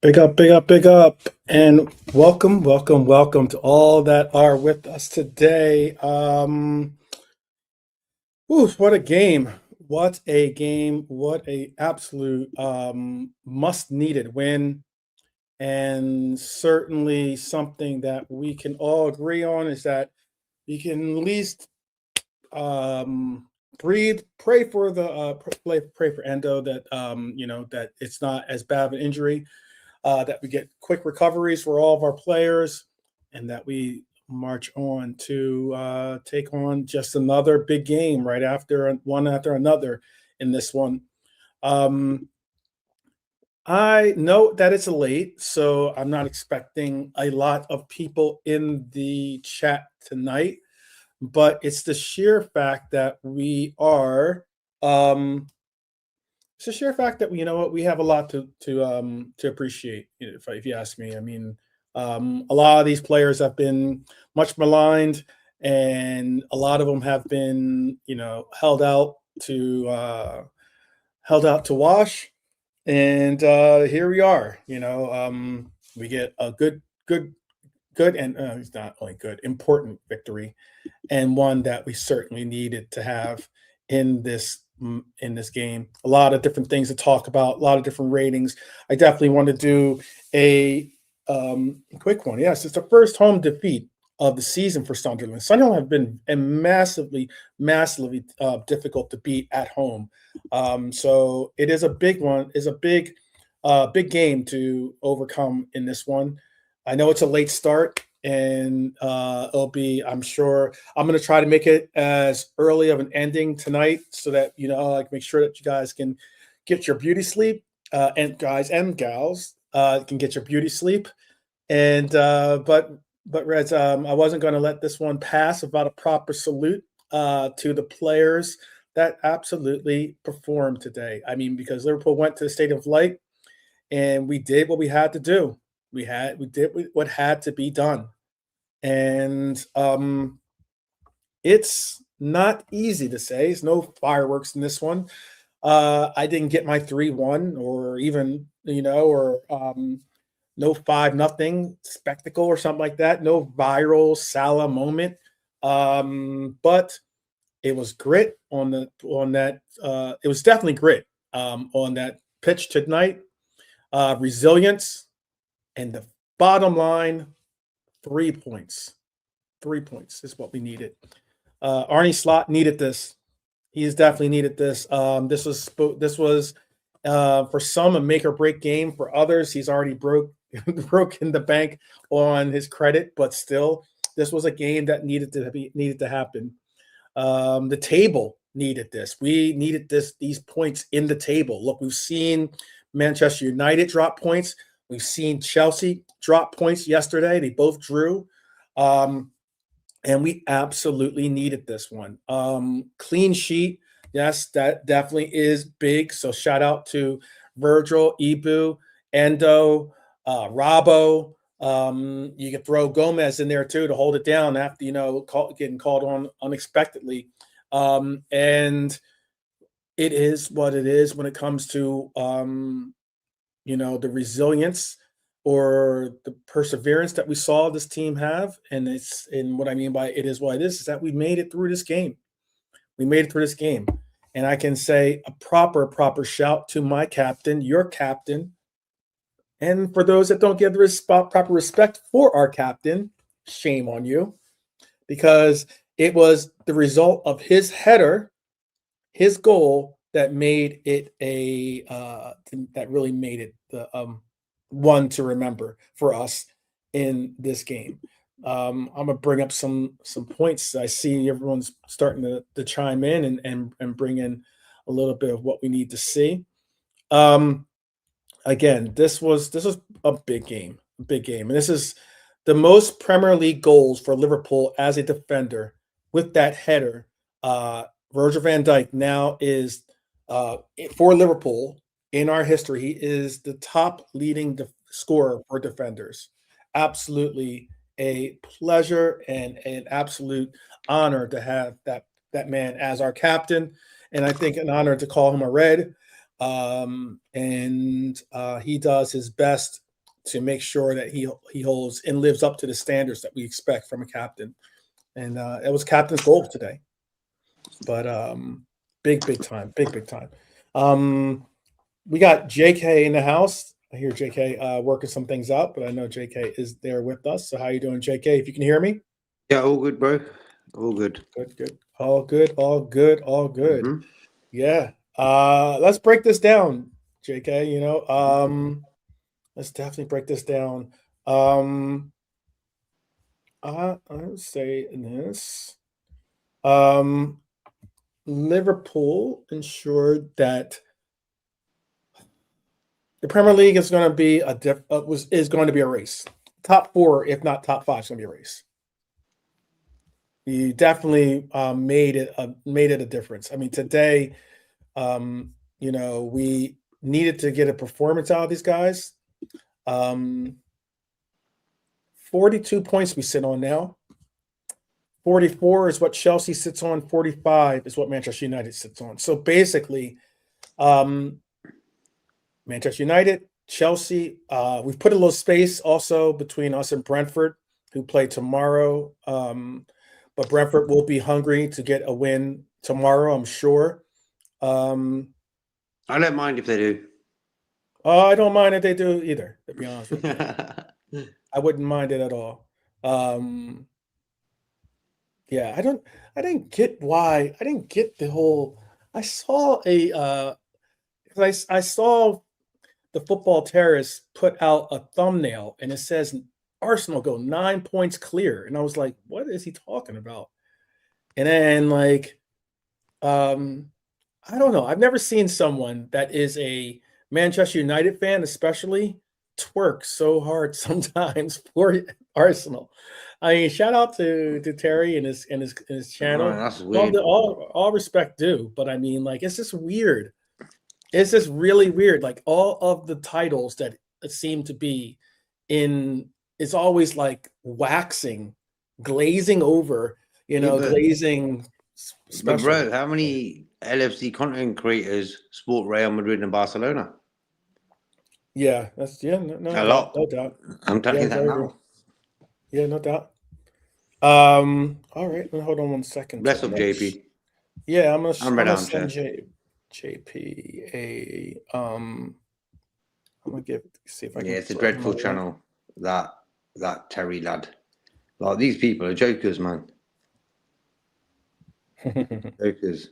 Big up, big up, big up, and welcome, welcome, welcome to all that are with us today. What a game! What a game! What a absolute must needed win, and certainly something that we can all agree on is that we can at least um breathe, pray for the pray for Endo that that it's not as bad of an injury, that we get quick recoveries for all of our players, and that we march on to take on just another big game right after one after another in this one. Um, I know that it's late, so I'm not expecting a lot of people in the chat tonight, but it's the sheer fact that we are um, it's a sheer fact that we have a lot to appreciate. If you ask me, I mean, a lot of these players have been much maligned, and a lot of them have been held out to wash. And here we are. We get a good, and it's not only good, important victory, and one that we certainly needed to have in this game. A lot of different things to talk about, a lot of different ratings. I definitely want to do a quick one. Yes, it's the first home defeat of the season for Sunderland. Sunderland have been a massively difficult to beat at home. So it is a big one. Is a big game to overcome in this one. I know it's a late start, and it'll be. I'm sure I'm going to try to make it as early of an ending tonight, so that like make sure that you guys can get your beauty sleep, and guys and gals can get your beauty sleep. And but Reds, I wasn't going to let this one pass without a proper salute to the players that absolutely performed today. I mean, because Liverpool went to the Stadium of Light, and we did what we had to do. We did what had to be done, and it's not easy to say. There's no fireworks in this one. I didn't get my 3-1, or even or no 5-0 spectacle or something like that. No viral Salah moment. But it was grit on that. It was definitely grit on that pitch tonight. Resilience, and the bottom line, 3 points. 3 points is what we needed. Arnie Slot needed this. He has definitely needed this. This was for some a make or break game. For others, he's already broken the bank on his credit, but still, this was a game that needed to happen. The table needed this. We needed these points in the table. Look, we've seen Manchester United drop points. We've seen Chelsea drop points yesterday. They both drew. And we absolutely needed this one. Clean sheet. Yes, that definitely is big. So shout out to Virgil, Ibu, Endo, Robbo. You can throw Gomez in there too to hold it down after getting called on unexpectedly. And it is what it is when it comes to the resilience or the perseverance that we saw this team have. And what I mean by it is what it is that we made it through this game. We made it through this game. And I can say a proper shout to my captain, your captain. And for those that don't give the proper respect for our captain, shame on you, because it was the result of his header, his goal, that made it that really made it the one to remember for us in this game. I'm gonna bring up some points. I see everyone's starting to chime in and bring in a little bit of what we need to see. Again, this was a big game, and this is the most Premier League goals for Liverpool as a defender with that header. Virgil van Dijk now is for Liverpool in our history. He is the top leading scorer for defenders. Absolutely a pleasure and an absolute honor to have that man as our captain, and I think an honor to call him a Red. And he does his best to make sure that he holds and lives up to the standards that we expect from a captain. And it was captain's goal today. But big time. We got JK in the house. I hear JK working some things out, but I know JK is there with us. So how you doing, JK? If you can hear me? Yeah, all good, bro. All good. Good. All good. Mm-hmm. Yeah. Let's break this down, JK. Let's definitely break this down. I would say this. Liverpool ensured that the Premier League is going to be is going to be a race. Top 4, if not top 5, is going to be a race. You definitely made it a difference. I mean, today, we needed to get a performance out of these guys. 42 points we sit on now. 44 is what Chelsea sits on. 45 is what Manchester United sits on. So basically, Manchester United, Chelsea, we've put a little space also between us and Brentford, who play tomorrow. But Brentford will be hungry to get a win tomorrow, I'm sure. I don't mind if they do. I don't mind if they do either, to be honest with you. I wouldn't mind it at all. Yeah, I didn't get why. I didn't get the whole. I saw I saw the Football Terrace put out a thumbnail and it says Arsenal go 9 points clear, and I was like, what is he talking about? And then I don't know. I've never seen someone that is a Manchester United fan, especially, twerk so hard sometimes for Arsenal. I mean, shout out to Terry and his channel. Oh, that's weird. All respect due, but I mean, it's just weird. It's just really weird. Like all of the titles that seem to be in is always like waxing, glazing over, glazing. But bro, how many LFC content creators support Real Madrid and Barcelona? Yeah, that's a lot. No doubt. I'm telling you that now. Yeah, no doubt. All right, hold on one second. Bless up, JP. Yeah, I'm gonna send JP a I'm gonna see if I can. Yeah, it's a dreadful channel. That Terry lad. Like, these people are jokers, man. Jokers.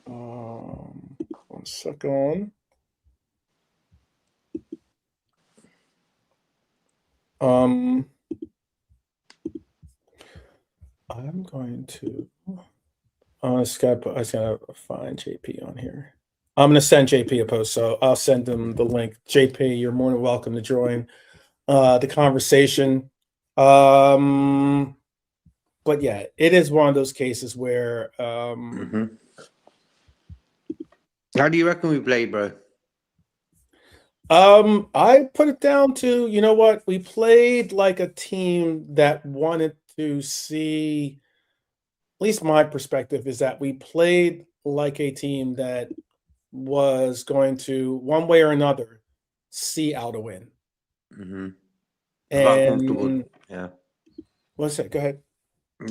1 second. I'm going to. I just gotta find JP on here. I'm gonna send JP a post, so I'll send him the link. JP, you're more than welcome to join the conversation. But yeah, it is one of those cases where. How do you reckon we played, bro? I put it down to, you know what, we played like a team that wanted to see. At least my perspective is that we played like a team that was going to, one way or another, see out a win. And yeah. What's that? Go ahead.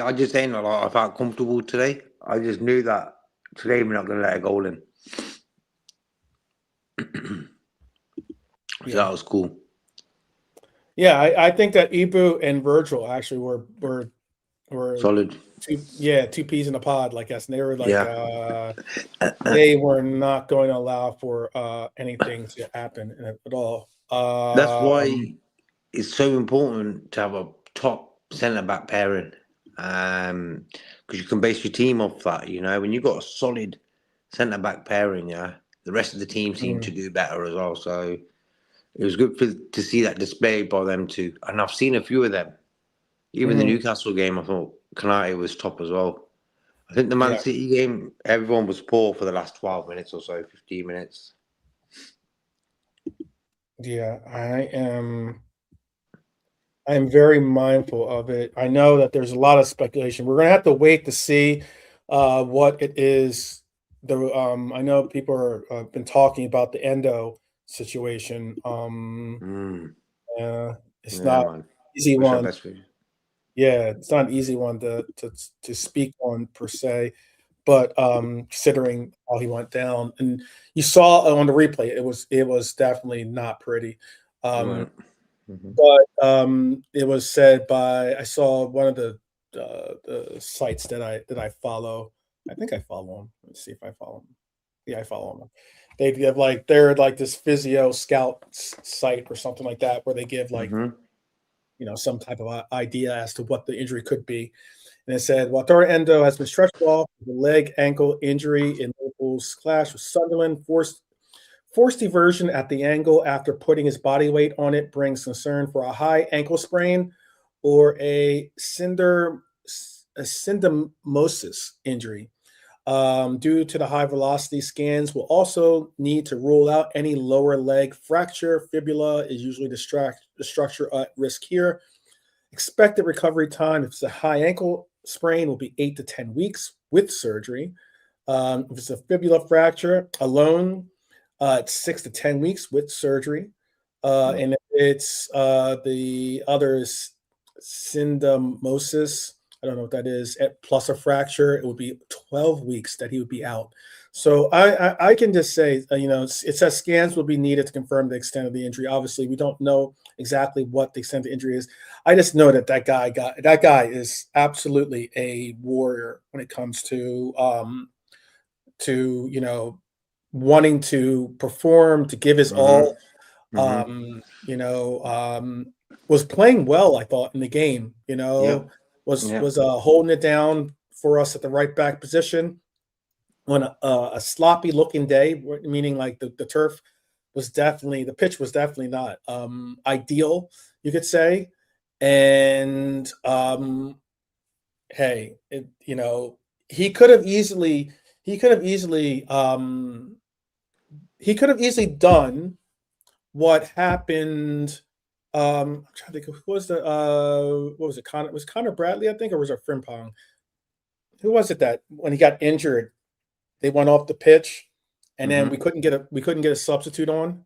I just saying, I felt comfortable today. I just knew that today we're not going to let a goal in. So that was cool. Yeah, I think that Ibu and Virgil actually were solid. Two peas in a pod, like us. And they were like, they were not going to allow for anything to happen at all. That's why it's so important to have a top centre-back pairing, because you can base your team off that. When you've got a solid centre-back pairing, the rest of the team seemed to do better as well. So it was good to see that display by them too. And I've seen a few of them. Even the Newcastle game, I thought Kanate was top as well. I think the Man City game, everyone was poor for the last 12 minutes or so, 15 minutes. Yeah, I am very mindful of it. I know that there's a lot of speculation. We're going to have to wait to see what it is. I know people have been talking about the Endo situation. It's Yeah, not man. an easy Wish our one. best for you. Yeah, it's not an easy one to speak on per se, but considering how he went down, and you saw on the replay, it was definitely not pretty. Right. Mhm. But it was said by I saw one of the sites that I follow. I think I follow them. Let's see if I follow them. Yeah, I follow them. They give they're like this physio scout site or something like that where they give Mhm. some type of idea as to what the injury could be. And it said, Walter Endo has been stretched off with a leg ankle injury in Liverpool's clash with Sunderland. Forced eversion at the ankle after putting his body weight on it brings concern for a high ankle sprain or a syndesmosis injury. Due to the high velocity, scans will also need to rule out any lower leg fracture. Fibula is usually the structure at risk here. Expected recovery time, if it's a high ankle sprain, will be 8 to 10 weeks with surgery. If it's a fibula fracture alone, it's 6 to 10 weeks with surgery. And if it's the other is syndesmosis, I don't know what that is, plus a fracture, it would be 12 weeks that he would be out. So I can just say, it says scans will be needed to confirm the extent of the injury. Obviously, we don't know exactly what the extent of the injury is. I just know that that guy is absolutely a warrior when it comes to wanting to perform, to give his all. Mhm. Was playing well, I thought, in the game. Yep. Was Yep. holding it down for us at the right back position on a sloppy looking day, meaning like the turf the pitch was definitely not ideal, you could say. And hey, he could have easily he could have easily he could have easily done what happened. I'm trying to think who was what was it? Connor Bradley, I think, or was it Frimpong? Who was it that when he got injured, they went off the pitch, and then we Mhm. couldn't get a substitute on.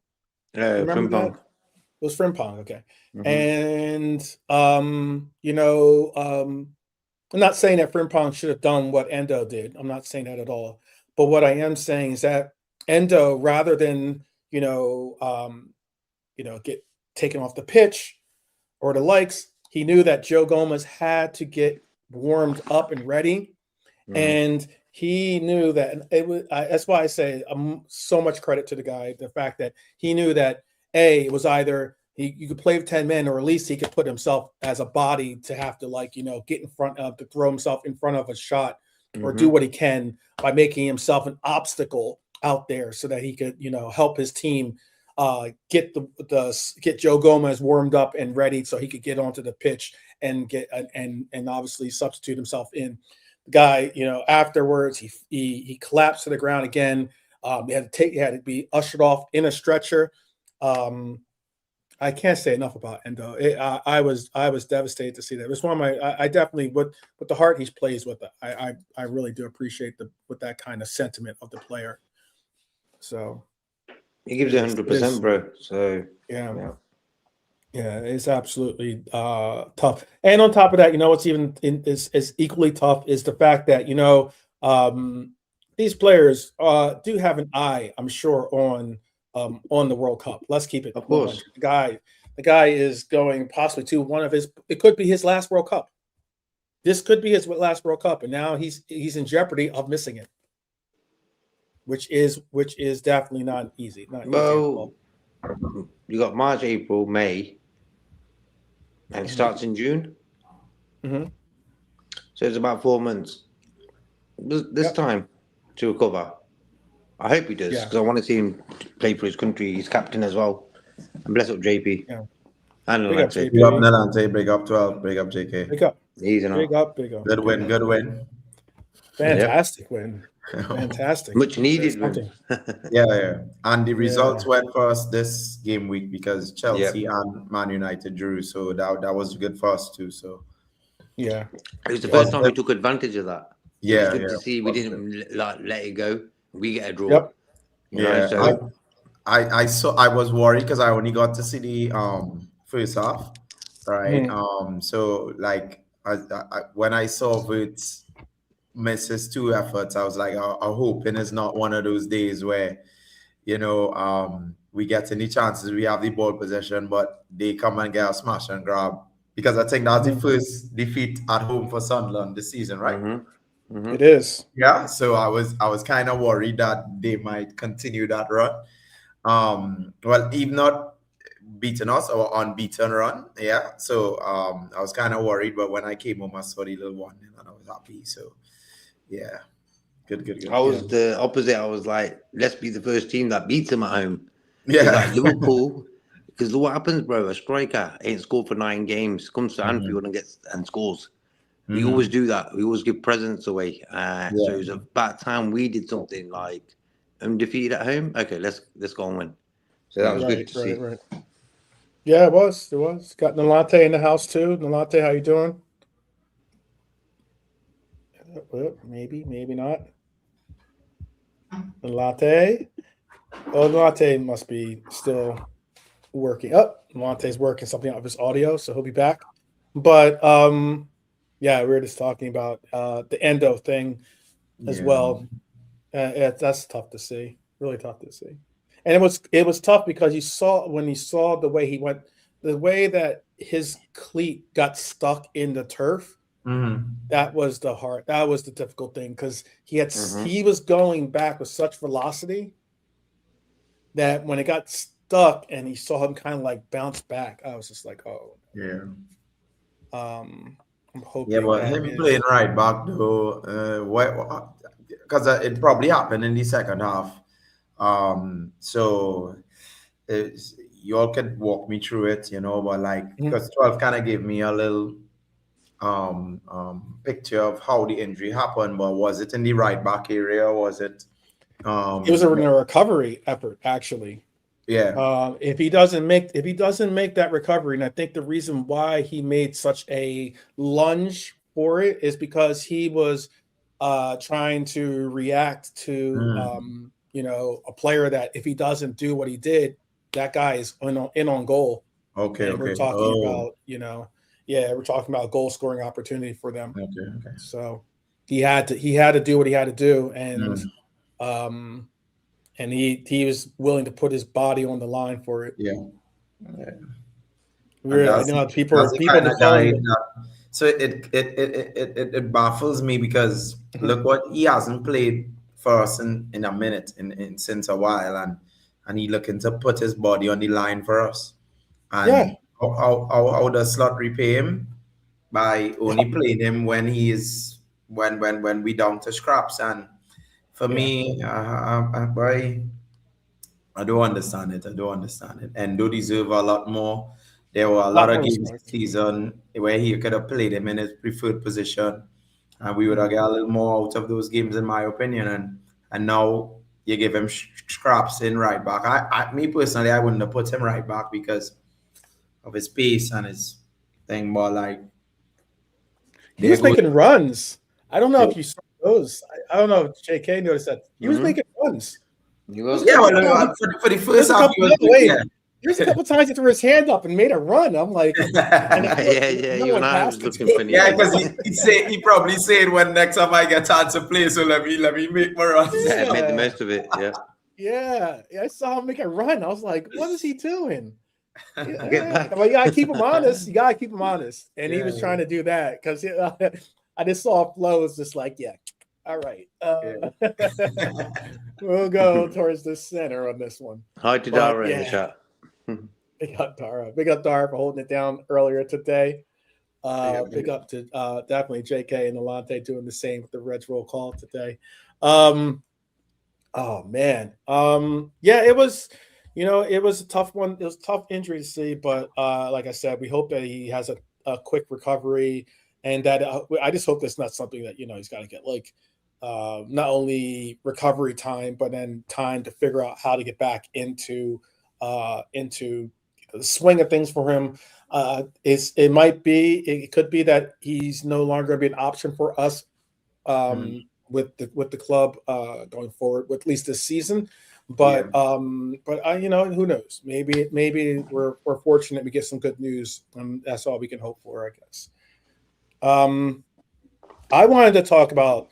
Remember that? Frimpong. It was Frimpong, okay. Mhm. And I'm not saying that Frimpong should have done what Endo did. I'm not saying that at all. But what I am saying is that Endo, rather than get taken off the pitch or the likes, he knew that Joe Gomez had to get warmed up and ready, Mhm. and he knew that. And it was that's why I say so much credit to the guy. The fact that he knew that it was either you could play with 10 men, or at least he could put himself as a body to have to get in front of to throw himself in front of a shot or do Mhm. what he can by making himself an obstacle out there so that he could help his team get get Joe Gomez warmed up and ready so he could get onto the pitch and get and obviously substitute himself in. The guy, afterwards he collapsed to the ground again. He had to be ushered off in a stretcher. I can't say enough about Endo. I was devastated to see that. It was one of my. I definitely with the heart he plays with. I really do appreciate with that kind of sentiment of the player. So He gives it is 100%, bro. So yeah. yeah. Yeah, it's absolutely tough. And on top of that, what's even is equally tough is the fact that these players do have an eye, I'm sure, on the World Cup. Let's keep it Of 100. course. The guy is going possibly to one of his. It could be his last World Cup. This could be his last World Cup, and now he's in jeopardy of missing it, which is definitely not easy. Not easy at all. Well, you got March, April, May, and it Mhm. starts in June. Mhm. So it's about 4 months. This Yep. time to recover. I hope he does Yeah. because I want to see him play for his country. He's captain as well. And bless up JP Yeah. and Big up, Lante. Big up JP. Nelante, big up 12, big up JK. Big up. He's an Big up. Good Big win, up. good win. Yep. Fantastic win. Fantastic. Much Says needed win. something. Yeah. And the Yeah. results went for us this game week because Chelsea Yep. and Man United drew. So that was good for us too. So Yeah. It was the Yeah. first time we positive. took advantage of that. It was Yeah, good to see we positive. didn't let it go. We get a draw. Yep. You know, Yeah. so I was worried because I only got to see the first half, right? So like when I saw Wirtz miss his two efforts, I was like, I'm hoping it's not one of those days where, we get any chances, we have the ball possession, but they come and get a smash and grab. Because I think that's the first defeat at home for Sunderland this season, right? It is. Yeah. So I was kind of worried that they might continue that run. Well, if not beaten us or unbeaten run, yeah. So I was kind of worried, but when I came home, I saw the little one and I was happy. So yeah, good. I was the opposite. I was like, let's be the first team that beats them at home. Yeah. Like Liverpool, because what happens, bro? A striker ain't scored for 9 games, comes to Anfield and scores. We always do that. We always give presents away. So it was about time we did something like undefeated at home. Okay, let's go and win. So that was good to see. Right. Yeah, it was. Got Nalate in the house too. Nalate, how you doing? Well, maybe not. Nalate. Oh, Nalate must be still working. Nalate's working something out of his audio, so he'll be back. But yeah, we were just talking about the Endo thing as well. That's tough to see. Really tough to see. And it was tough because you saw the way he went, the way that his cleat got stuck in the turf. That was the difficult thing because he was going back with such velocity that when it got stuck and he saw him kind of like bounce back, I was just like, oh yeah. I'm hoping. Yeah, but him playing right back though, because it probably happened in the second half. So you all can walk me through it, but like because 12 kind of gave me a little picture of how the injury happened, but was it in the right back area? Or was it? It was a recovery effort actually. Yeah. If he doesn't make that recovery, and I think the reason why he made such a lunge for it is because he was trying to react to a player that if he doesn't do what he did, that guy is in on goal. Okay. And we're talking about we're talking about goal scoring opportunity for them. Okay. So he had to do what he had to do, and and he was willing to put his body on the line for it. Yeah. People so it baffles me because look what he hasn't played for us in a minute in since a while, and he looking to put his body on the line for us. And how does Slot repay him? By only playing him when he is when we down to scraps. And for me, boy, I don't understand it. And do deserve a lot more. There were a lot of games this season where he could have played him in his preferred position, and we would have got a little more out of those games, in my opinion. And now you give him scraps in right back. Me personally, I wouldn't have put him right back because of his pace and his thing, but like he was making runs. I don't know if you saw those. I don't know if JK noticed that he was making runs. He was, for the first half, there's a couple times he threw his hand up and made a run. I'm like, you and I was looking funny. Yeah, because he probably said when next time I get chance to play, so let me make my runs. Yeah, made the most of it. Yeah, I saw him make a run. I was like, what is he doing? Well, you gotta keep him honest. And he was trying to do that because I just saw Flo was just like, all right. We'll go towards the center on this one. Hi to Dara in the chat. Big up Dara for holding it down earlier today. Big up to definitely JK and Alante doing the same with the Reds roll call today. Oh man. It was it was a tough one. It was a tough injury to see, but like I said, we hope that he has a quick recovery, and that I just hope that's not something that he's got to get like not only recovery time, but then time to figure out how to get back into the swing of things for him. It could be that he's no longer going to be an option for us with the club going forward, with at least this season. But I, who knows? Maybe we're fortunate we get some good news, and that's all we can hope for, I guess. I wanted to talk about.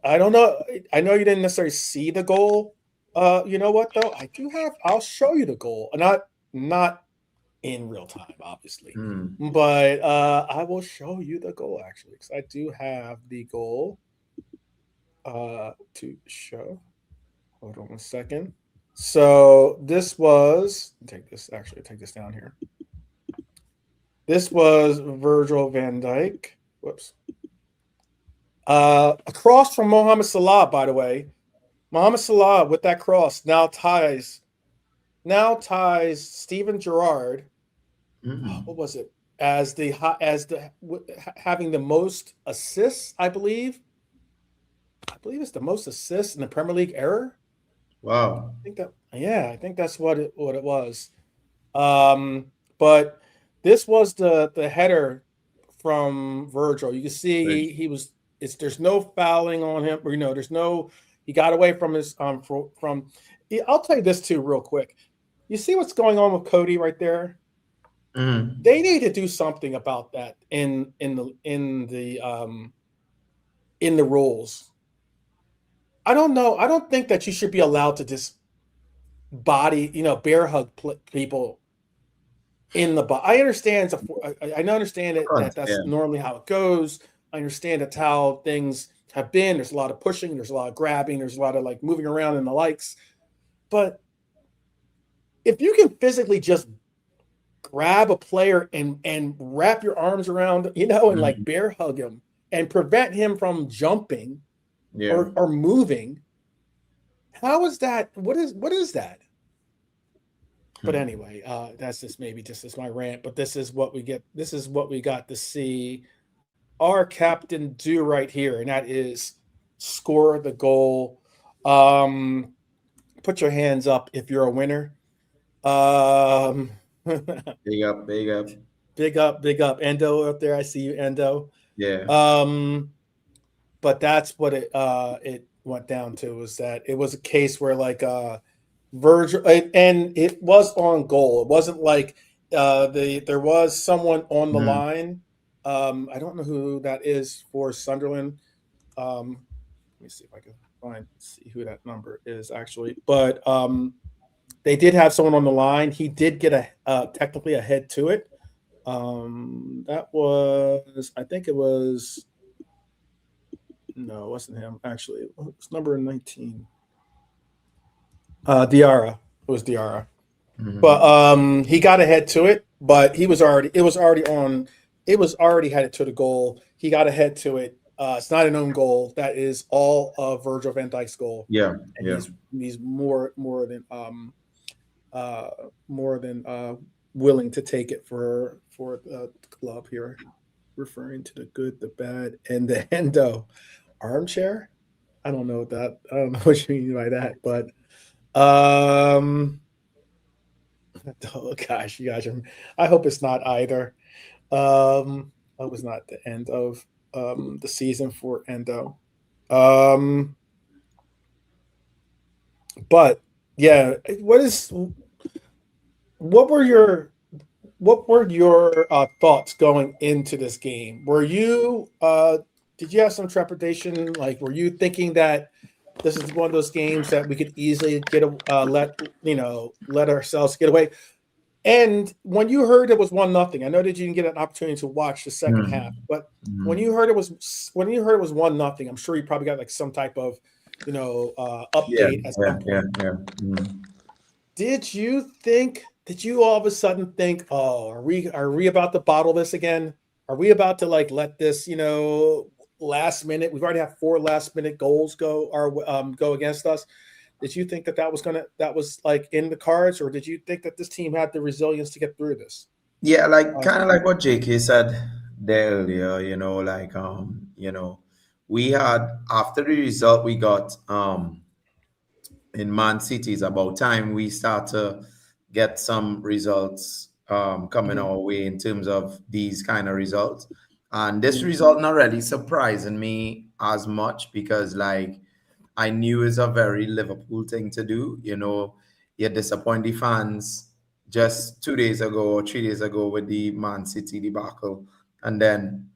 I don't know. I know you didn't necessarily see the goal. You know what though? I do have. I'll show you the goal. Not in real time, obviously, but I will show you the goal actually, because I do have the goal to show. Hold on 1 second. So this was take this down here. This was Virgil van Dijk. Whoops. Across from Mohamed Salah, by the way. Mohamed Salah with that cross now ties Steven Gerrard. What was it? As having the most assists, I believe. I believe it's the most assists in the Premier League era. Wow. I think that's what it was. But this was the header from Virgil. You can see there's no fouling on him, or he got away from his from I'll tell you this too real quick. You see what's going on with Cody right there? They need to do something about that in the rules. I don't know. I don't think that you should be allowed to just bear hug people in the body. I understand. I understand that's normally how it goes. I understand that's how things have been. There's a lot of pushing. There's a lot of grabbing. There's a lot of like moving around and the likes. But if you can physically just grab a player and wrap your arms around, and like bear hug him and prevent him from jumping or moving, how is that? What is that? But anyway, that's just my rant. But this is what we get. This is what we got to see our captain do right here, and that is score the goal. Put your hands up if you're a winner. Big up. Endo up there. I see you, Endo. Yeah. But that's what it went down to, was that it was a case where like Virgil, and it was on goal. It wasn't like there was someone on the line. I don't know who that is for Sunderland. Let me see if I can see who that number is actually. But they did have someone on the line. He did get technically a head to it. That was, I think it was. No, it wasn't him. Actually, it was number 19. Diarra. It was Diarra. But he got ahead to it, but it was already headed to the goal. He got ahead to it. It's not an own goal. That is all of Virgil van Dijk's goal. Yeah. And he's more than willing to take it for the club here. Referring to the good, the bad, and the Endo armchair. I don't know what you mean by that, but oh gosh, you guys I hope it's not either. I hope it's not the end of the season for Endo. But yeah, what were your thoughts going into this game? Were you did you have some trepidation? Like, were you thinking that this is one of those games that we could easily let ourselves get away? And when you heard it was 1-0, I know that you didn't get an opportunity to watch the second half, but when you heard it was 1-0, I'm sure you probably got like some type of update at some point. Did you all of a sudden think, oh, are we about to bottle this again? Are we about to like let this, last minute? We've already had 4 last minute goals go against us. Did you think that was like in the cards, or did you think that this team had the resilience to get through this? Yeah, like kind of like what JK said there earlier, we had, after the result we got in Man City, it's about time we start to get some results coming our way in terms of these kind of results. And this result not really surprising me as much, because like I knew it's a very Liverpool thing to do. You know, you disappoint the fans just 2 days ago or 3 days ago with the Man City debacle, and then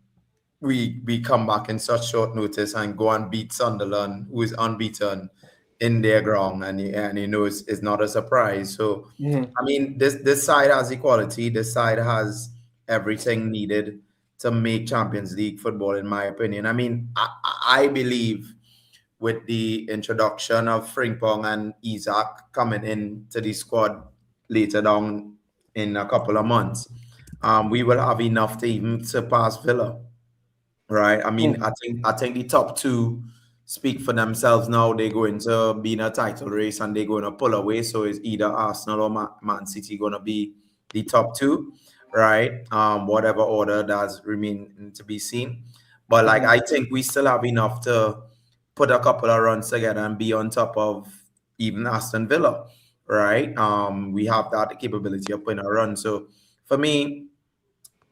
we come back in such short notice and go and beat Sunderland, who is unbeaten in their ground, and you know it's not a surprise. So I mean, this side has equality. This side has everything needed to make Champions League football, in my opinion. I mean, I believe with the introduction of Frimpong and Isaac coming into the squad later down in a couple of months, we will have enough to even surpass Villa, right? I mean, I think the top two speak for themselves now. They're going to be in a title race and they're going to pull away. So it's either Arsenal or Man City going to be the top two, right? Whatever order does remain to be seen. But like, I think we still have enough to put a couple of runs together and be on top of even Aston Villa, right? We have that capability of putting a run. So for me,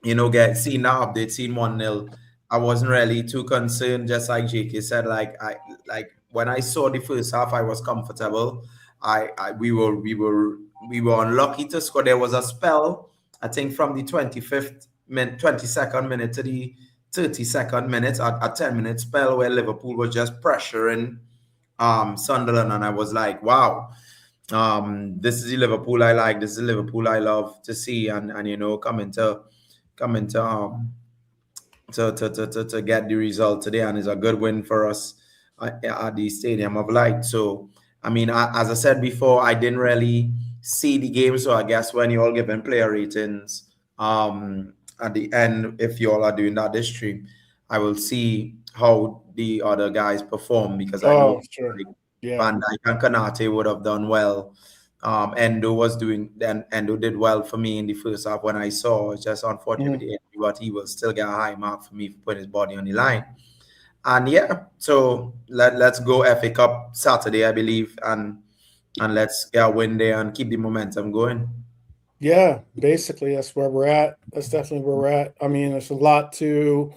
you know, seeing that update, seeing 1-0, I wasn't really too concerned. Just like JK said, like when I saw the first half, I was comfortable. We were unlucky to score. There was a spell, I think, from the 22nd minute to the 32nd minute, a 10-minute spell where Liverpool was just pressuring Sunderland, and I was like, wow. This is the Liverpool I like. This is the Liverpool I love to see, and you know, coming to get the result today, and it's a good win for us at the Stadium of Light. So, I mean, as I said before, I didn't really see the game, so I guess when you all giving player ratings, at the end, if you all are doing that this stream, I will see how the other guys perform, because I know Van Dijk and Konate would have done well. Endo did well for me in the first half when I saw. It's just unfortunate with the injury, but he will still get a high mark for me for putting his body on the line. And yeah, so let's go FA Cup Saturday, I believe, and let's get a win there and keep the momentum going. Yeah, basically that's where we're at. That's definitely where we're at. I mean, there's a lot to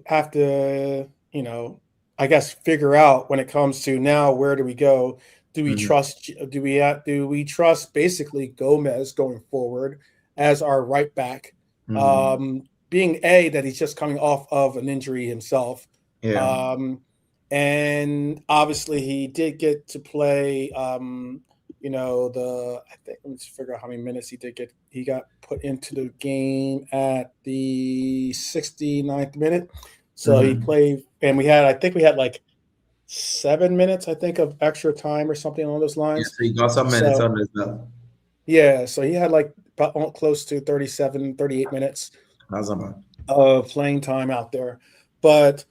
have to, you know, I guess figure out when it comes to now, where do we go? Do we trust basically Gomez going forward as our right back? Being that he's just coming off of an injury himself. Yeah. And obviously he did get to play you know, I think, let me just figure out how many minutes he did get. He got put into the game at the 69th minute. So he played, and I think we had like 7 minutes, I think, of extra time or something along those lines. Yeah, so he got some minutes on as well. Yeah, so he had like about close to 37, 38 minutes of playing time out there. But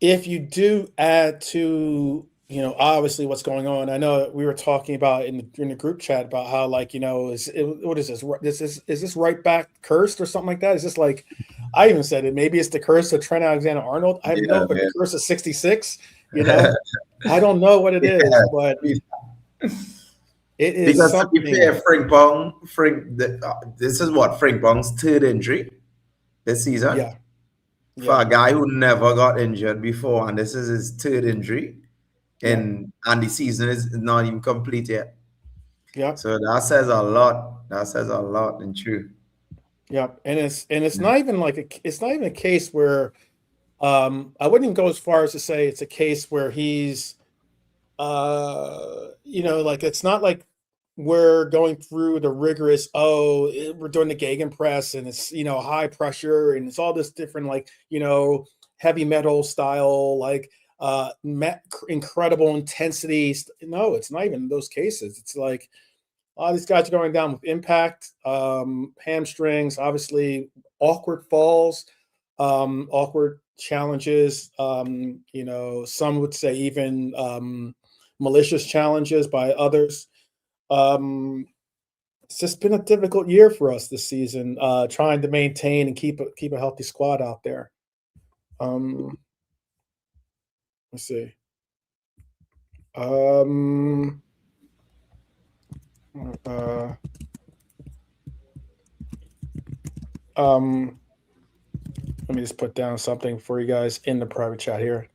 if you do add to, you know, obviously what's going on, I know we were talking about in the group chat about how, like, you know, what is this? Is this right back cursed or something like that? Is this like, I even said it, maybe it's the curse of Trent Alexander-Arnold. I don't know, but the curse of 66, you know, I don't know what it is, but it is because something. To be fair, this is what Frimpong's third injury this season. Yeah. For a guy who never got injured before, and this is his third injury. And the season is not even complete yet. Yeah. So that says a lot. That says a lot, in truth. Yeah, and it's not even like it's not even a case where I wouldn't even go as far as to say it's a case where he's you know, like, it's not like we're going through the rigorous, we're doing the gegenpress and it's, you know, high pressure and it's all this different, like, you know, heavy metal style, like incredible intensity. No, it's not even those cases. It's like a lot of these guys are going down with impact, hamstrings, obviously awkward falls, awkward challenges, you know, some would say even malicious challenges by others. It's just been a difficult year for us this season, trying to maintain and keep a healthy squad out there. Let's see. Let me just put down something for you guys in the private chat here.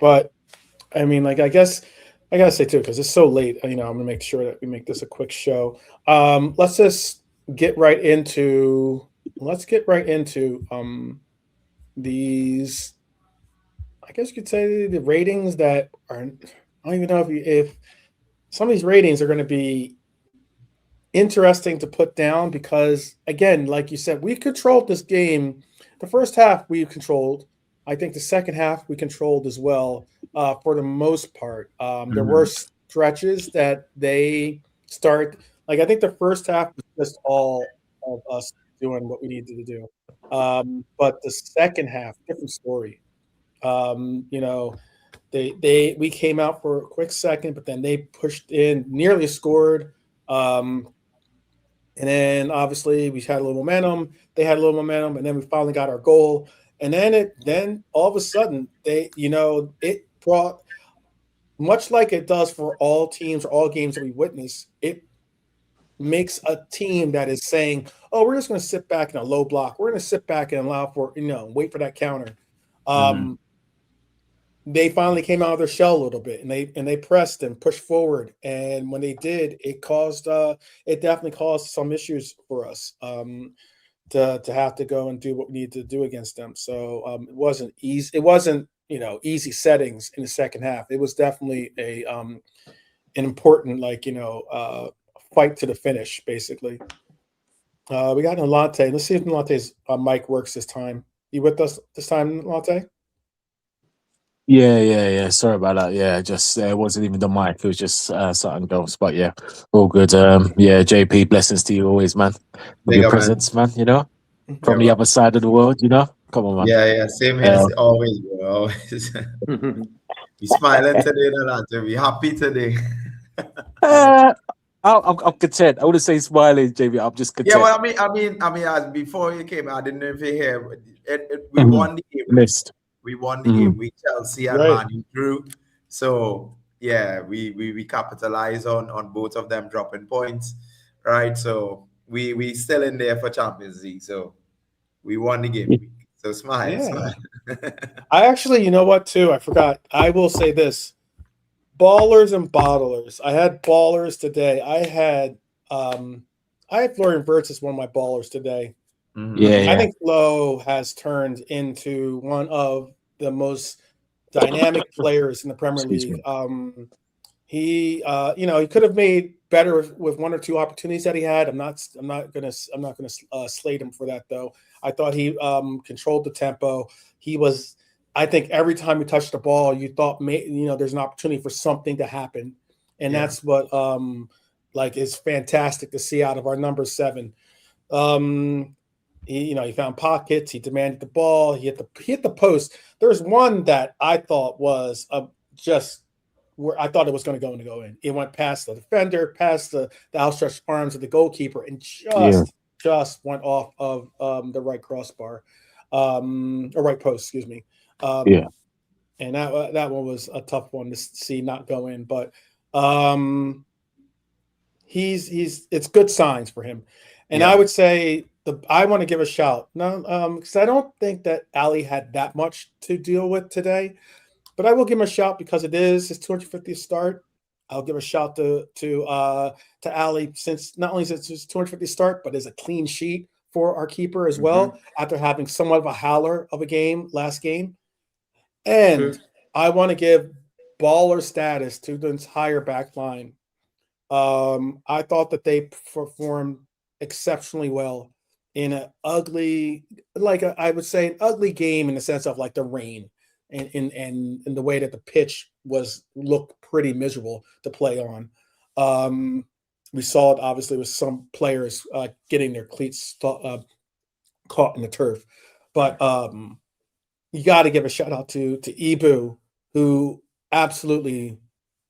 But I mean, like, I guess I gotta say too, because it's so late. I'm gonna make sure that we make this a quick show. Let's just get right into. Let's get right into these. I guess you could say the ratings that are. I don't even know if some of these ratings are going to be interesting to put down because, again, like you said, we controlled this game. The first half we controlled. I think the second half we controlled as well for the most part. There were stretches that they start. Like I think the first half was just all of us doing what we needed to do. But the second half, different story. We came out for a quick second, but then they pushed in, nearly scored. And then obviously we had a little momentum. They had a little momentum, and then we finally got our goal. And then all of a sudden it brought, much like it does for all teams or all games that we witness, it makes a team that is saying, "Oh, we're just going to sit back in a low block. We're going to sit back and allow for wait for that counter." They finally came out of their shell a little bit, and they pressed and pushed forward. And when they did, it definitely caused some issues for us to have to go and do what we needed to do against them. So it wasn't easy. It wasn't easy settings in the second half. It was definitely an important fight to the finish, basically. We got Nolante. Let's see if Nolante's mic works this time. You with us this time, Nolante? Yeah. Sorry about that. Yeah, just it wasn't even the mic. It was just something else. But yeah, all good. Yeah, JP, blessings to you always, man. With your presence, man. From the other side of the world. Come on, man. Yeah. Same here. Always, bro. Always. We smiling today, Nolante. We happy today. I'm content. I wouldn't say smiling, JP. I'm just content. Yeah, well, I mean, as before you came, I didn't know if you hear. We won the game. Missed. We won the game. We Chelsea and Man U drew. So yeah, we capitalize on both of them dropping points, right? So we still in there for Champions League. So we won the game. So smile. I actually, you know what, too? I forgot. I will say this: ballers and bottlers. I had ballers today. I had Florian Wirtz as one of my ballers today. I think Flo has turned into one of the most dynamic players in the Premier League. He could have made better with one or two opportunities that he had. I'm not gonna slate him for that though. I thought he controlled the tempo. I think every time he touched the ball, you thought there's an opportunity for something to happen, and that's what is fantastic to see out of our number 7. He found pockets. He demanded the ball. He hit the post. There's one that I thought was just where I thought it was going to go in. It went past the defender, past the outstretched arms of the goalkeeper, and just went off of the right crossbar, or right post. Excuse me. And that one was a tough one to see not go in, but it's good signs for him. And I would say I want to give a shout. Because I don't think that Ali had that much to deal with today, but I will give him a shout because it is his 250th start. I'll give a shout to Ali since his 250th start, but as a clean sheet for our keeper as well after having somewhat of a howler of a game last game. And I want to give baller status to the entire back line. I thought that they performed exceptionally well in an ugly, I would say an ugly game in the sense of like the rain and the way that the pitch looked pretty miserable to play on. We saw it obviously with some players getting their cleats caught in the turf, but you got to give a shout out to Ibu, who absolutely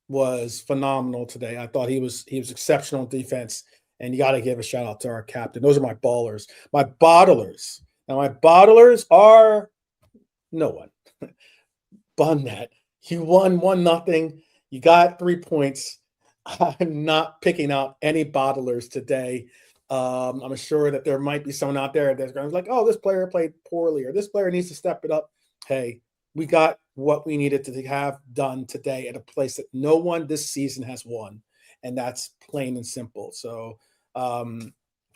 was phenomenal today. I thought he was exceptional in defense. And you got to give a shout out to our captain. Those are my ballers. My bottlers. Now, my bottlers are no one. Bun that. You won 1-0. You got 3 points. I'm not picking out any bottlers today. I'm sure that there might be someone out there that's going to be like, oh, this player played poorly or this player needs to step it up. Hey, we got what we needed to have done today at a place that no one this season has won, and that's plain and simple. So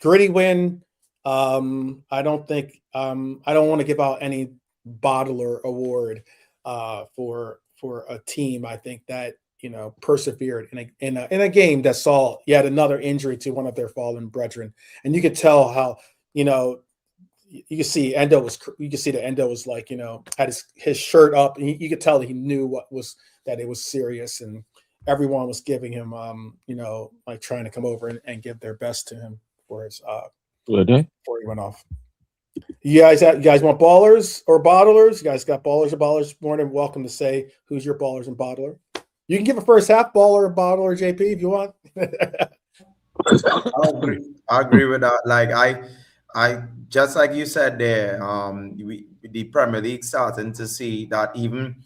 gritty win. I don't want to give out any bottler award for a team. I think that persevered in a game that saw yet another injury to one of their fallen brethren, and you could tell how you could see Endo was. You could see that Endo was like had his shirt up, and you could tell that he knew that it was serious, and everyone was giving him like trying to come over and give their best to him for his before he went off. You guys want ballers or bottlers? You guys got ballers or bottlers? More than welcome to say who's your ballers and bottler. You can give a first half baller or bottler, JP, if you want. I agree with that. Like I just like you said there, the Premier League starting to see that even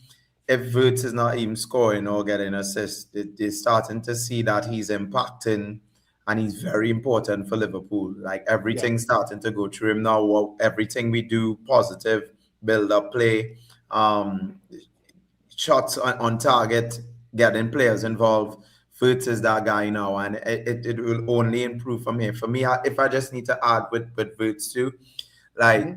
if Wirtz is not even scoring or getting assists, they're starting to see that he's impacting and he's very important for Liverpool. Like everything's starting to go through him now. Everything we do, positive, build up play, shots on target, getting players involved. Wirtz is that guy now, and it will only improve from here. For me, if I just need to add with Wirtz too, like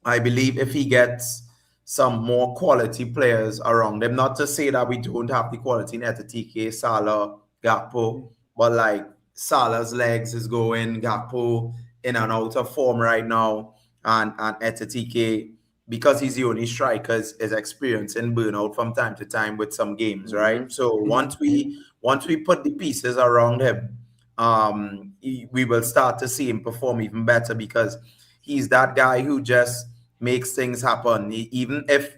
I believe if he gets some more quality players around him, not to say that we don't have the quality in Etitike, Salah, Gakpo, but like Salah's legs is going, Gakpo in and out of form right now, and Etitike, because he's the only striker, is experiencing burnout from time to time with some games, right? So once we put the pieces around him, we will start to see him perform even better, because he's that guy who just makes things happen. Even if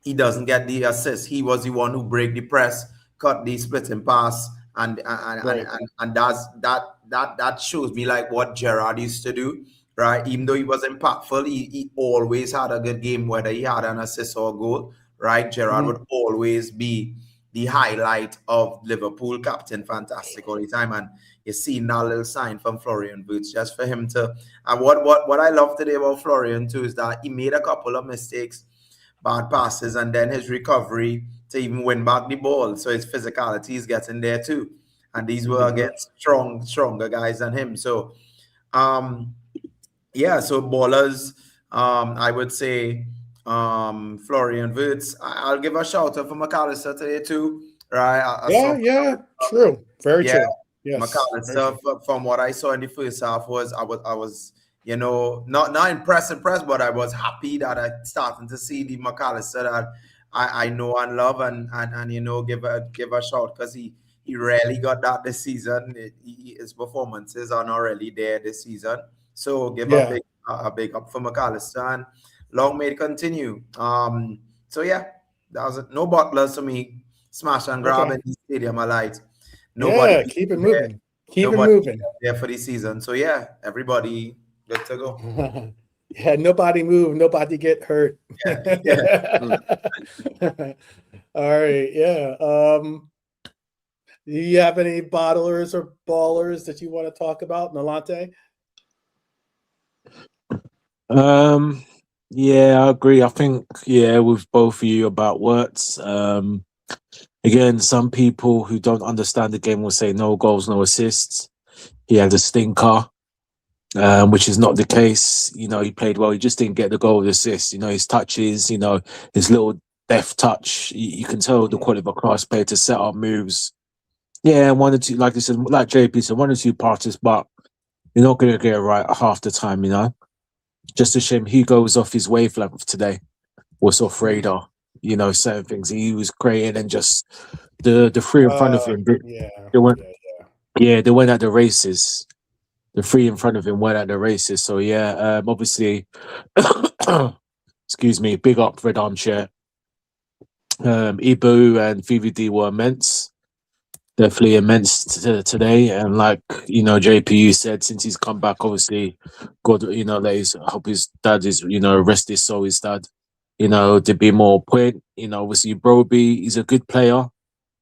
he doesn't get the assist, he was the one who break the press, cut the splitting pass, and that shows me like what Gerrard used to do, right? Even though he was impactful, he always had a good game, whether he had an assist or a goal, right? Gerrard would always be the highlight of Liverpool, captain, fantastic all the time. And you see that little sign from Florian Wirtz, just for him to. And what I love today about Florian too is that he made a couple of mistakes, bad passes, and then his recovery to even win back the ball. So his physicality is getting there too. And these were against stronger guys than him. So so ballers, I would say Florian Wirtz. I'll give a shout out for McAllister today too, right? True, very true. Yes, McAllister, from what I saw in the first half, I was not impressed, but I was happy that I starting to see the McAllister that I know and love, and give a shout, because he rarely got that this season. His performances are not really there this season. So give a big up for McAllister, and long may it continue. So yeah, that was it. No butlers for me. Smash and grab in the stadium, I liked. Nobody keep it moving. Keep it moving. There for the season. So yeah, everybody good to go. Nobody move, nobody get hurt. All right, do you have any bottlers or ballers that you want to talk about, Nalante? I agree. I think with both of you about Wirtz. Again, some people who don't understand the game will say no goals, no assists. He had a stinker, which is not the case. He played well. He just didn't get the goal, the assist. His touches, his little deft touch. You can tell the quality of a class player to set up moves. Yeah, one or two, like I said, like JP said, one or two passes, but you're not going to get it right half the time, Just a shame he goes off his wavelength today. Was off radar, certain things he was creating, and just the three in front of him. They went at the races. The three in front of him went at the races. So obviously, excuse me, big up Red Armchair. Ibu and VVD were immense. Definitely immense today, and like JPU said, since he's come back, obviously, God, I hope his dad is rest his soul, his dad, to be more point. Obviously, Broby, he's a good player.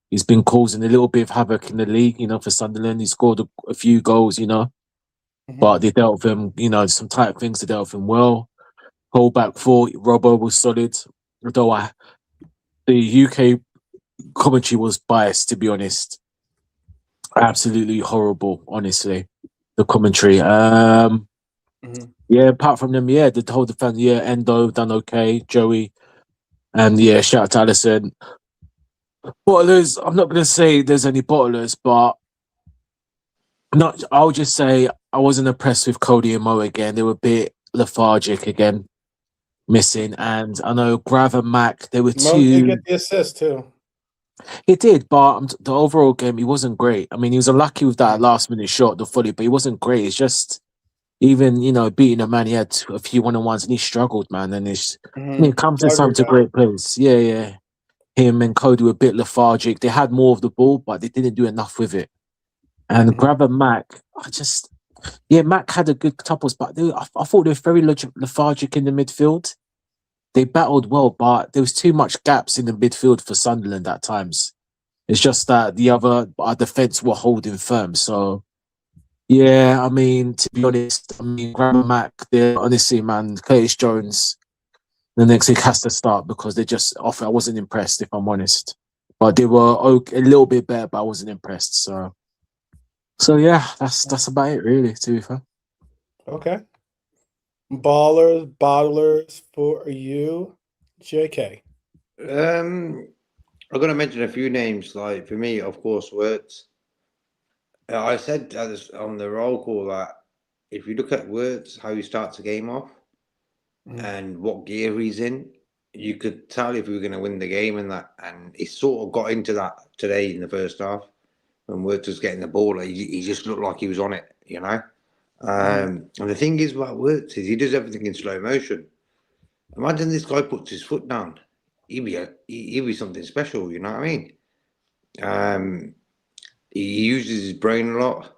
He's been causing a little bit of havoc in the league, for Sunderland. He scored a few goals, but they dealt with him, some tight things. They dealt with him well. Whole back four, Robbo was solid. Although the UK commentary was biased, to be honest. Absolutely horrible, honestly. The commentary. Yeah, apart from them, yeah, the whole defense, yeah, Endo done okay, Joey, and yeah, shout out to Allison. Bottlers, I'm not gonna say there's any bottlers, but not. I'll just say I wasn't impressed with Cody and Mo again. They were a bit lethargic again, missing, and I know Grav and Mac, they were Mo did too. get the assist too. He did, but the overall game, he wasn't great. I mean, he was unlucky with that last minute shot, the fully, but he wasn't great. It's just even, beating a man, he had a few one-on-ones and he struggled, man. And when it comes to some to great players, yeah. Him and Cody were a bit lethargic. They had more of the ball, but they didn't do enough with it. And Grab and Mac, Mac had a good couple, but I thought they were very lethargic in the midfield. They battled well, but there was too much gaps in the midfield for Sunderland at times. It's just that our defence were holding firm. So, yeah, I mean, to be honest, Grab and Mac, honestly, man, Curtis Jones, the next week has to start because they just I wasn't impressed, if I'm honest. But they were a little bit better, but I wasn't impressed. So yeah, that's about it, really, to be fair. Okay. Bottlers for you, JK. I'm going to mention a few names. Like for me, of course, Wirtz. I said on the roll call that if you look at Wirtz, how he starts a game off and what gear he's in, you could tell if we were going to win the game and that. And he sort of got into that today in the first half when Wirtz was getting the ball. He just looked like he was on it, And the thing is about Wirtz is he does everything in slow motion. Imagine this guy puts his foot down. He'd be something special, you know what I mean? He uses his brain a lot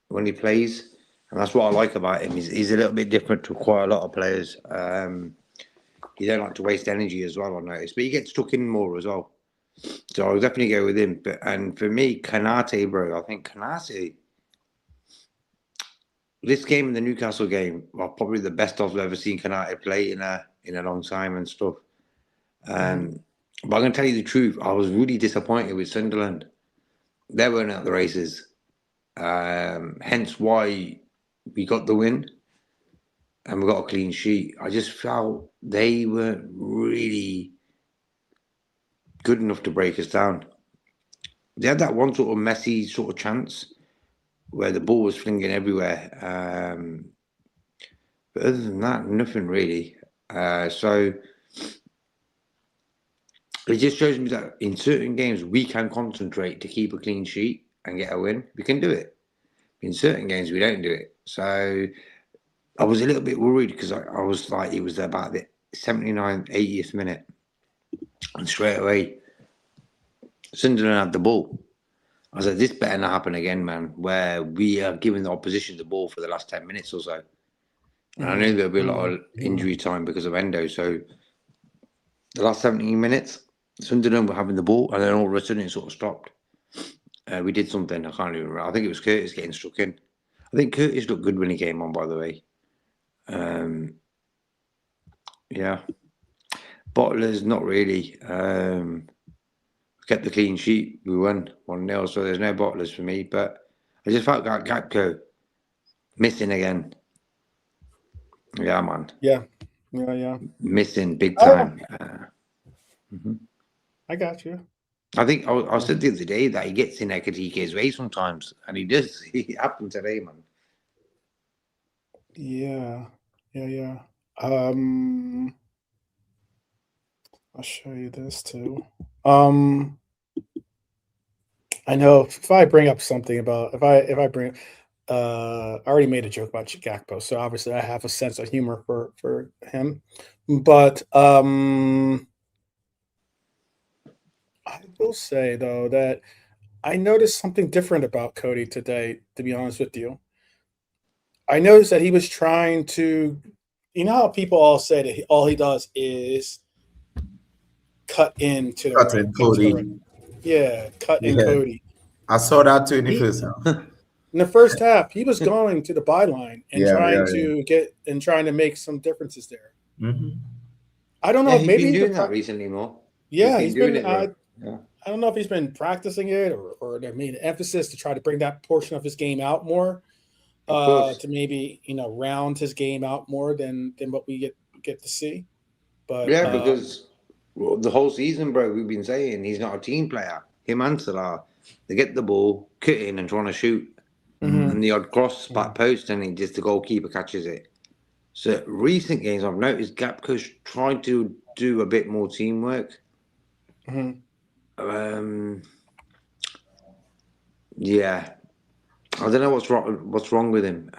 when he plays, and that's what I like about him. He's a little bit different to quite a lot of players. He don't like to waste energy as well, I noticed, but he gets stuck in more as well. So I'll definitely go with him. And for me, Kanate, bro, I think Kanate. This game and the Newcastle game are probably the best I've ever seen Kanate play in a long time and stuff. But I'm going to tell you the truth. I was really disappointed with Sunderland. They weren't at the races. Hence why we got the win and we got a clean sheet. I just felt they weren't really good enough to break us down. They had that one sort of messy sort of chance where the ball was flinging everywhere. But other than that, nothing really. So it just shows me that in certain games, we can concentrate to keep a clean sheet and get a win. We can do it. In certain games, we don't do it. So I was a little bit worried because I was like, it was about the 79th, 80th minute. And straight away, Sunderland had the ball. I was like, this better not happen again, man, where we have given the opposition the ball for the last 10 minutes or so. And I knew there'll be a lot of injury time because of Endo. So the last 17 minutes, Sunderland were having the ball, and then all of a sudden it sort of stopped. We did something, I can't even remember. I think it was Curtis getting stuck in. I think Curtis looked good when he came on, by the way. Yeah. Bottlers, not really. Kept the clean sheet. We won 1-0, so there's no Bottlers for me. But I just felt like Gakpo missing again. Yeah, man. Yeah. Missing big time. I got you. I think I said the other day that he gets in Ekatike's way sometimes, and he does. It happened today, man. Yeah. I'll show you this too. I know if I bring up something about if I bring I already made a joke about Gakpo, so obviously I have a sense of humor for him. But I will say though that I noticed something different about Cody today, to be honest with you. I noticed that he was trying to, how people all say that all he does is cut into the cut in Cody. Cut in Cody. I saw that too in the first half. In the first half, he was going to the byline and trying to make some differences there. Mm-hmm. I don't know. He's Maybe been doing that recently more. Yeah, been he's doing been. it, bro. Yeah. I don't know if he's been practicing it or they made an emphasis to try to bring that portion of his game out more. Of course. To maybe round his game out more than what we get to see. But Yeah, because the whole season, bro, we've been saying he's not a team player. Him and Salah, they get the ball, cut in and trying to shoot. mhm, And the odd cross back post, and then just the goalkeeper catches it. So recent games, I've noticed Gapco's trying to do a bit more teamwork. mhm. Yeah, I don't know what's wrong with him.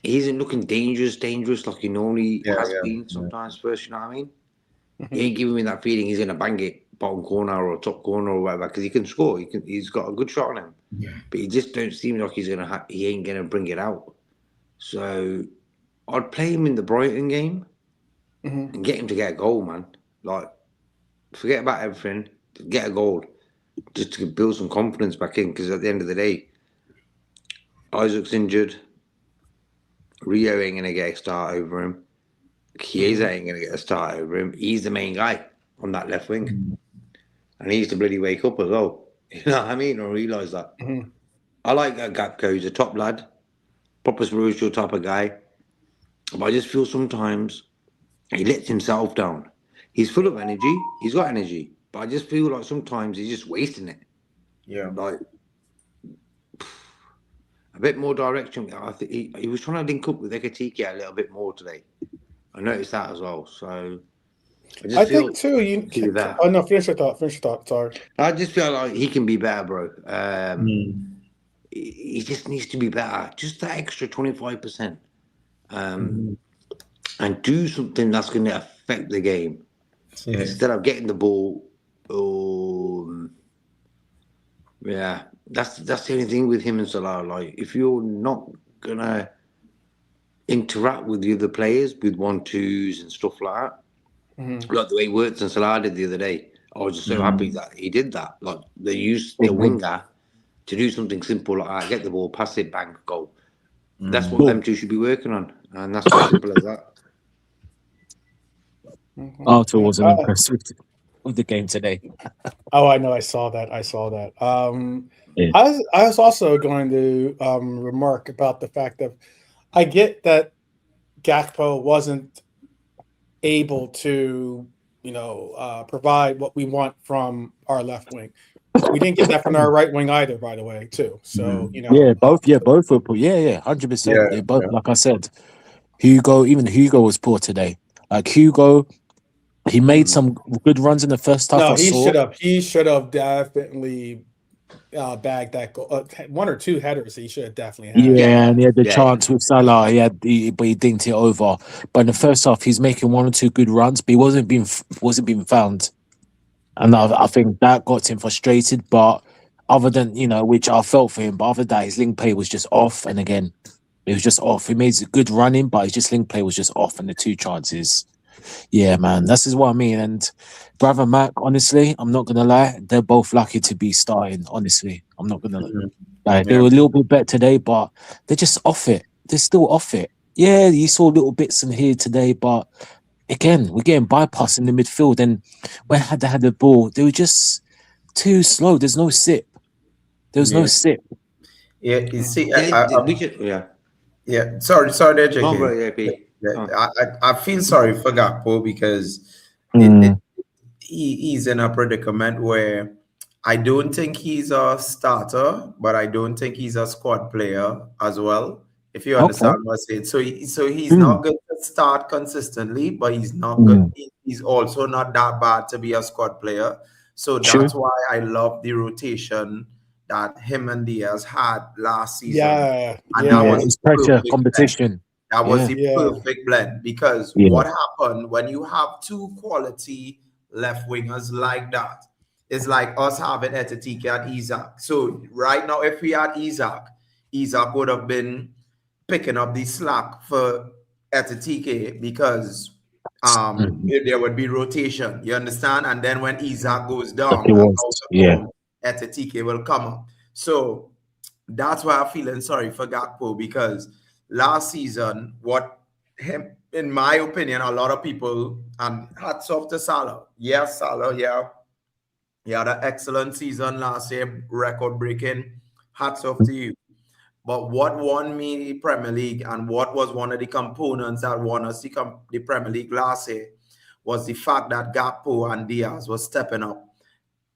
He isn't looking dangerous like he normally has been sometimes. First, you know what I mean? He ain't giving me that feeling he's gonna bang it bottom corner or top corner or whatever because he can score. He's got a good shot on him, but he just don't seem like he ain't gonna bring it out. So I'd play him in the Brighton game and get him to get a goal, man. Like, forget about everything, get a goal, just to build some confidence back in. Because at the end of the day, Isaac's injured. Rio ain't gonna get a start over him. Chiesa ain't gonna get a start over him. He's the main guy on that left wing, and he needs to bloody wake up as well. You know what I mean? Or realise that. I like that Gapco. He's a top lad, proper spiritual type of guy. But I just feel sometimes he lets himself down. He's full of energy. He's got energy, but I just feel like sometimes he's just wasting it. Yeah. Like a bit more direction. I think he was trying to link up with Ekatike a little bit more today. I noticed that as well. So I think too. that. Oh no, finish your thought. Sorry. I just feel like he can be better, bro. He just needs to be better. Just that extra 25%, and do something that's going to affect the game instead of getting the ball. Yeah, that's the only thing with him and Salah. Like, if you're not gonna interact with the other players with 1-2s and stuff like that, like the way Wirtz and Salah did the other day, I was just so happy that he did that. Like, they used the winger to do something simple like that, get the ball, pass it, bang, goal. That's what them two should be working on, and that's as simple as that. Arthur wasn't impressed with the game today. Oh, I know. I saw that. Yeah. I was also going to remark about the fact that I get that Gakpo wasn't able to, provide what we want from our left wing. We didn't get that from our right wing either, by the way, too. So both were poor. 100%. Yeah, both. Like I said, Hugo was poor today. Like Hugo, he made some good runs in the first half. No, he should have definitely bagged that goal. One or two headers he should have definitely had. Yeah, and he had the chance with Salah. But he dinked it over. But in the first half, he's making one or two good runs, but he wasn't being found. And I think that got him frustrated. But other than, which I felt for him, but other than that, his link play was just off. And again, it was just off. He made a good running, but his just link play was just off. And the two chances, yeah, man, this is what I mean. And brother Mac, honestly, I'm not going to lie, they're both lucky to be starting, honestly. I'm not going to lie. They were a little bit better today, but they're just off it. They're still off it. Yeah, you saw little bits in here today, but again, we're getting bypassed in the midfield, and when they had the ball, they were just too slow. There's no sip. There's no sip. Yeah, you see, yeah. Sorry, there, JK. Oh, bro, I feel sorry for Gakpo because he's in a predicament where I don't think he's a starter, but I don't think he's a squad player as well. If you understand what I'm saying. So he's not going to start consistently, but he's not good. He's also not that bad to be a squad player. So that's why I love the rotation that him and Diaz had last season. Yeah. And that was pressure competition. That was the perfect blend because what happened when you have two quality left wingers like that? It's like us having Ekatike and Isaac. So right now, if we had Isaac would have been picking up the slack for Ekatike because there would be rotation. You understand? And then when Isaac goes down, Ekatike will come up. So that's why I'm feeling sorry for Gakpo because last season, what him in my opinion, a lot of people, and hats off to Salah. Yes, Salah, yeah. He had an excellent season last year, record breaking. Hats off to you. But what won me the Premier League and what was one of the components that won us the Premier League last year was the fact that Gakpo and Diaz was stepping up.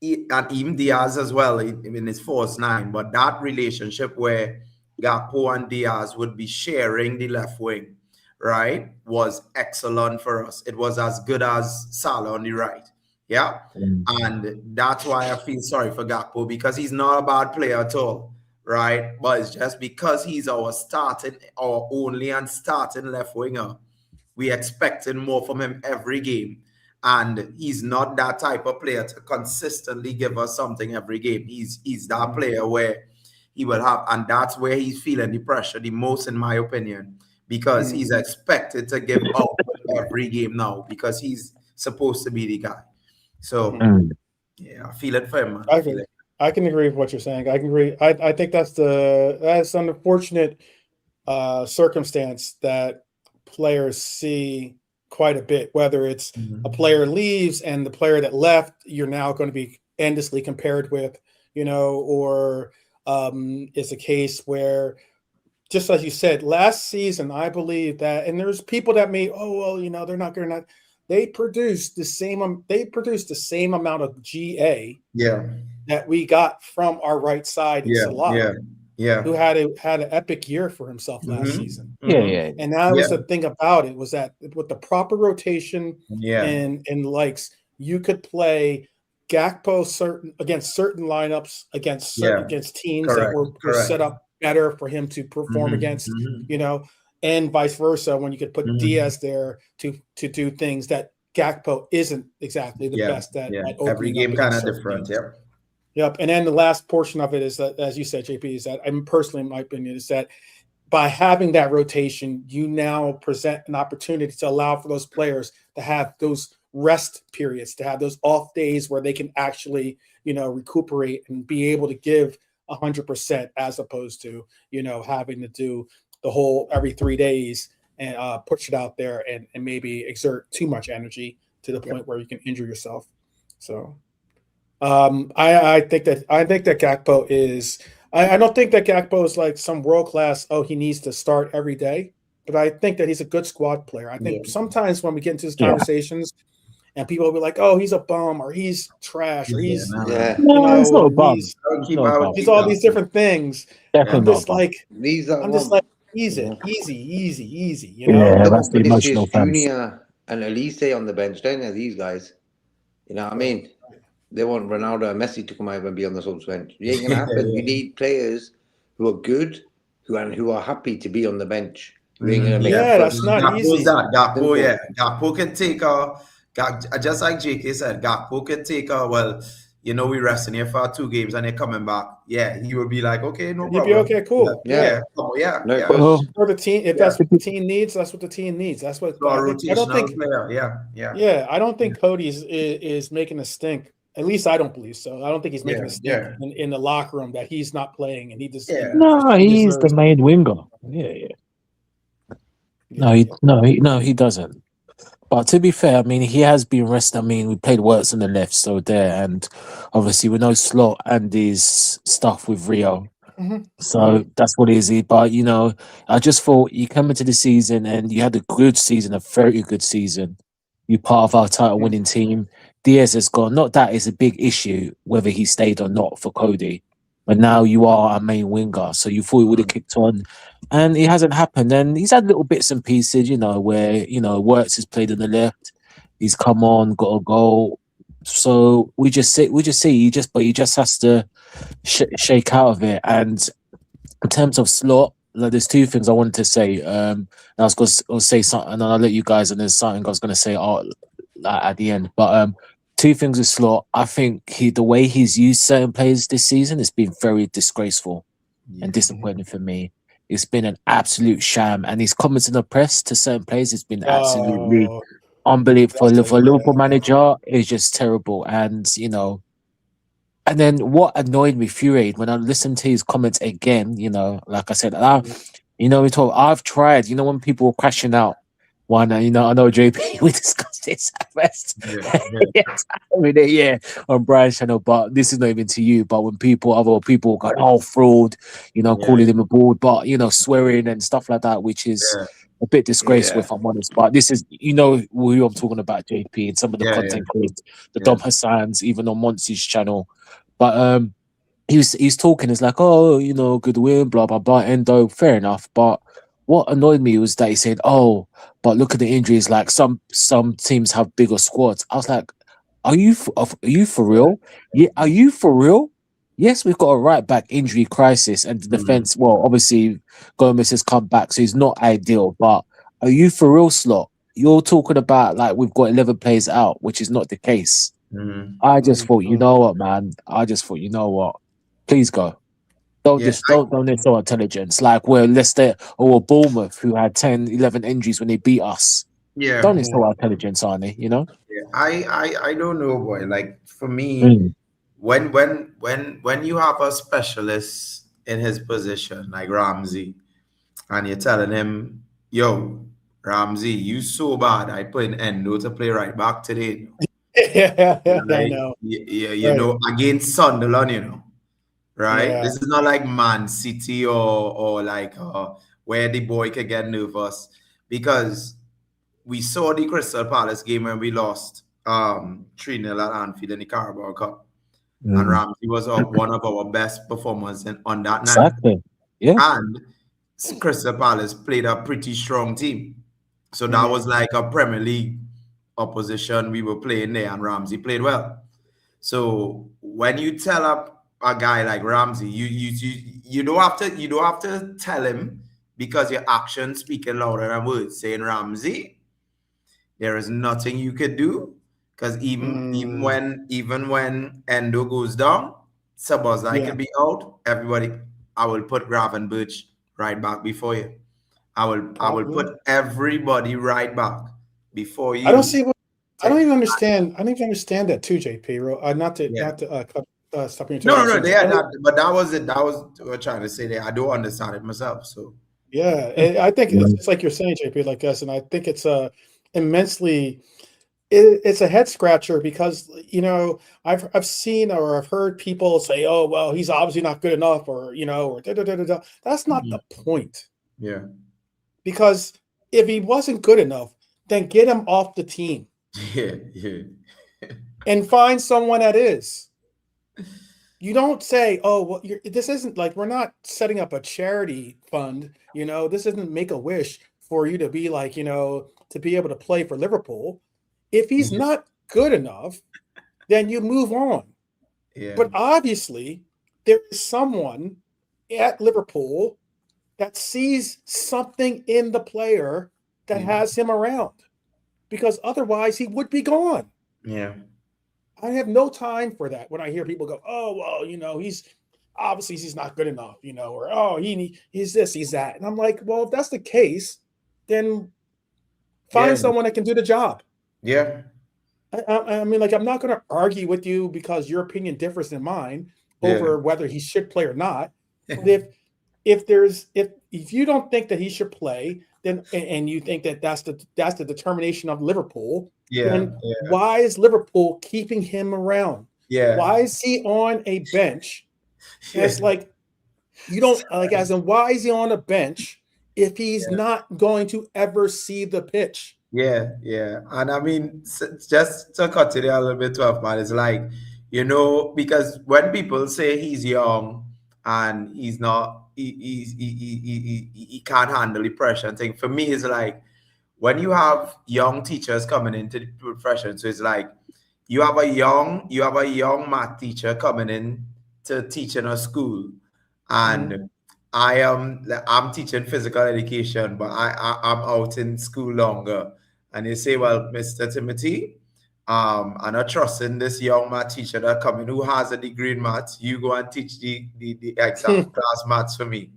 And even Diaz as well in his first 9. But that relationship where Gakpo and Diaz would be sharing the left wing, right, was excellent for us. It was as good as Salah on the right. Yeah. And that's why I feel sorry for Gakpo, because he's not a bad player at all. Right, but it's just because he's our only and starting left winger, we expecting more from him every game, and he's not that type of player to consistently give us something every game. He's that player where he will have, and that's where he's feeling the pressure the most, in my opinion, because he's expected to give out every game now because he's supposed to be the guy. So yeah, I feel it for him, man. I can agree with what you're saying. I can agree. I think that's an unfortunate circumstance that players see quite a bit, whether it's a player leaves and the player that left, you're now going to be endlessly compared with, or it's a case where, just as you said, last season, I believe that, and there's people that may, they're not going to, they produced the same amount of GA. Yeah. That we got from our right side, Salah, who had an epic year for himself last season. And that was the thing about it, was that with the proper rotation and likes, you could play Gakpo against certain lineups, against teams that were set up better for him to perform against, and vice versa, when you could put Diaz there to do things that Gakpo isn't exactly the best at. Every game kind of different. Yep. And then the last portion of it is that, as you said, JP, is that, personally, in my opinion, is that by having that rotation, you now present an opportunity to allow for those players to have those rest periods, to have those off days where they can actually, recuperate and be able to give 100%, as opposed to, having to do the whole every 3 days and push it out there and maybe exert too much energy to the point where you can injure yourself. So. I think that Gakpo is. I don't think that Gakpo is like some world class. Oh, he needs to start every day, but I think that he's a good squad player. I think sometimes when we get into these conversations, and people will be like, "Oh, he's a bum," or "He's trash," or "He's it's not a bum. He's all these different things." I'm just like, easy. That's the emotional fans. Junior and Elise on the bench, don't they? These guys, you know what I mean? They want Ronaldo and Messi to come over and be on the subs bench. It ain't gonna happen. You need players who are good, who are happy to be on the bench. That's not easy. Gakpo can take just like JK said, Gakpo can take we're resting here for 2 games and they're coming back. Yeah, he would be like, okay, no problem. He'd be okay, cool. For the team, if that's what the team needs, that's what the team needs. That's what I don't think. I don't think Cody is making a stink. At least I don't believe so. I don't think he's making a stink in the locker room that he's not playing, and he just he's the main winger. He doesn't. But to be fair, I mean, he has been rested. I mean, we played Wirtz on the left, so there, and obviously we know Slot and his stuff with Rio. So that's what it is. But I just thought you come into the season and you had a good season, a very good season. You're part of our title-winning team. Diaz has gone. Not that is a big issue whether he stayed or not for Cody, but now you are our main winger. So you thought he would have kicked on, and it hasn't happened. And he's had little bits and pieces, where Wirtz has played on the left. He's come on, got a goal. So we just see. He just has to shake out of it. And in terms of Slot, there's 2 things I wanted to say. I was going to say something, and then I'll let you guys. And there's something I was going to say at the end. But 2 things with Slot. I think the way he's used certain players this season has been very disgraceful and disappointing for me. It's been an absolute sham, and his comments in the press to certain players has been absolutely unbelievable. For a Liverpool manager, it's just terrible. And and then what annoyed me, infuriated, when I listened to his comments again, like I said, I've tried, when people were crashing out one. And, I know JP, we discussed this at first. On Brian's channel, but this is not even to you. But when other people go, oh, fraud, calling him a board, but swearing and stuff like that, which is a bit disgraceful, if I'm honest. But this is, who I'm talking about, JP, and some of the content creators, the Dom Hassans, even on Monty's channel. But he's talking, it's like, oh, good win, blah blah blah, Endo, fair enough. But what annoyed me was that he said, oh, but look at the injuries, like some teams have bigger squads. I was like, are you for real? Yeah, are you for real? Yes, we've got a right back injury crisis, and the defense, well, obviously Gomez has come back, so he's not ideal. But are you for real, Slot? You're talking about like we've got 11 players out, which is not the case. I just thought, you know what, man? Please go. Don't insult intelligence. Like we're Leicester or Bournemouth, who had 10, 11 injuries when they beat us. Yeah. Don't insult our intelligence, Arnie, Yeah. I don't know, boy. Like for me, when you have a specialist in his position, like Ramsey, and you're telling him, yo, Ramsey, you so bad, I put in Endo to play right back today. I know. You know, against Sunderland, right? Yeah. This is not like Man City or like where the boy can get nervous, because we saw the Crystal Palace game when we lost 3-0 at Anfield in the Carabao Cup. And Ramsey was one of our best performers on that night. Exactly. Yeah. And Crystal Palace played a pretty strong team. So that was like a Premier League opposition we were playing there, and Ramsey played well. So when you tell a guy like Ramsey, you don't have to tell him, because your actions speaking louder than words. Saying, Ramsey, there is nothing you could do, because even when Endo goes down, Sabazai can be out. Everybody, I will put Gravenberch right back before you. I will put everybody right back before you. I don't even understand. I don't even understand that too, JP. Not to stop you. No. They are not. But that was it. That was what we're trying to say there. I don't understand it myself. So I think it's like you're saying, JP, like us, and I think it's immensely. It's a head scratcher, because I've seen or I've heard people say, oh well, he's obviously not good enough, or or da. That's not the point. Yeah. Because if he wasn't good enough, then get him off the team. Yeah. And find someone that is. You don't say, oh, well, this isn't like, we're not setting up a charity fund. This isn't Make-A-Wish for you to be like, to be able to play for Liverpool. If he's not good enough, then you move on. Yeah. But obviously, there is someone at Liverpool that sees something in the player that has him around, because otherwise he would be gone. Yeah. I have no time for that when I hear people go, oh, well, he's not good enough, or, oh, he's this, he's that. And I'm like, well, if that's the case, then find someone that can do the job. Yeah. I mean, like, I'm not going to argue with you because your opinion differs than mine over whether he should play or not. But if you don't think that he should play, then and you think that that's the determination of Liverpool, then why is Liverpool keeping him around? Yeah. Why is he on a bench? It's like, you don't like, as in, why is he on a bench if he's not going to ever see the pitch? Yeah. And I mean, just to cut it a little bit off, man, it's like, because when people say he's young and he's not, he can't handle the pressure and thing. For me, it's like, when you have young teachers coming into the profession, so it's like you have a young math teacher coming in to teach in a school, and I'm teaching physical education, but I'm out in school longer, and you say, well, Mr. Timothy, I'm not trusting this young math teacher that coming who has a degree in maths. You go and teach the exam class maths for me.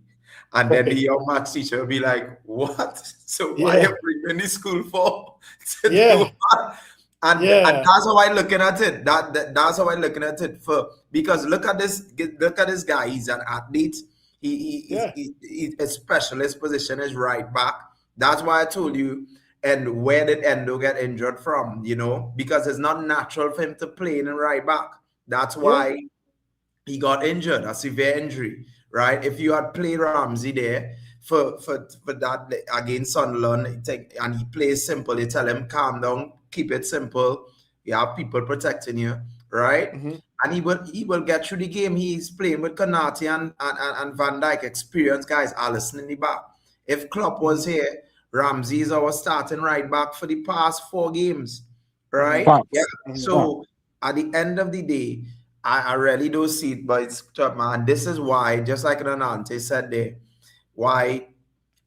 And then the young maths teacher will be like, what? So why are you bringing this school for? To do math? And that's how I'm looking at it. That's how I'm looking at it. Because look at this guy. He's an athlete. His specialist position is right back. That's why I told you, And where did Endo get injured from? You know, because it's not natural for him to play in right back. That's why he got injured, a severe injury, right? If you had played Ramsey there for that against Sunderland, and he plays simple, you tell him, calm down, keep it simple. You have people protecting you, right? And he will get through the game. He's playing with Konate and Van Dijk, experienced guys, Alisson in the back. If Klopp was here, Ramsey is our starting right back for the past 4 games, right? So at the end of the day, I really do see it, but it's tough, man. This is why, just like Renante said there, why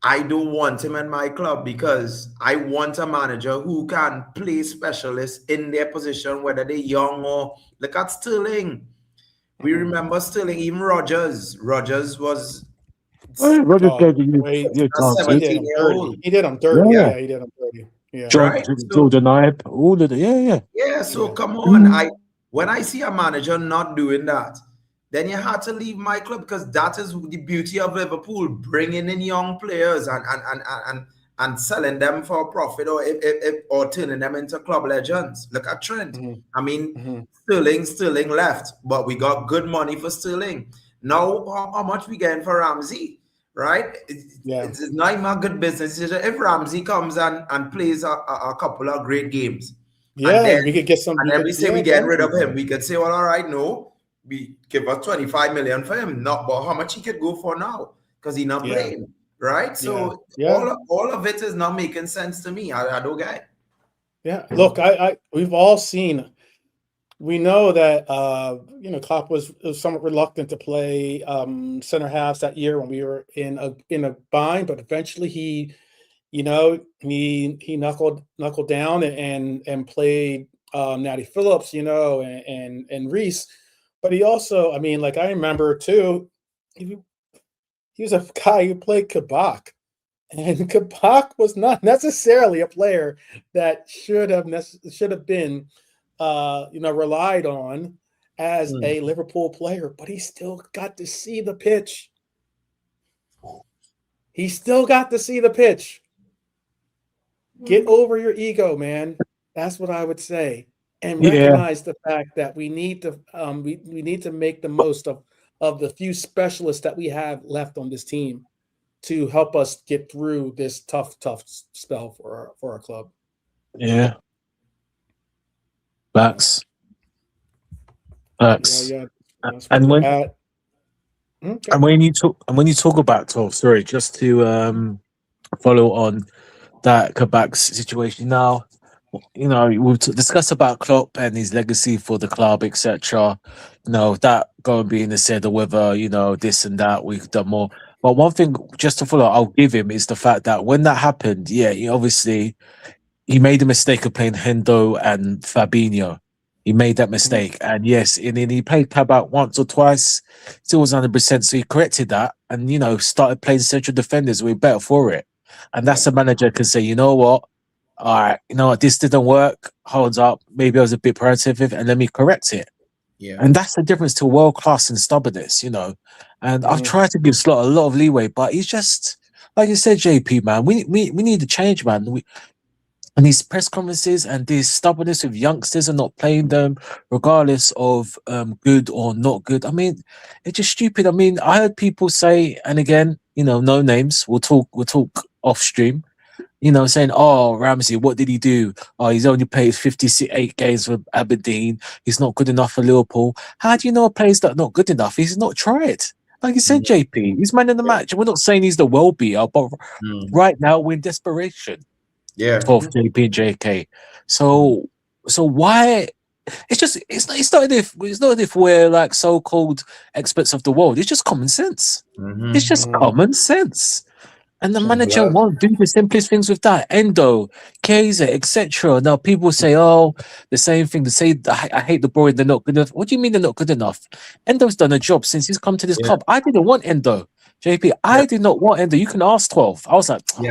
I don't want him in my club, because I want a manager who can play specialists in their position, whether they're young or look at Sterling. We remember Sterling, even Rodgers. Rodgers was Rodgers gave you your chance. He did him dirty. Yeah, he did him dirty. Yeah. Jordan Ibe, all of the Yeah, so come on. When I see a manager not doing that, then you have to leave my club, because that is the beauty of Liverpool, bringing in young players and selling them for a profit, or turning them into club legends. Look at Trent. I mean, Sterling left, but we got good money for Sterling. Now, how much we getting for Ramsey, right? It's not even a good business. If Ramsey comes and plays a couple of great games, we could get some. And then we say we get rid of him. We could say, well, all right, no, we give us 25 million for him. Not, but how much he could go for now, because he's not playing, right? So all of it is not making sense to me. I don't get it. Yeah, look, we've all seen. We know that Klopp was somewhat reluctant to play center halves that year when we were in a bind, but eventually he knuckled down and played Natty Phillips, and Reese. But he also, I mean, like I remember too, he was a guy who played Kabak, and Kabak was not necessarily a player that should have been relied on as a Liverpool player, but he still got to see the pitch. Get over your ego, man. That's what I would say, and recognize the fact that we need to make the most of the few specialists that we have left on this team to help us get through this tough spell for our club. Yeah. Facts. Yeah. And when you talk about 12, sorry, just to follow on that Kabak's situation now, we've discussed about Klopp and his legacy for the club, etc. That going being the said, or whether this and that we've done more. But one thing just to follow, I'll give him is the fact that when that happened, he made the mistake of playing Endo and Fabinho. He made that mistake, and yes, and then he played Kabak once or twice, still was 100%. So he corrected that, and started playing central defenders. We're better for it, and that's a manager can say, you know what, all right, this didn't work. Holds up, maybe I was a bit proactive, and let me correct it. Yeah, and that's the difference to world class and stubbornness, And I've tried to give Slot a lot of leeway, but he's just like you said, JP, man. We need to change, man. And these press conferences and this stubbornness with youngsters and not playing them, regardless of good or not good. I mean, it's just stupid. I mean, I heard people say, and again, no names. We'll talk off stream. Saying, "Oh, Ramsey, what did he do? Oh, he's only played 58 games for Aberdeen. He's not good enough for Liverpool." How do you know a player's not good enough? He's not tried. Like you said, JP, he's man in the match. We're not saying he's the well beater, but right now we're in desperation. Yeah, 12 JP and JK. So why? It's not as if we're like so-called experts of the world. It's just common sense. It's just common sense. And the manager won't do the simplest things with that. Endo, Kaiser, etc. Now people say, oh, the same thing. They say, I hate the boy, they're not good enough. What do you mean they're not good enough? Endo's done a job since he's come to this club. I didn't want Endo. JP, I did not want Endo. You can ask 12. I was like, 12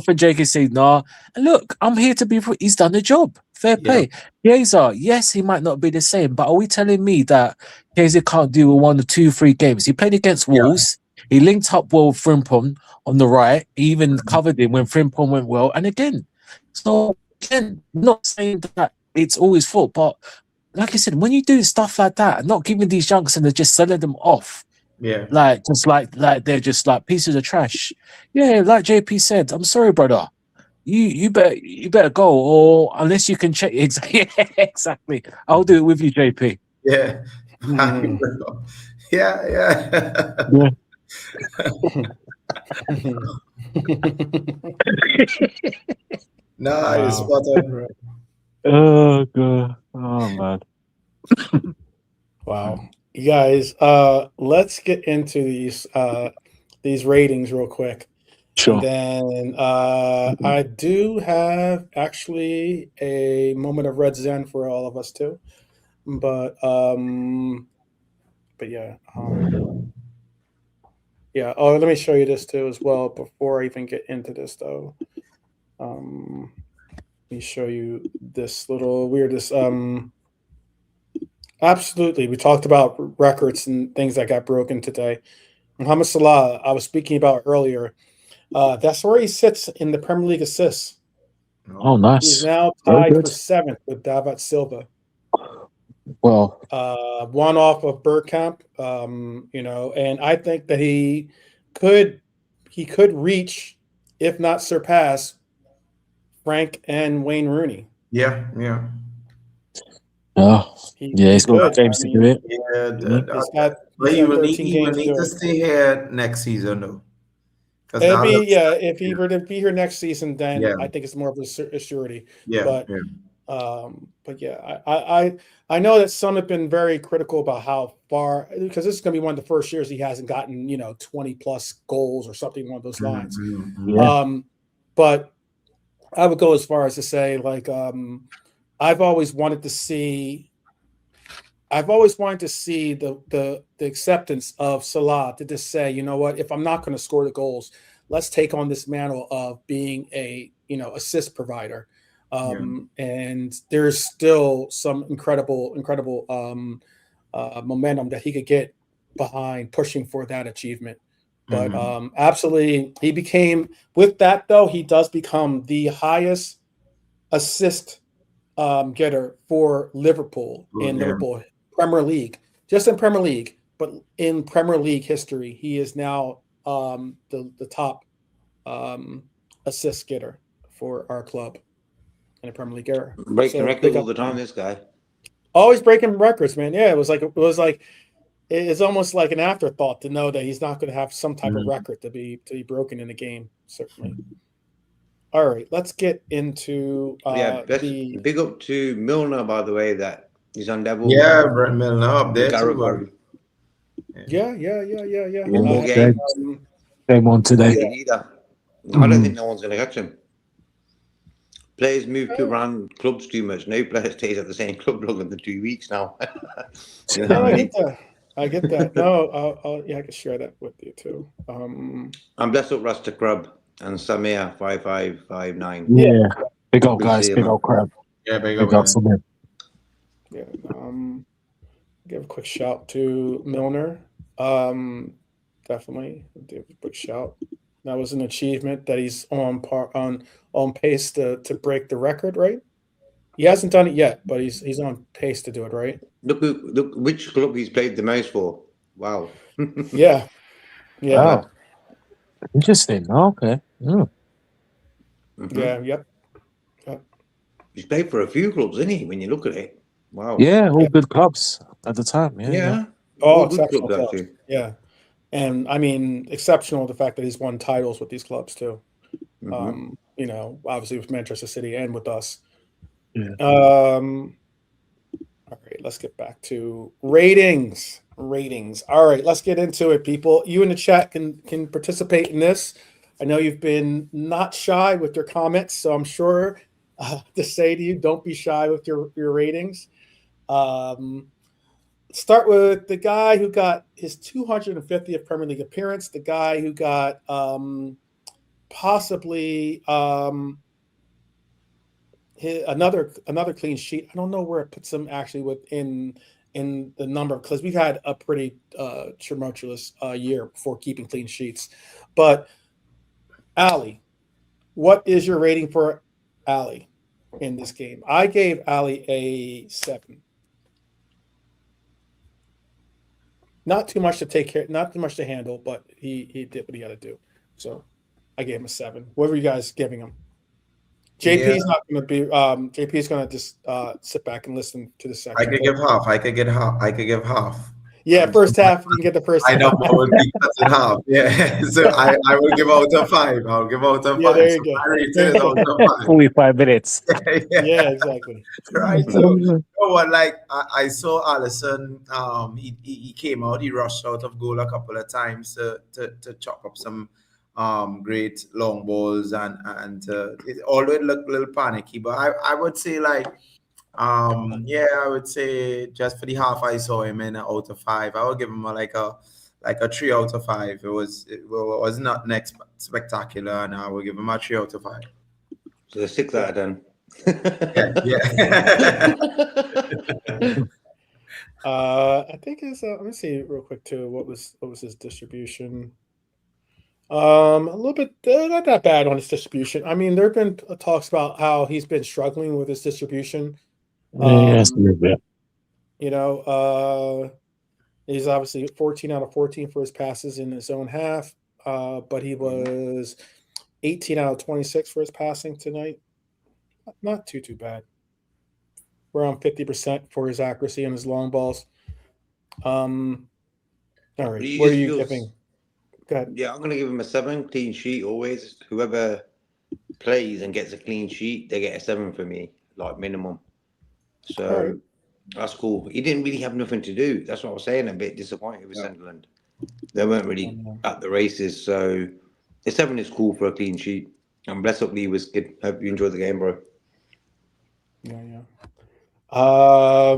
and JK say, nah. And look, I'm here to be, he's done the job. Fair play. Kaiser, yes, he might not be the same, but are we telling me that Kaiser can't do 1 or 2, 3 games? He played against Wolves. He linked up well with Frimpong on the right. He even covered him when Frimpong went well. And again, not saying that it's all his fault, but like I said, when you do stuff like that, not giving these youngsters and just selling them off, Yeah. like they're just like pieces of trash. Yeah, like JP said, I'm sorry, brother. You better go, or unless you can check exactly. Exactly. I'll do it with you, JP. Yeah. Mhm. Yeah. Yeah. No, Wow. you're spot on, bro. Oh god. Oh man. Wow. You guys, let's get into these ratings real quick. Sure. And then I do have actually a moment of red zen for all of us too. But yeah. Yeah. Oh, let me show you this too as well before I even get into this though. Let me show you this little weirdest. Absolutely. We talked about records and things that got broken today. Mohamed Salah, I was speaking about earlier. That's where he sits in the Premier League assists. Oh, He's nice. now Very tied good. for 7th with David Silva. Well, One off of Bergkamp, and I think that he could reach, if not surpass, Frank and Wayne Rooney. Yeah. he's got could. games to do it. He's got But he will 13 games need to do to it. stay here next season, though. It'd be, if he were to be here next season, then Yeah. I think it's more of a surety. Yeah. But yeah, I know that some have been very critical about how far, because this is going to be one of the first years he hasn't gotten 20 plus goals or something along those lines. Mm-hmm. But I would go as far as to say, like, I've always wanted to see the acceptance of Salah to just say, you know what, if I'm not going to score the goals, let's take on this mantle of being a assist provider. And there's still some incredible momentum that he could get behind pushing for that achievement. But absolutely, he became, with that though, he does become the highest assist getter for Liverpool in Liverpool Premier League, just in Premier League, but in Premier League history, he is now the top assist getter for our club in a Premier League era. Breaking records all the time, this guy. Always breaking records, man. Yeah, it was like it's almost like an afterthought to know that he's not going to have some type of record to be broken in the game. Certainly. All right, let's get into big up to Milner, by the way, that he's on devil. Yeah, Brett Milner up there too. Yeah. One more game. Came on today. I don't think no one's going to catch him. Players move to around clubs too much. No player stays at the same club longer than 2 weeks now. I get that. No, I can share that with you too. I'm blessed up Rasta Crab and Samir 5559. Yeah, big old guys, big old crab. Yeah, big old Samir. Yeah, give a quick shout to Milner. Definitely give a quick shout. That was an achievement that he's on pace to break the record, right? He hasn't done it yet, but he's on pace to do it, right? Look which club he's played the most for. Wow. Yeah. Wow. Interesting. Okay. Yeah. Yep. He's played for a few clubs, isn't he? When you look at it. Wow. Yeah, all good clubs at the time. Yeah. Oh, exceptional clubs. Yeah. And I mean, exceptional the fact that he's won titles with these clubs too. Obviously with Manchester City and with us. Yeah. All right, let's get back to ratings. All right, let's get into it, people. You in the chat can participate in this. I know you've been not shy with your comments, so I'm sure to say to you, don't be shy with your ratings. Start with the guy who got his 250th Premier League appearance, the guy who got possibly another clean sheet. I don't know where it puts him actually within in the number, because we've had a pretty tumultuous year before keeping clean sheets. But Ali, what is your rating for Ali in this game? I gave Ali a 7. Not too much to take care, not too much to handle, but he did what he had to do. So I gave him a 7. What were you guys giving him? JP's not going to be. JP's going to just sit back and listen to the second. I could give half. I could give half. Yeah, first half. You can get the first. I know what would be cut in half. Yeah, so I will give out a 5. I'll give out a 5. Yeah, there you so go. my rating is out of 5. 45 minutes. Yeah, exactly. Right. So you know what? Like I saw Allison. He came out. He rushed out of goal a couple of times to chop up some great long balls and it always looked a little panicky. But I would say like. I would say just for the half I saw him in out of 5, I would give him like a 3 out of 5. It was not next spectacular, and I would give him a 3 out of 5. So the 6 out of 10. I think it's. Let me see real quick too. What was his distribution? A little bit not that bad on his distribution. I mean, there have been talks about how he's been struggling with his distribution. Yes, a little bit. You know, he's obviously 14 out of 14 for his passes in his own half, but he was 18 out of 26 for his passing tonight. Not too bad. Around 50% for his accuracy and his long balls. All right, what are you giving? Go ahead. Yeah, I'm going to give him a 7, clean sheet always. Whoever plays and gets a clean sheet, they get a 7 for me, like minimum. So that's cool. He didn't really have nothing to do. That's what I was saying. A bit disappointed with Sunderland. They weren't really at the races. So a 7 is cool for a clean sheet. And bless up Lee was good. Hope you enjoyed the game, bro. Yeah. All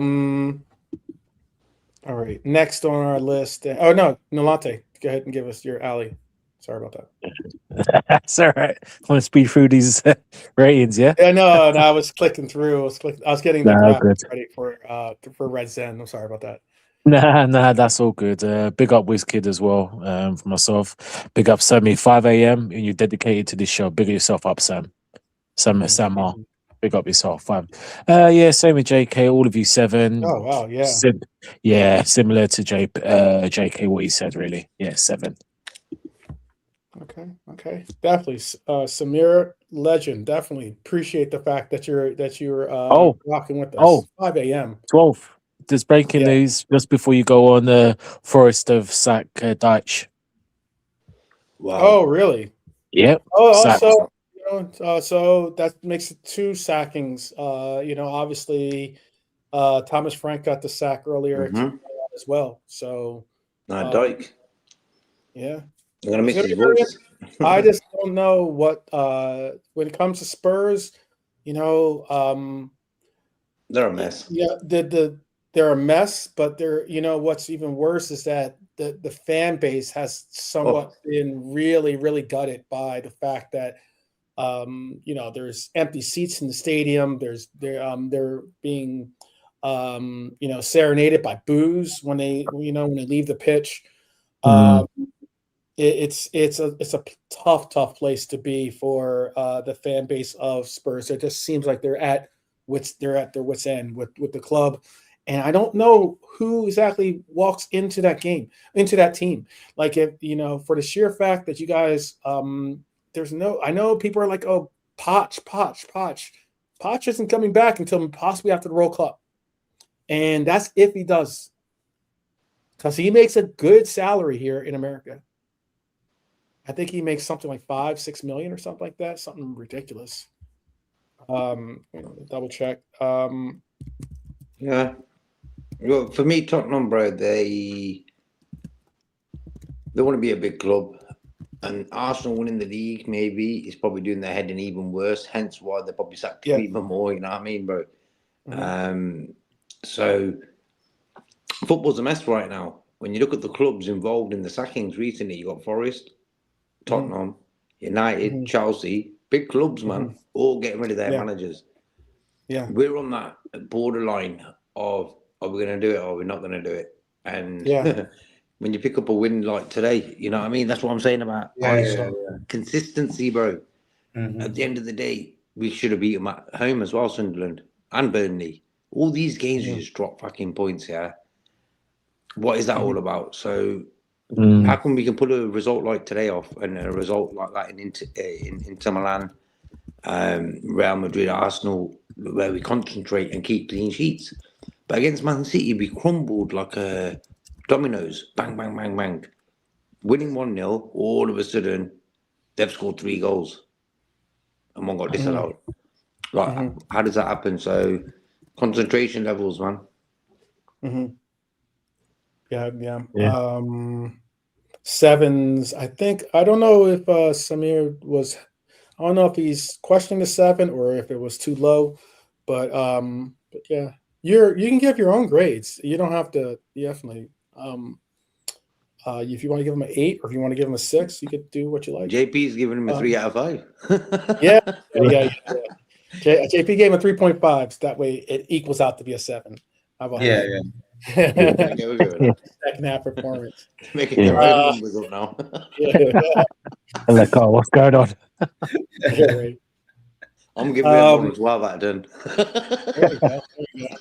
right. Next on our list. Oh no, Nolante. Go ahead and give us your alley. Sorry about that. That's all right. I want to speed through these ratings, yeah? Yeah, no, I was clicking through. I was getting the graphics ready for Red Zen. I'm sorry about that. Nah, that's all good. Big up WizKid as well, for myself. Big up Sammy, 5 a.m. and you're dedicated to this show. Big yourself up, Sam. Sam R. Big up yourself, 5. Yeah, same with JK, all of you 7. Oh wow, yeah. Similar to JK, what he said, really. Yeah, 7. Okay. Definitely. Samir, legend. Definitely appreciate the fact that you're rocking with us. 5 a.m. 12. There's breaking news just before you go on the Forest of Sack Dijk. Wow. Oh, really? Yep. Oh, also, so that makes it 2 sackings. Obviously, Thomas Frank got the sack earlier as well. So, Dijk. Yeah. I'm gonna miss his voice. I just don't know what when it comes to Spurs, they're a mess. Yeah, they're a mess, but what's even worse is that the fan base has somewhat been really, really gutted by the fact that there's empty seats in the stadium. They're being serenaded by boos when they leave the pitch. It's a tough place to be for the fan base of Spurs. It just seems like they're at their wits' end with the club, and I don't know who exactly walks into that team. Like if for the sheer fact that you guys, I know people are like, oh, Poch isn't coming back until possibly after the World Cup, and that's if he does, because he makes a good salary here in America. I think he makes something like $5-6 million or something like that, something ridiculous. Double check. Yeah. Well, for me, Tottenham, bro, they want to be a big club, and Arsenal winning the league maybe is probably doing their head in even worse. Hence why they probably sacked even more. You know what I mean, bro? So football's a mess right now. When you look at the clubs involved in the sackings recently, you got Forest, Tottenham, United, Chelsea, big clubs, man, all getting rid of their managers. Yeah, we're on that borderline of are we going to do it or are we not going to do it? And Yeah. when you pick up a win like today, you know what I mean? That's what I'm saying about consistency, bro. At the end of the day, we should have beat them at home as well, Sunderland and Burnley. All these games, you just drop fucking points, yeah? What is that all about? So how come we can pull a result like today off and a result like that in Inter Milan, Real Madrid, Arsenal, where we concentrate and keep clean sheets? But against Man City, we crumbled like a dominoes. Bang, bang, bang, bang. Winning 1-0, all of a sudden, they've scored 3 goals. And one got disallowed. Like, how does that happen? So, concentration levels, man. Yeah. Sevens. I don't know if Samir was. I don't know if he's questioning the 7 or if it was too low, but yeah, you can give your own grades. You don't have to definitely. If you want to give him an 8 or if you want to give him a 6, you could do what you like. JP's giving him a 3 out of 5. Yeah. JP gave him a 3.5, so that way it equals out to be a 7. How about that? Second half performance. Making their own numbers up now. I'm like, oh, what's going on? I'm giving him 1 as well, that done. There you go.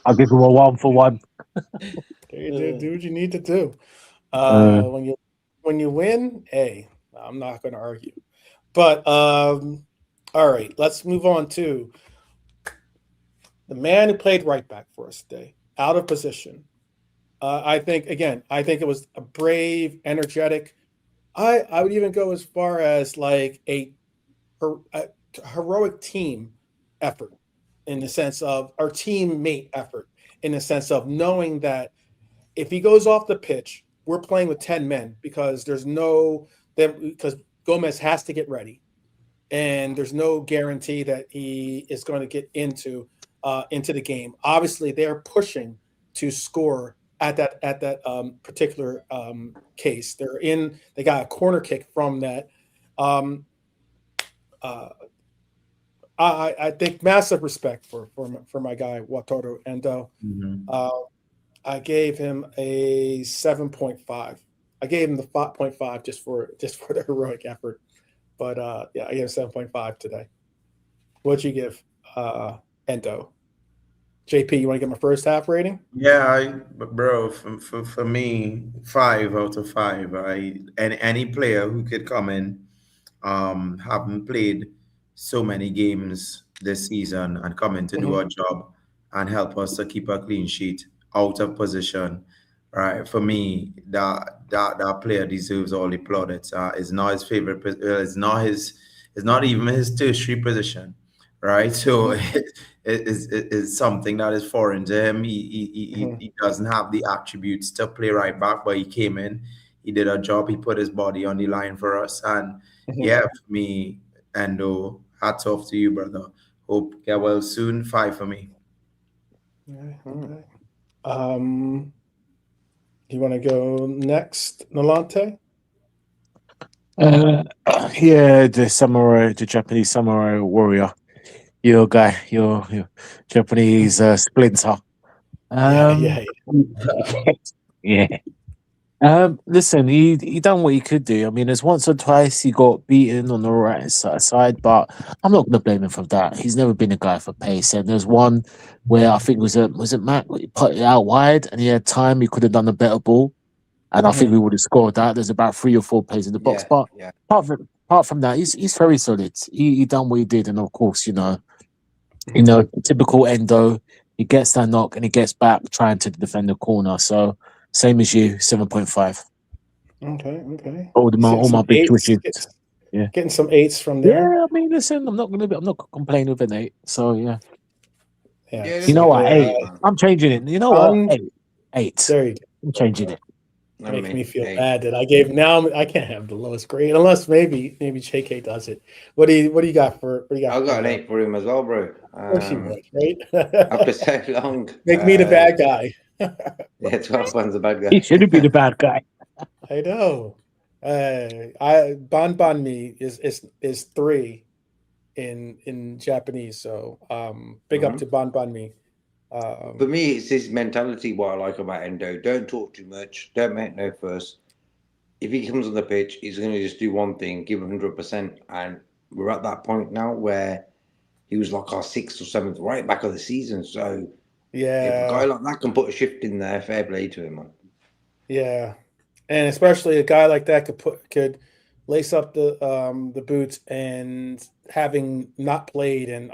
I'll give him a 1 for 1. Do what you need to do. When you win, hey, I'm not going to argue. But all right, let's move on to the man who played right back for us today, out of position. I think it was a brave, energetic. I would even go as far as like a heroic team effort, in the sense of our teammate effort, in the sense of knowing that if he goes off the pitch, we're playing with 10 men because because Gomez has to get ready, and there's no guarantee that he is going to get into the game. Obviously, they're pushing to score at that particular case. They got a corner kick from that. I think massive respect for my guy Wataru Endo. I gave him a 7.5. I gave him the 5.5 just for the heroic effort. But yeah, I gave him 7.5 today. What'd you give Endo? JP, you want to give him a first half rating? Yeah, bro, for me, 5 out of 5. And any player who could come in, haven't played so many games this season and come in to do a job and help us to keep a clean sheet out of position, right? For me, that player deserves all the plaudits. It's not his favorite. It's not even his tertiary position, right? So it's something that is foreign to him. He doesn't have the attributes to play right back, but he came in, he did a job, he put his body on the line for us, and yeah, for me, Endo, hats off to you, brother. Hope get well soon. 5 for me. All right. You want to go next, Nalante? Yeah, the Japanese samurai warrior. Your guy, your Japanese splinter. Yeah. Listen, he done what he could do. I mean, there's once or twice he got beaten on the right side, but I'm not going to blame him for that. He's never been a guy for pace. And there's one where I think was it Matt? He put it out wide, and he had time. He could have done a better ball, and I think we would have scored that. There's about 3 or 4 plays in the box, but apart from that, he's very solid. He done what he did, and of course, typical Endo. He gets that knock and he gets back trying to defend the corner. So same as you, 7.5. Okay. All my big twitches. Yeah, getting some 8s from there. Yeah, I mean, listen, I'm not complaining with an 8. So yeah. Yeah. You know what? 8. I'm changing it. You know what? 8. There you go. I'm changing it. Makes me feel bad that I gave. Now I can't have the lowest grade unless maybe JK does it. What do you got for? I got an 8 for him as well, bro. Right? After so long, make me the bad guy. Yeah, 12 one's the bad guy. He shouldn't be the bad guy. I know. Banbanmi is 3 in Japanese. So big up to Banbanmi. For me, it's his mentality. What I like about Endo: don't talk too much, don't make no fuss. If he comes on the pitch, he's going to just do one thing, give 100%. And we're at that point now where he was like our 6th or 7th right back of the season. So if a guy Yeah, like that can put a shift in there, fair play to him, man. yeah, and especially a guy like that could lace up the boots, and having not played, and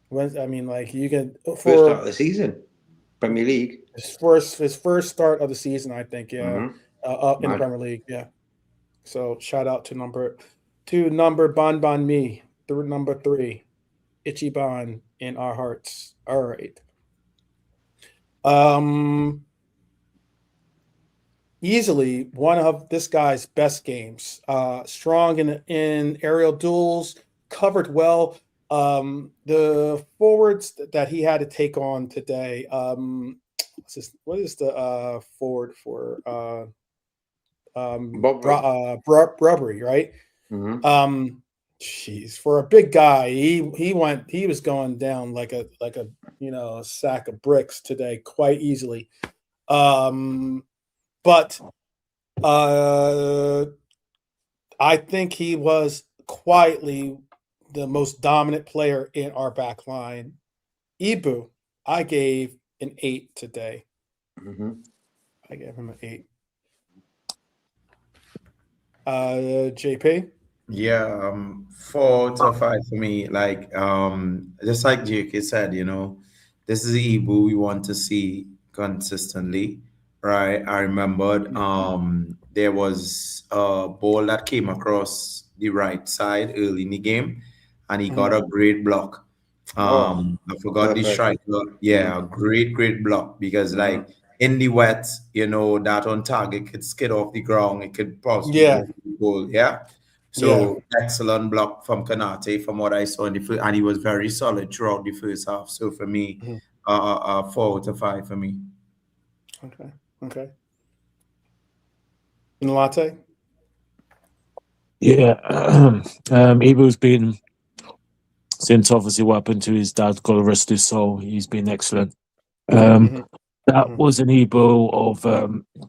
when I mean, like, you can First start of for the season, Premier League. his first start of the season, I think, yeah, in the Mad. Premier League, yeah. So shout out to number Bon Me, through number 3, Ichiban in our hearts. All right. Easily one of this guy's best games. Strong in aerial duels, covered well. The forwards that he had to take on today. What is the forward for Brubbery, right? Jeez, for a big guy, he was going down like a sack of bricks today quite easily. But I think he was quietly the most dominant player in our back line. Ibu, I gave an 8 today. I gave him an 8. JP? Yeah, 4 to 5 for me. Like, just like JK said, this is the Ibu we want to see consistently, right? I remembered there was a ball that came across the right side early in the game, and he got a great block. I forgot the perfect. striker. Yeah, a great block, because like in the wet, that on target could skid off the ground, it could possibly go for the goal. Yeah. So excellent block from Kanate from what I saw in the first, and he was very solid throughout the first half. So for me, 4 to 5 for me. Okay. And Latte? Yeah. Ibu's been, since obviously what happened to his dad, got the rest of his soul, he's been excellent. That was an Ibu of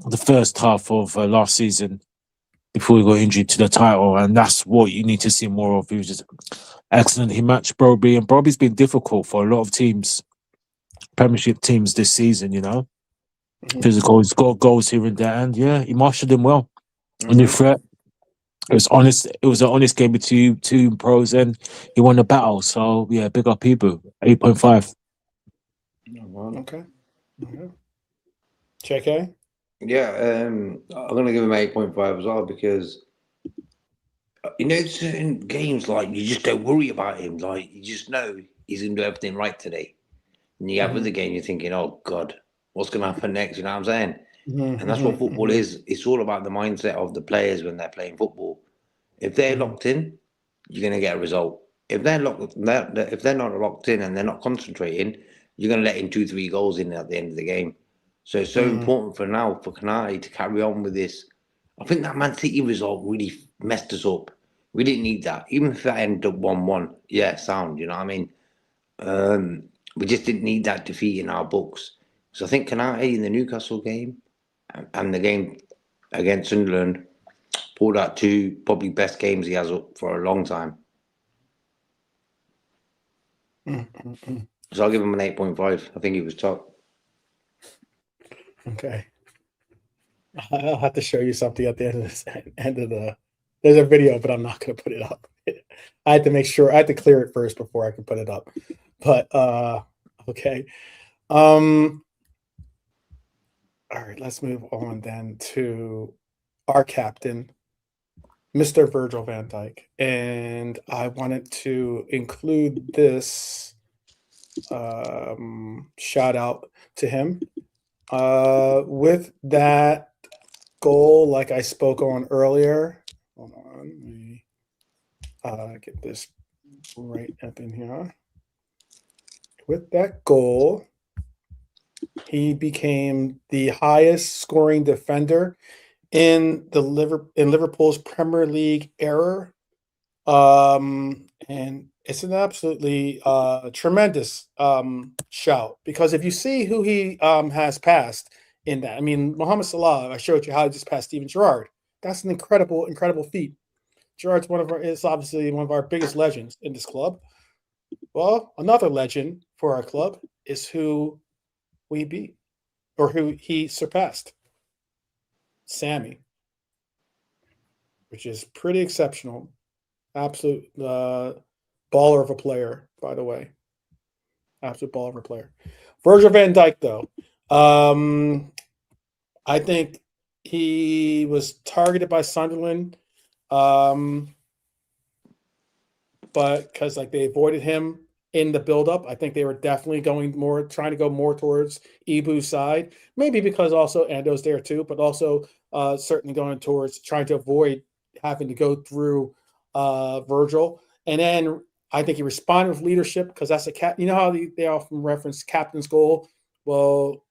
the first half of last season before he got injured to the title, and that's what you need to see more of. He was just excellent. He matched Broby, and Broby's been difficult for a lot of teams, Premiership teams this season, Physical, he's got goals here and there, and yeah, he marshaled him well. On the threat, it was honest. It was an honest game between two pros, and he won the battle. So yeah, big up Ibu, 8.5. Okay. JK? Yeah, I'm gonna give him 8.5 as well, because certain games, like, you just don't worry about him. Like, you just know he's gonna do everything right today. And you have other game, you're thinking, oh God, what's gonna happen next? You know what I'm saying? And that's what football is. It's all about the mindset of the players when they're playing football. If they're locked in, you're gonna get a result. If they're not locked in and they're not concentrating, you're gonna let in 2-3 goals in at the end of the game. So it's so important for Kanate to carry on with this. I think that Man City result really messed us up. We didn't need that. Even if that ended up 1-1, yeah, sound, you know what I mean? We just didn't need that defeat in our books. So I think Kanate in the Newcastle game and the game against Sunderland pulled out 2 probably best games he has up for a long time. So I'll give him an 8.5. I think he was top. Okay. I'll have to show you something at the end of the. There's a video, but I'm not going to put it up. I had to make sure. I had to clear it first before I could put it up. But okay. All right. Let's move on then to our captain, Mr. Virgil van Dijk, and I wanted to include this shout out to him with that goal, like I spoke on earlier. Hold on, let me get this right up in here. With that goal, he became the highest scoring defender in Liverpool's Premier League era, and It's an absolutely tremendous shout, because if you see who he has passed in that, I mean, Mohamed Salah, I showed you how he just passed Steven Gerrard. That's an incredible, incredible feat. Gerrard's is obviously one of our biggest legends in this club. Well, another legend for our club is who we beat, or who he surpassed. Sammy, which is pretty exceptional. Absolute baller of a player, by the way. Absolute baller of a player. Virgil van Dijk, though. I think he was targeted by Sunderland, but because like they avoided him in the build-up, I think they were definitely trying to go more towards Ibu's side. Maybe because also Endo's there too, but also certainly going towards trying to avoid having to go through Virgil. And then I think he responded with leadership, because that's a cap. You know how they often reference captain's goal. Well,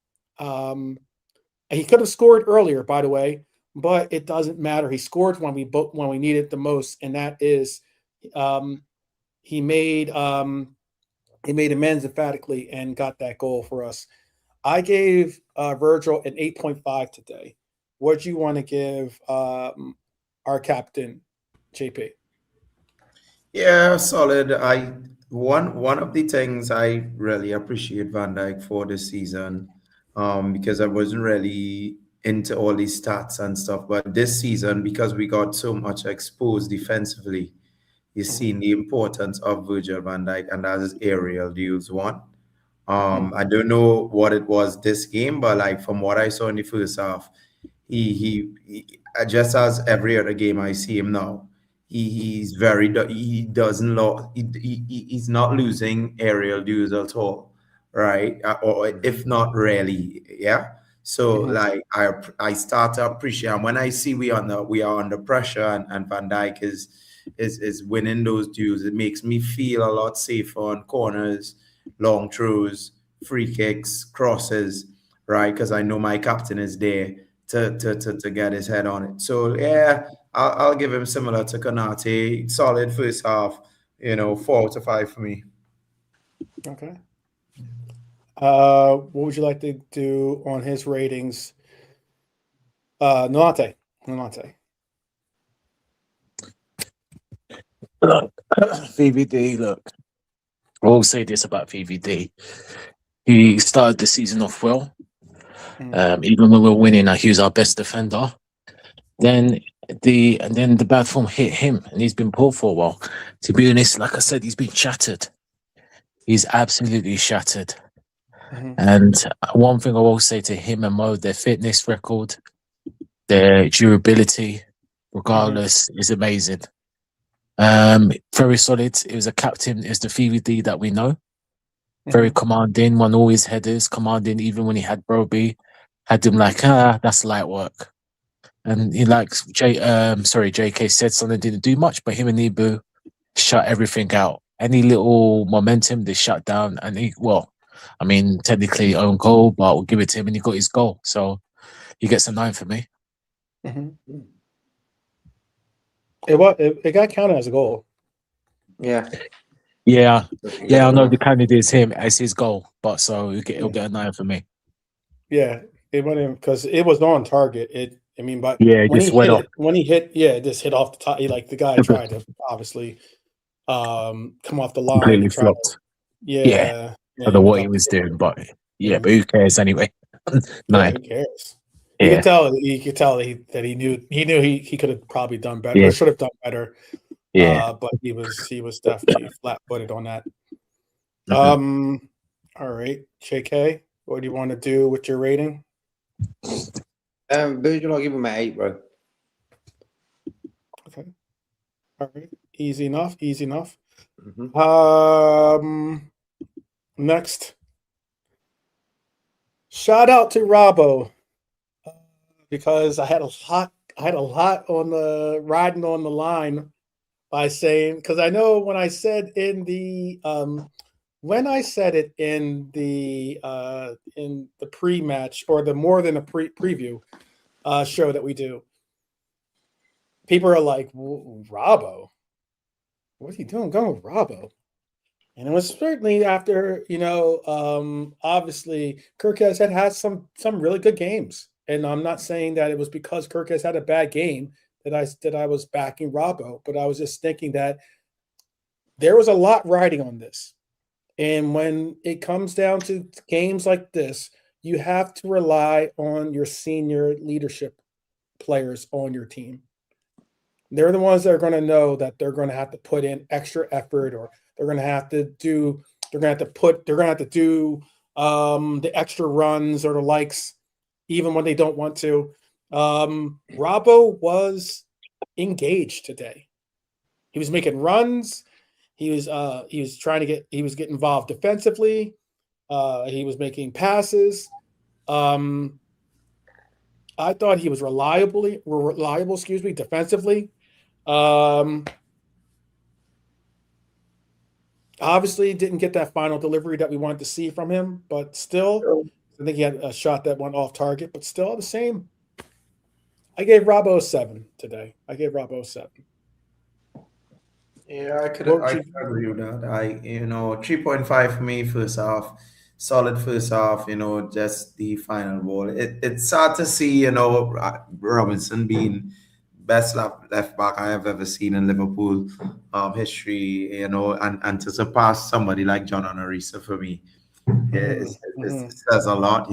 he could have scored earlier, by the way, but it doesn't matter. He scored when we needed the most, and that is he made amends emphatically and got that goal for us. I gave Virgil an 8.5 today. What do you want to give our captain, JP? Yeah, solid. One of the things I really appreciate Van Dijk for this season, because I wasn't really into all these stats and stuff, but this season, because we got so much exposed defensively, you've seen the importance of Virgil van Dijk, and that is aerial duels one. I don't know what it was this game, but like from what I saw in the first half, he just as every other game I see him now, he's not losing aerial duels at all, right? Or if not really, yeah. So like I start to appreciate, and when I see we are under pressure, and Van Dijk is winning those duels, it makes me feel a lot safer on corners, long throws, free kicks, crosses, right? Because I know my captain is there to get his head on it. So yeah, I'll give him similar to Konate, solid first half, 4 out of 5 for me. Okay. What would you like to do on his ratings? Nolante. Look, VVD, look, I will say this about VVD. He started the season off well. Even when we were winning, he was our best defender. Then the bad form hit him, and he's been poor for a while. To be honest, like I said, he's been shattered. He's absolutely shattered. And one thing I will say to him and Mo, their fitness record, their durability, regardless, is amazing. Very solid. It was a captain. It was the VVD that we know. Very commanding. Won all his headers. Commanding, even when he had Broby, had him like, that's light work. And he likes JK said something didn't do much, but him and Ibu shut everything out. Any little momentum, they shut down. And technically own goal, but we'll give it to him, and he got his goal. So he gets a 9 for me. It got counted as a goal. Yeah. I know the candidate is him as his goal, but so he'll get a 9 for me. Yeah, it went in because it was on target. But yeah, when just went off. When he hit, it just hit off the top. The guy tried to obviously come off the line. Completely flopped. I don't know what he was doing, but but who cares anyway? 9. Who cares? Yeah. You could tell that he knew he could have probably done better, or should have done better. But he was definitely flat-footed on that. All right, JK, what do you want to do with your rating? Virgil, I'll give him an 8, bro. Okay. All right. Easy enough. Next. Shout out to Robbo, because I had a lot on the riding on the line by saying, because I know when I said in the pre-match, or the more than a preview show that we do, people are like, Robbo, what are you doing going with Robbo? And it was certainly after, obviously Kirk has had some really good games. And I'm not saying that it was because Kirk has had a bad game that I was backing Robbo, but I was just thinking that there was a lot riding on this. And when it comes down to games like this, you have to rely on your senior leadership players on your team. They're the ones that are going to know that they're going to have to put in extra effort, or they're going to have to do the extra runs or the likes, even when they don't want to. Robbo was engaged today. He was making runs. He was getting involved defensively. He was making passes. I thought he was reliable, defensively. Obviously didn't get that final delivery that we wanted to see from him, but still, I think he had a shot that went off target, but still the same. I gave Robbo a 7 today. I gave Robbo a 7. Yeah, I could agree with that. 3.5 for me first half. Solid first half, just the final ball. It's sad to see, Robinson being best left back I have ever seen in Liverpool history, and to surpass somebody like John Onorisa for me. It says a lot,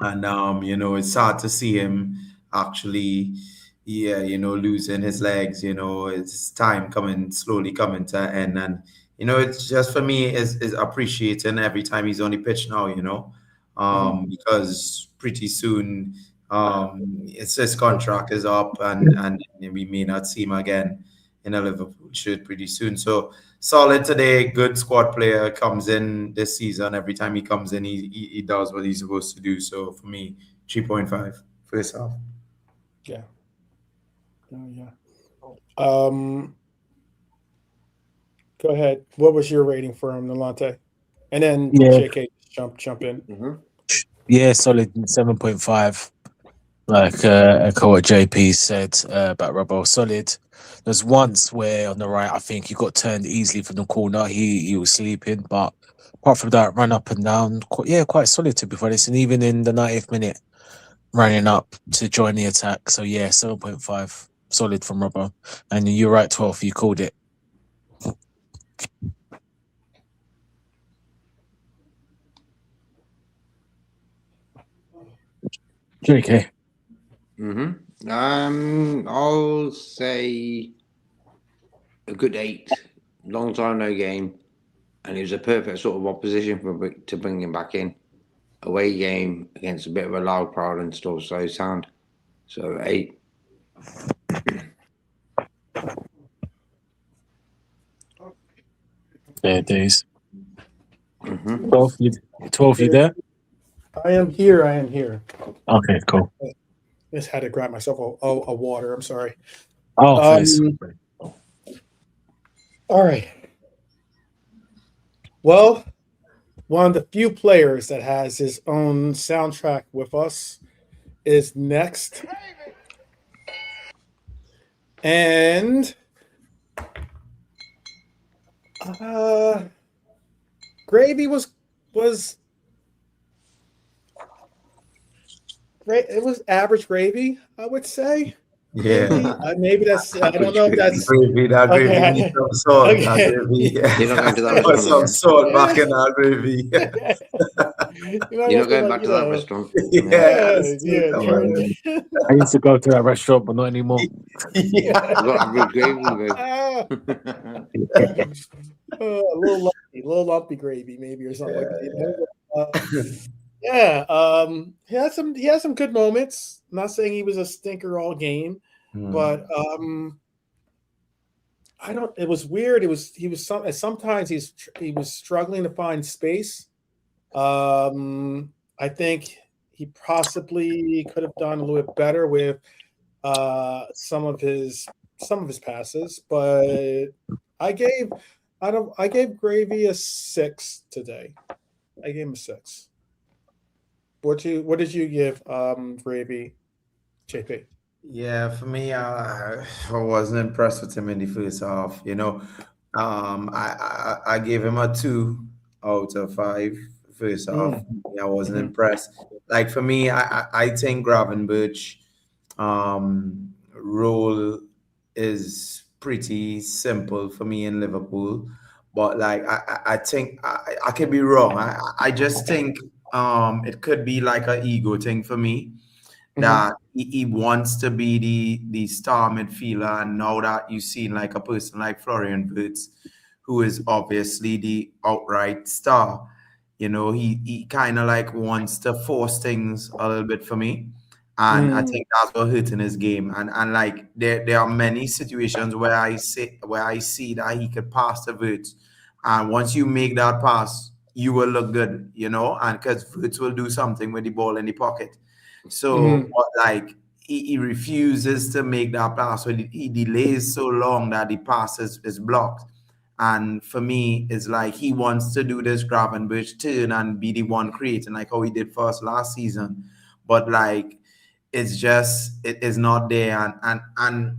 it's sad to see him actually losing his legs, it's time slowly coming to an end. And, it's just for me is appreciating every time he's on the pitch now, because pretty soon it's his contract is up and we may not see him again in a Liverpool shirt pretty soon. So solid today, good squad player, comes in this season. Every time he comes in, he does what he's supposed to do. So for me, 3.5 first half. Yeah. Oh, yeah. Go ahead. What was your rating for him, Nolante? And then JK jump in. Mm-hmm. Yeah, solid 7.5. Like echo what JP said about Robbo. Solid. There's once where on the right, I think he got turned easily from the corner. He was sleeping, but apart from that, run up and down. Quite solid to be honest. And even in the 90th minute, running up to join the attack. So yeah, 7.5. Solid from Robbo. And you're right, 12. You called it. JK. I'll say a good 8. Long time no game, and it was a perfect sort of opposition to bring him back in. Away game against a bit of a loud crowd and stuff, so sound. So 8. There days. 12, you there? I am here. Okay, cool. Just had to grab myself a water. I'm sorry. Oh, all right. Well, one of the few players that has his own soundtrack with us is next. And Gravy was great. It was average gravy, I would say. Yeah. Maybe that's. I don't know if that's gravy. That gravy needs some salt. Okay. That gravy. You're not going to that Put some salt back in that gravy. You're not going back to that restaurant. Yeah. I used to go to that restaurant, but not anymore. You got average gravy, A little lumpy gravy, maybe, or something like that. He had some good moments. I'm not saying he was a stinker all game, but it was weird. Sometimes he was struggling to find space. I think he possibly could have done a little bit better with some of his passes, but I gave Gravy a 6 today. I gave him a 6. What did you give Gravy, JP? Yeah, for me, I wasn't impressed with him in the first half. I gave him a 2 out of 5 first half. I wasn't impressed. Like for me, I think Gravenberch role is pretty simple for me in Liverpool. But like I think I could be wrong. I just think it could be like an ego thing for me that he wants to be the star midfielder, and now that you've seen like a person like Florian Wirtz, who is obviously the outright star, he kind of like wants to force things a little bit for me. And I think that's what hurting his game. And like there are many situations where I see that he could pass the Wirtz. And once you make that pass, you will look good, and because Wirtz will do something with the ball in the pocket. So but like he refuses to make that pass. So he delays so long that the pass is blocked. And for me, it's like he wants to do this grab and bush turn and be the one creating like how he did for us last season. But like it's just it is not there. And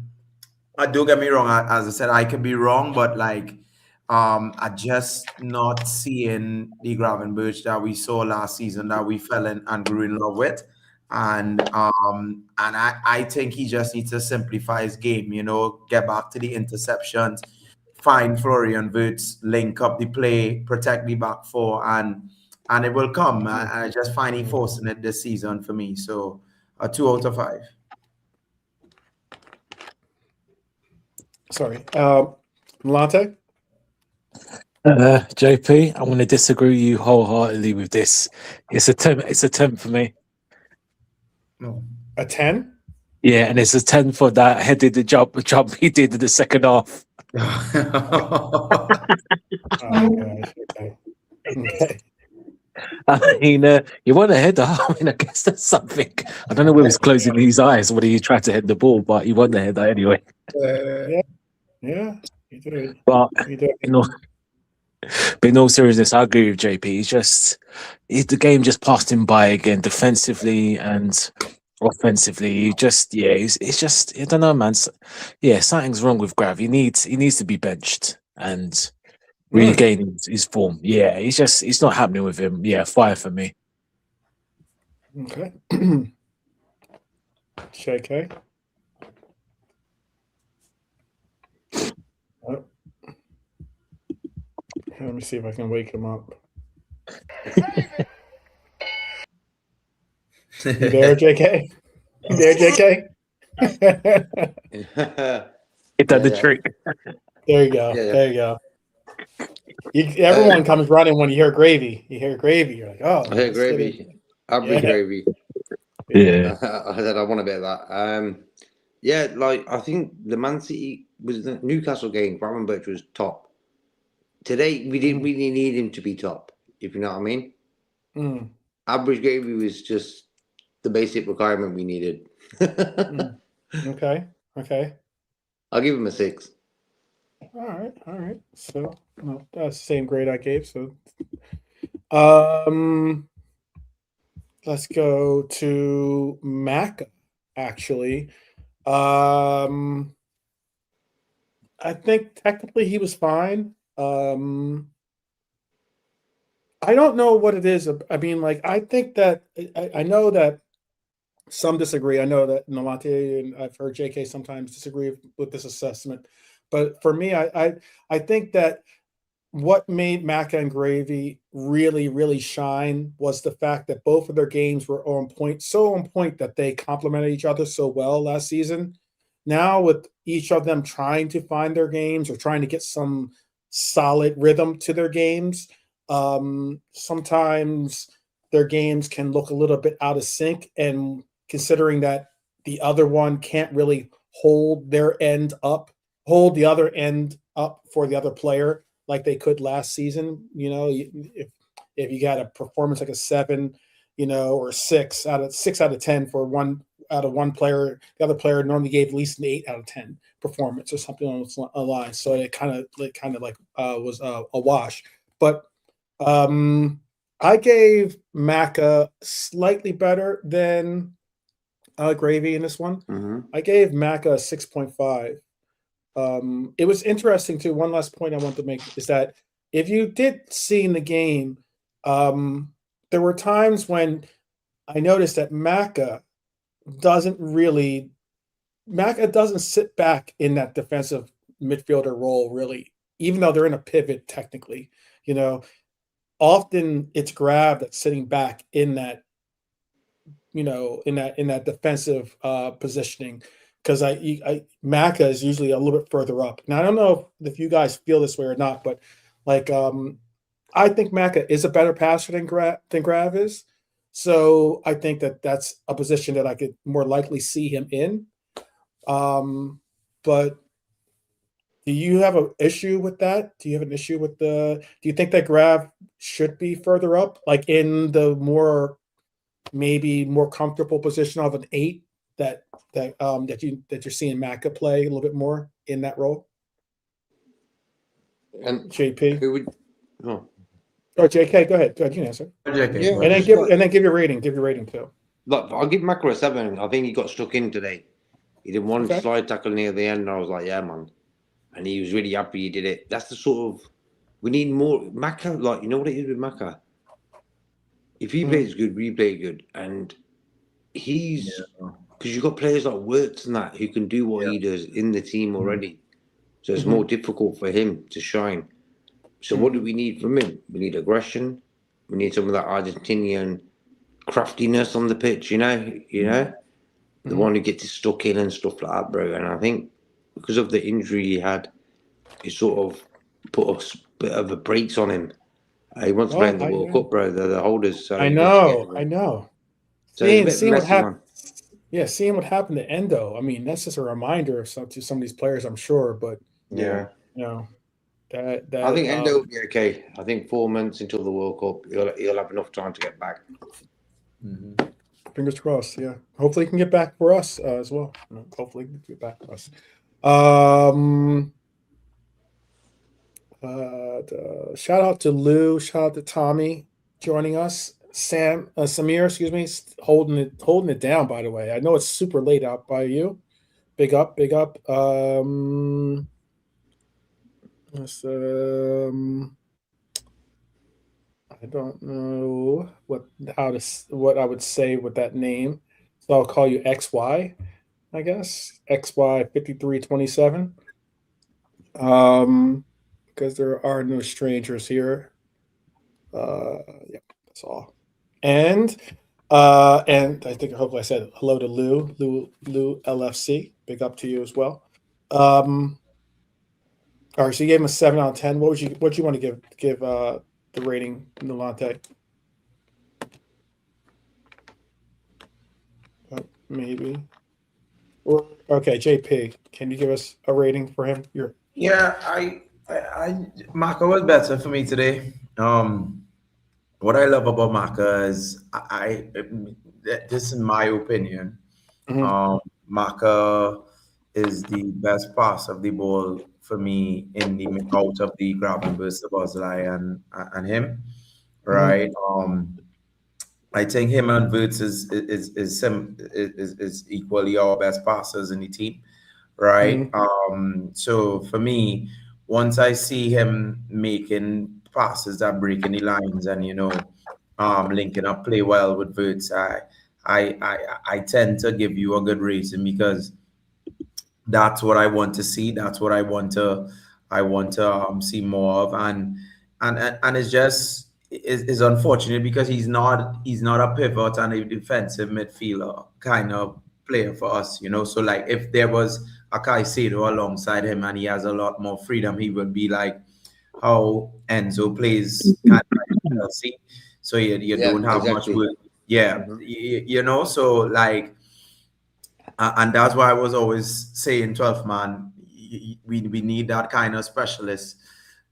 don't get me wrong, as I said, I could be wrong, but like I just not seeing the Gravenberch that we saw last season that we fell in and grew in love with. And I think he just needs to simplify his game, get back to the interceptions, find Florian Wirtz, link up the play, protect the back four, and it will come. I just find he forcing it this season for me. So a 2 out of 5. Sorry. Latte? JP, I want to disagree with you wholeheartedly with this. It's a 10. It's a 10 for me. No. A 10? Yeah, and it's a 10 for that headed the jump he did in the second half. Oh, gosh. Okay. I mean, you want to head the I mean, I guess that's something. I don't know whether he's closing his eyes or whether he tried to head the ball, but he won the header anyway. Yeah, he did. But He did. in all seriousness, I agree with JP. The game just passed him by again, defensively and offensively. It's just I don't know, man. Yeah, something's wrong with Grav. He needs to be benched and regain his form. Yeah, it's not happening with him. Yeah, 5 for me. Okay. JK. Oh. Let me see if I can wake him up. You there, JK? You there, JK? It done the trick. There you go. Yeah. There you go. Everyone comes running when you hear gravy. You hear gravy, you're like, oh. I hear gravy. I'll bring gravy. Yeah. I said I want a bit of that. Yeah, like I think the Man City was the Newcastle game. Gravenberch was top. Today we didn't really need him to be top, if you know what I mean. Average gravy was just the basic requirement we needed. Okay. I'll give him a 6. All right. So that's the same grade I gave. So, let's go to Mac. Actually, I think technically he was fine. I don't know what it is. I mean, like I think that I know that some disagree. I know that Nalate and I've heard JK sometimes disagree with this assessment. But for me, I think that what made Macca and Gravy really, really shine was the fact that both of their games were on point, so on point that they complemented each other so well last season. Now with each of them trying to find their games or trying to get some solid rhythm to their games, sometimes their games can look a little bit out of sync. And considering that the other one can't really hold the other end up for the other player like they could last season. If you got a performance like a 7, or 6 out of 10 for one player, the other player normally gave at least an 8 out of 10 performance or something on those lines. So it kind of was a wash. But I gave Macca slightly better than Gravy in this one. I gave Macca a 6.5. It was interesting too. One last point I want to make is that if you did see in the game, there were times when I noticed that Maka doesn't sit back in that defensive midfielder role really, even though they're in a pivot technically. Often it's Grab that's sitting back in that, in that defensive positioning, because Maka is usually a little bit further up. Now I don't know if you guys feel this way or not, but like I think Maka is a better passer than Grab is. So I think that's a position that I could more likely see him in. But do you have an issue with that? Do you have an issue with do you think that Grab should be further up, like in the maybe more comfortable position of an 8 that you're seeing Maka play a little bit more in that role? And JP? who would? Oh. Or JK, go ahead. You can answer. JK. Yeah. And then give your rating. Give your rating too. Look, I'll give Maka a 7. I think he got stuck in today. He did one Okay. slide tackle near the end, and I was like, yeah, man. And he was really happy he did it. That's the sort of, we need more. Maka, like, you know what it is with Maka? If he plays good, we play good. And he's, because you've got players like Wirtz and that who can do what he does in the team already. So it's more difficult for him to shine. So what do we need from him? We need aggression. We need some of that Argentinian craftiness on the pitch, the one who gets stuck in and stuff like that, bro. And I think because of the injury he had, it sort of put a bit of a brakes on him. He wants to play in the World Cup, bro. They're the holders. So I know. So Seeing what happened. Yeah, seeing what happened to Endo. I mean, that's just a reminder to some of these players, I'm sure. But yeah, that I think Endo will be okay. I think 4 months until the World Cup, he'll have enough time to get back. Fingers crossed. Yeah, hopefully he can get back for us as well. Hopefully he can get back for us. Shout out to Lou. Shout out to Tommy joining us. Samir, excuse me, holding it down. By the way, I know it's super late out by you. Big up. I don't know what I would say with that name, so I'll call you XY, I guess XY5327. Because there are no strangers here. Yeah, that's all. And I think hopefully I said hello to Lou LFC. Big up to you as well. All right, so you gave him a 7 out of 10. What do you want to give the rating, Nolante? Maybe. Or okay, JP, can you give us a rating for him? Maka was better for me today. What I love about Maka is this is my opinion. Maka is the best pass of the ball for me in the out of the grab and burst of Ozlai and him, right? I think him and Wirtz is equally our best passers in the team, right? So for me, once I see him making passes that break in the lines and linking up play well with Wirtz, I tend to give you a good rating because that's what I want to see. That's what I want to see more of, and it's just is unfortunate because he's not a pivot and a defensive midfielder kind of player for us, So like if there was a Caicedo alongside him and he has a lot more freedom, he would be like how Enzo plays kind of like Chelsea. So you don't have much work. Yeah, so like. And that's why I was always saying 12th man, we need that kind of specialist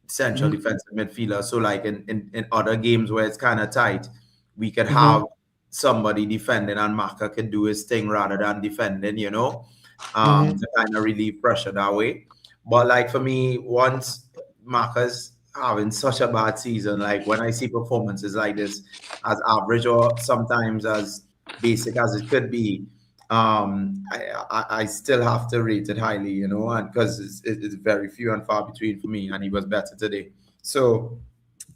central defensive midfielder. So like in other games where it's kind of tight, we could have somebody defending and Maka could do his thing rather than defending, to kind of relieve pressure that way. But like for me, once Maka's having such a bad season, like when I see performances like this, as average or sometimes as basic as it could be, I still have to rate it highly, you know, and because it's very few and far between for me, and he was better today. So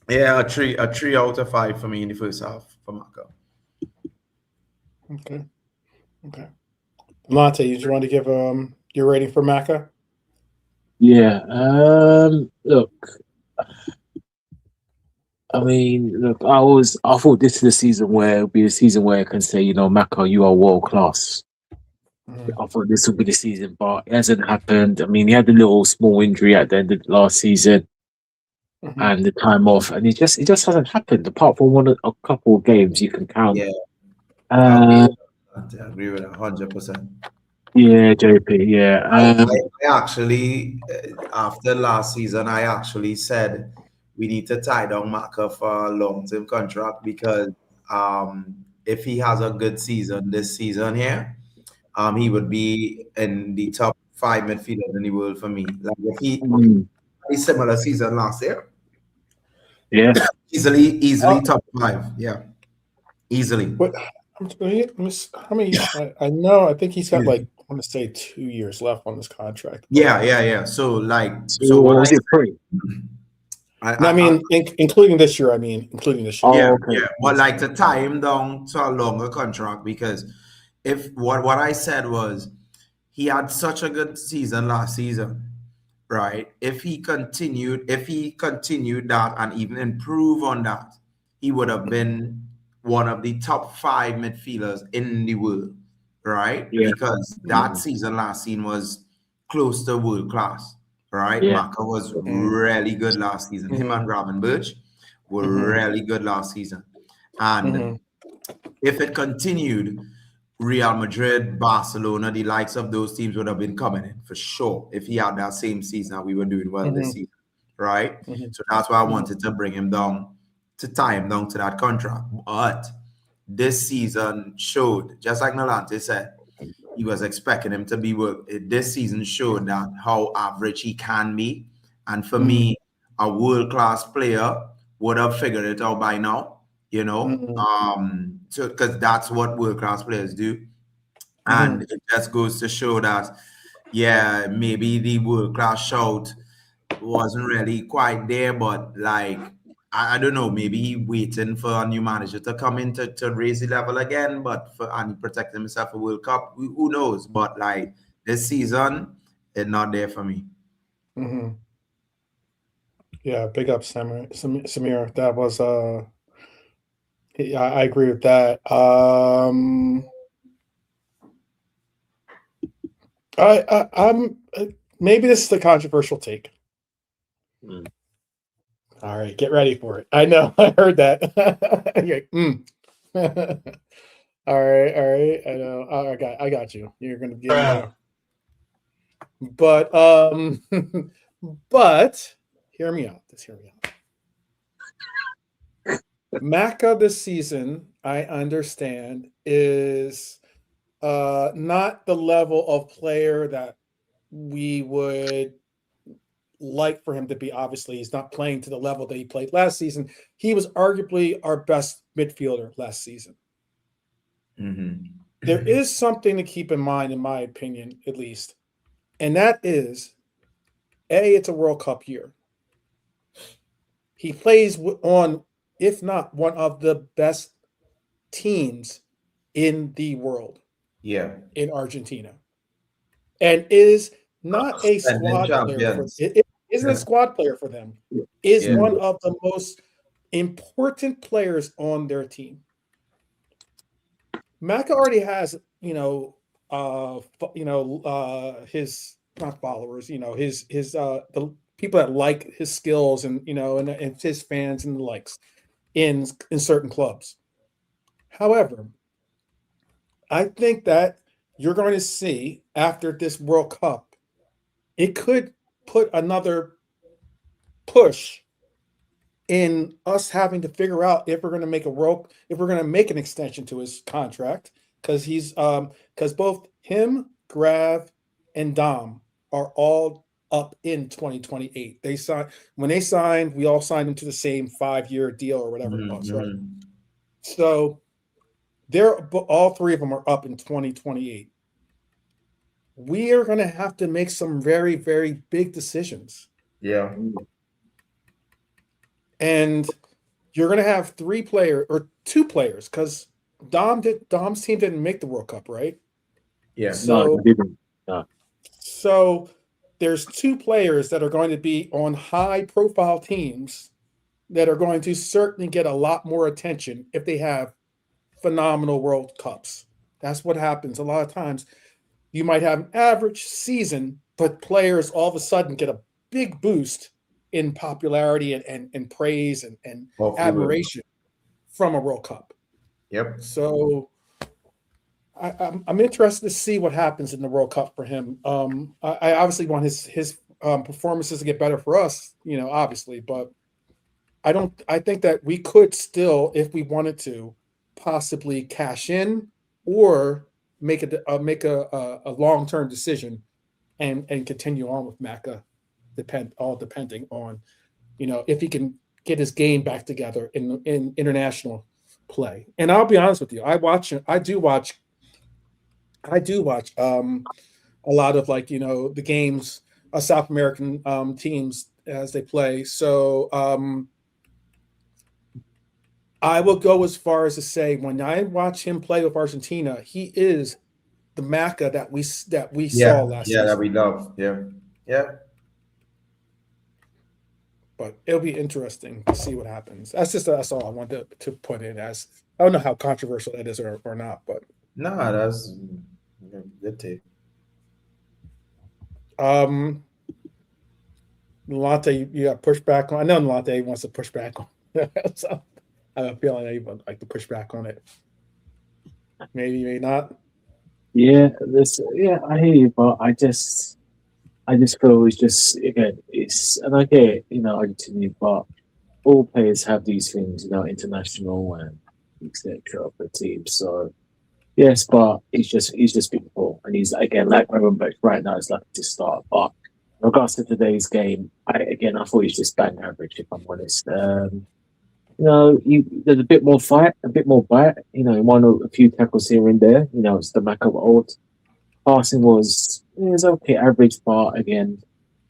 yeah, a 3 out of 5 for me in the first half for Marco. Okay. Monte, you just want to give your rating for Maka? Yeah. Look, I mean, look, I thought this is the season where it'll be a season where I can say, you know, Maka, you are world class. I thought this would be the season, but it hasn't happened. I mean, he had a little small injury at the end of last season and the time off, and it just hasn't happened. Apart from a couple of games you can count. Yeah, Uh, I agree with 100%. yeah, JP. Yeah. I actually, after last season, I actually said we need to tie down Maka for a long-term contract because if he has a good season this season here, he would be in the top 5 midfielders in the world for me. Like if he a similar season last year, Yeah. easily top 5. Yeah, easily. What? How many? I know. I think he's got like I want to say 2 years left on this contract. Yeah. So like, what was it? 3? I mean, including this year. Including this year. Yeah, okay. yeah. But like to tie him down to a longer contract because if what I said was he had such a good season last season, right? If he continued that and even improve on that, he would have been one of the top 5 midfielders in the world, right? Yeah. Because that season last season was close to world class, right? Yeah. Maka was really good last season. Him and Gravenberch were really good last season. And if it continued, Real Madrid, Barcelona, the likes of those teams would have been coming in for sure if he had that same season that we were doing well this season, right? So that's why I wanted to bring him down, to tie him down to that contract. But this season showed, just like Nolante said, he was expecting him to be work. This season showed that how average he can be. And for me, a world-class player would have figured it out by now, you know, so because that's what world-class players do. And it just goes to show that, yeah, maybe the world-class shout wasn't really quite there, but like, I don't know, maybe he waiting for a new manager to come in to raise the level again, and he protect himself for World Cup. Who knows? But like this season, it's not there for me. Yeah, big up Samir. That was yeah, I agree with that. I'm maybe this is the controversial take. All right, get ready for it. I know, I heard that. All right. I know. I got you. You're gonna get but but hear me out. Just hear me out. Maka this season, I understand, is not the level of player that we would like for him to be. Obviously, he's not playing to the level that he played last season. He was arguably our best midfielder last season. There is something to keep in mind, in my opinion, at least, and that is, it's a World Cup year. He plays on, if not one of the best teams in the world. Yeah, in Argentina, and is not a squad player. It isn't a squad player for them. Is one of the most important players on their team. Maka already has, his not followers, his the people that like his skills and and his fans and the likes in certain clubs. However, I think that you're going to see after this World Cup, it could put another push in us having to figure out if we're going to make an extension to his contract, because because both him, Grav, and Dom are all up in 2028. When they signed, we all signed them to the same 5-year deal or whatever it was, right? So all three of them are up in 2028. We are going to have to make some very, very big decisions. Yeah. And you're going to have two players, because Dom's team didn't make the World Cup, right? Yeah. So, No, they didn't. No. So there's two players that are going to be on high-profile teams that are going to certainly get a lot more attention if they have phenomenal World Cups. That's what happens a lot of times. You might have an average season, but players all of a sudden get a big boost in popularity and praise and admiration from a World Cup. Yep. So I'm interested to see what happens in the World Cup for him. I obviously want his performances to get better for us, obviously, but I think that we could still, if we wanted to, possibly cash in or make a long-term decision and continue on with Maka, depending on, if he can get his game back together in international play. And I'll be honest with you, I do watch a lot of the games of South American teams as they play. So I will go as far as to say, when I watch him play with Argentina, he is the Maka that we saw last season. Yeah, that we love. Yeah. Yeah. But it'll be interesting to see what happens. That's all I wanted to put in as. I don't know how controversial that is or not, but no, that's good take. Latte, you got pushback on. I know Latte wants to push back on. So I have a feeling that he would like to push back on it. Maybe, maybe not. Yeah, I hear you, but I just feel it's just, again, and I get it, Argentina, but all players have these things, international and etc. for teams. So yes, but he's just been poor, and he's again like Robert right now is lucky to start. But in regards to today's game, I thought he's just bang average, if I'm honest. There's a bit more fight, a bit more bite. He won a few tackles here and there. It's the Mac of old. Passing was okay, average, but again,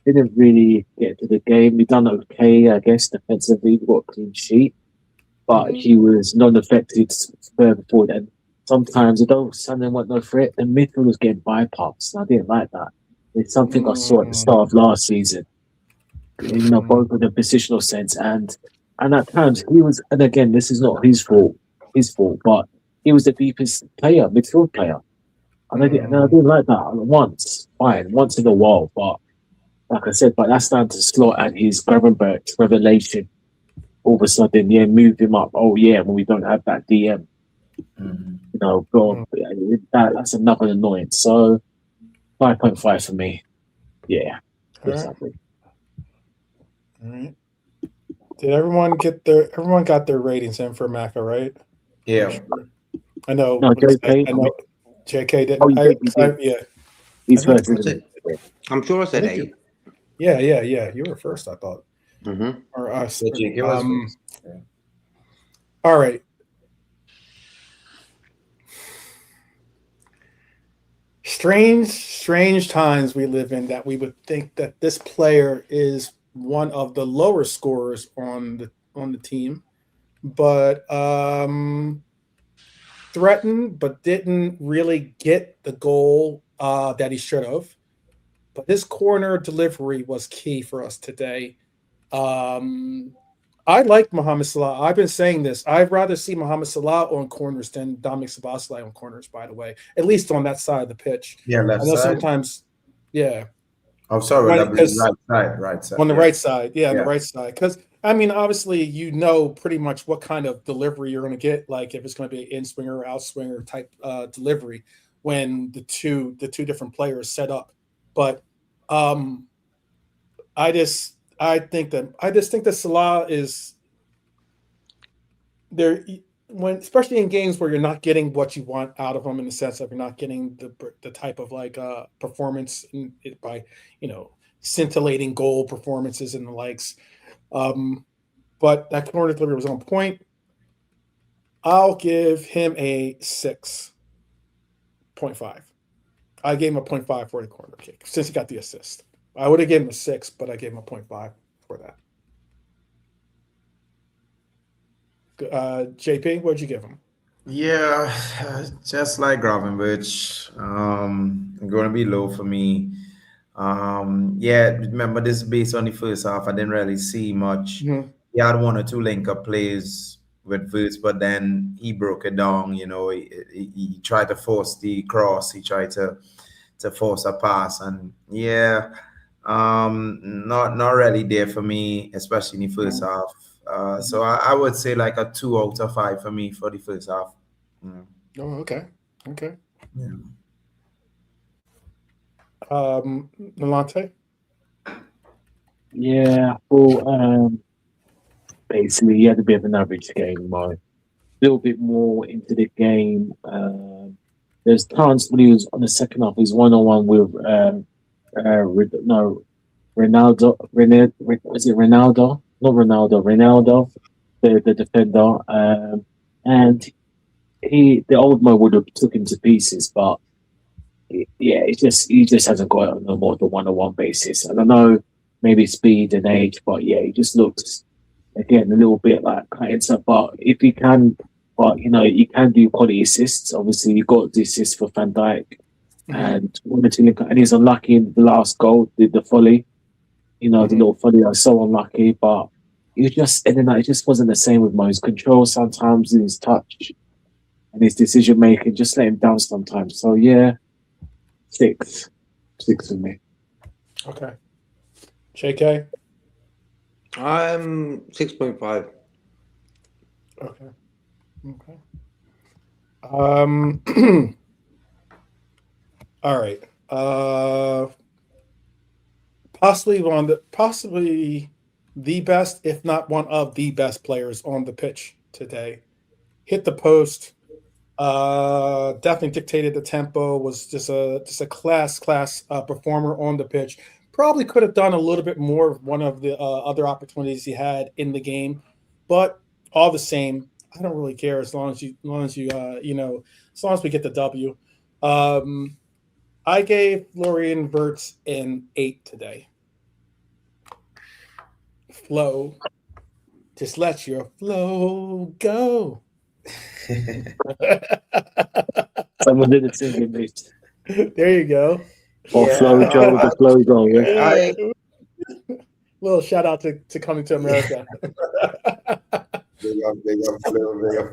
didn't really get to the game. He done okay, I guess, defensively. Got a clean sheet, but he was non-affected further forward. And sometimes, although Sunderland weren't no threat, the midfield was getting bypassed. I didn't like that. It's something I saw at the start of last season. Both in the positional sense and at times he was. And again, this is not his fault, but he was the deepest player, midfield player. And I didn't like that once in a while, but like I said, but that's down to Slot and his Gravenberch revelation. All of a sudden, moved him up. Oh yeah, when we don't have that DM, that's another annoyance. So 5.5 for me. Yeah, exactly. All right. Did everyone got their ratings in for Maka, right? Yeah. I know. No, JK. I know. JK didn't. Yeah. He's first. I'm sure I said 8. Yeah. You were first, I thought. Mm-hmm. Or us. Yeah, JK was first. Yeah. All right. Strange times we live in that we would think that this player is one of the lower scorers on the team, but threatened, but didn't really get the goal that he should have. But his corner delivery was key for us today. I like Mohamed Salah. I've been saying this. I'd rather see Mohamed Salah on corners than Dominic Szoboszlai on corners, by the way, at least on that side of the pitch. Yeah, left I know side. sometimes, yeah. Oh, sorry, Right, right side. On the right side, on Yeah. the right side. Because, I mean, obviously, pretty much what kind of delivery you're going to get, like if it's going to be an in-swinger or out-swinger type delivery when the two different players set up. But I just think that Salah is there especially in games where you're not getting what you want out of him, in the sense of you're not getting the type of performance by scintillating goal performances and the likes. But that corner delivery was on point. I'll give him a 6.5. I gave him a 0.5 for the corner kick since he got the assist. I would have given him a 6, but I gave him a 0.5 for that. JP, what'd you give him? Yeah, just like Gravenberch, going to be low for me. Yeah, remember this is based on the first half. I didn't really see much. Mm-hmm. He had one or two link-up plays with Wirtz, but then he broke it down. You know, he tried to force the cross. He tried to force a pass, and yeah, not really there for me, especially in the first half. So I would say like a 2 out of 5 for me for the first half. Oh, okay. Yeah. Nalante? Yeah, well, basically, he had a bit of an average game, a little bit more into the game. There's times when he was on the second half, he's 1-on-1 with Ronaldo. Was it Ronaldo? Not Ronaldo. Ronaldo, the defender. And the old Mo would have took him to pieces, but yeah, he just hasn't got it on a more than 1-on-1 basis. And I know maybe speed and age, but yeah, he just looks again a little bit like cutting stuff. But if he can, you can do quality assists. Obviously, you got the assist for Van Dijk, and he's unlucky in the last goal, the volley. The little volley. I was so unlucky, but it just wasn't the same with Mo. His control sometimes, his touch, and his decision making just let him down sometimes. So yeah, 6 for me. Okay. JK? 6.5. Okay. All right. Possibly the best, if not one of the best players on the pitch today. Hit the post. Definitely dictated the tempo. Was just a class performer on the pitch. Probably could have done a little bit more of one of the other opportunities he had in the game, but all the same, I don't really care as long as we get the W. I gave Florian Wirtz an 8 today. Flow, just let your flow go. Someone did it singing, mate. There you go. Or Flow Joe, the Flow Joe. Yeah. Little shout out to Coming to America. Big up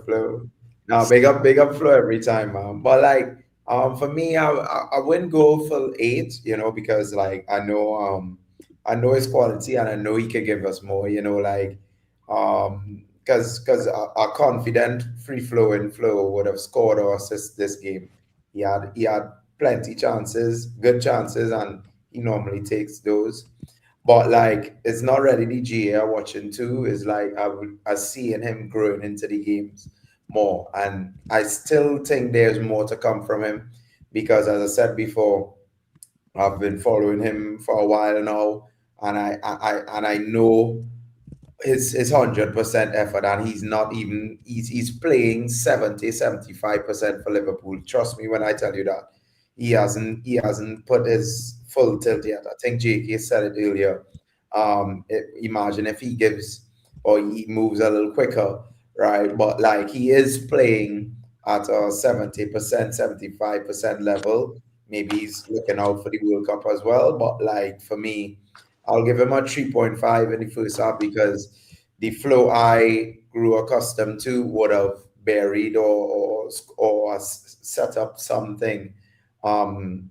Flow. No, big up Flow every time, man. But like, for me, I wouldn't go for 8, because like I know his quality and I know he could give us more, because a confident, free flowing Flow would have scored or assist this game. He had plenty chances, good chances, and he normally takes those. But like, it's not really the GA watching too. It's like I seeing him growing into the games more, and I still think there's more to come from him because, as I said before, I've been following him for a while now, and I know his 100% effort, and he's playing 70-75% for Liverpool. Trust me when I tell you that. He hasn't put his full tilt yet. I think JK said it earlier. Imagine if he gives or he moves a little quicker, right? But like, he is playing at a 70%, 75% level. Maybe he's looking out for the World Cup as well. But like, for me, I'll give him a 3.5 in the first half because the flow I grew accustomed to would have buried or set up something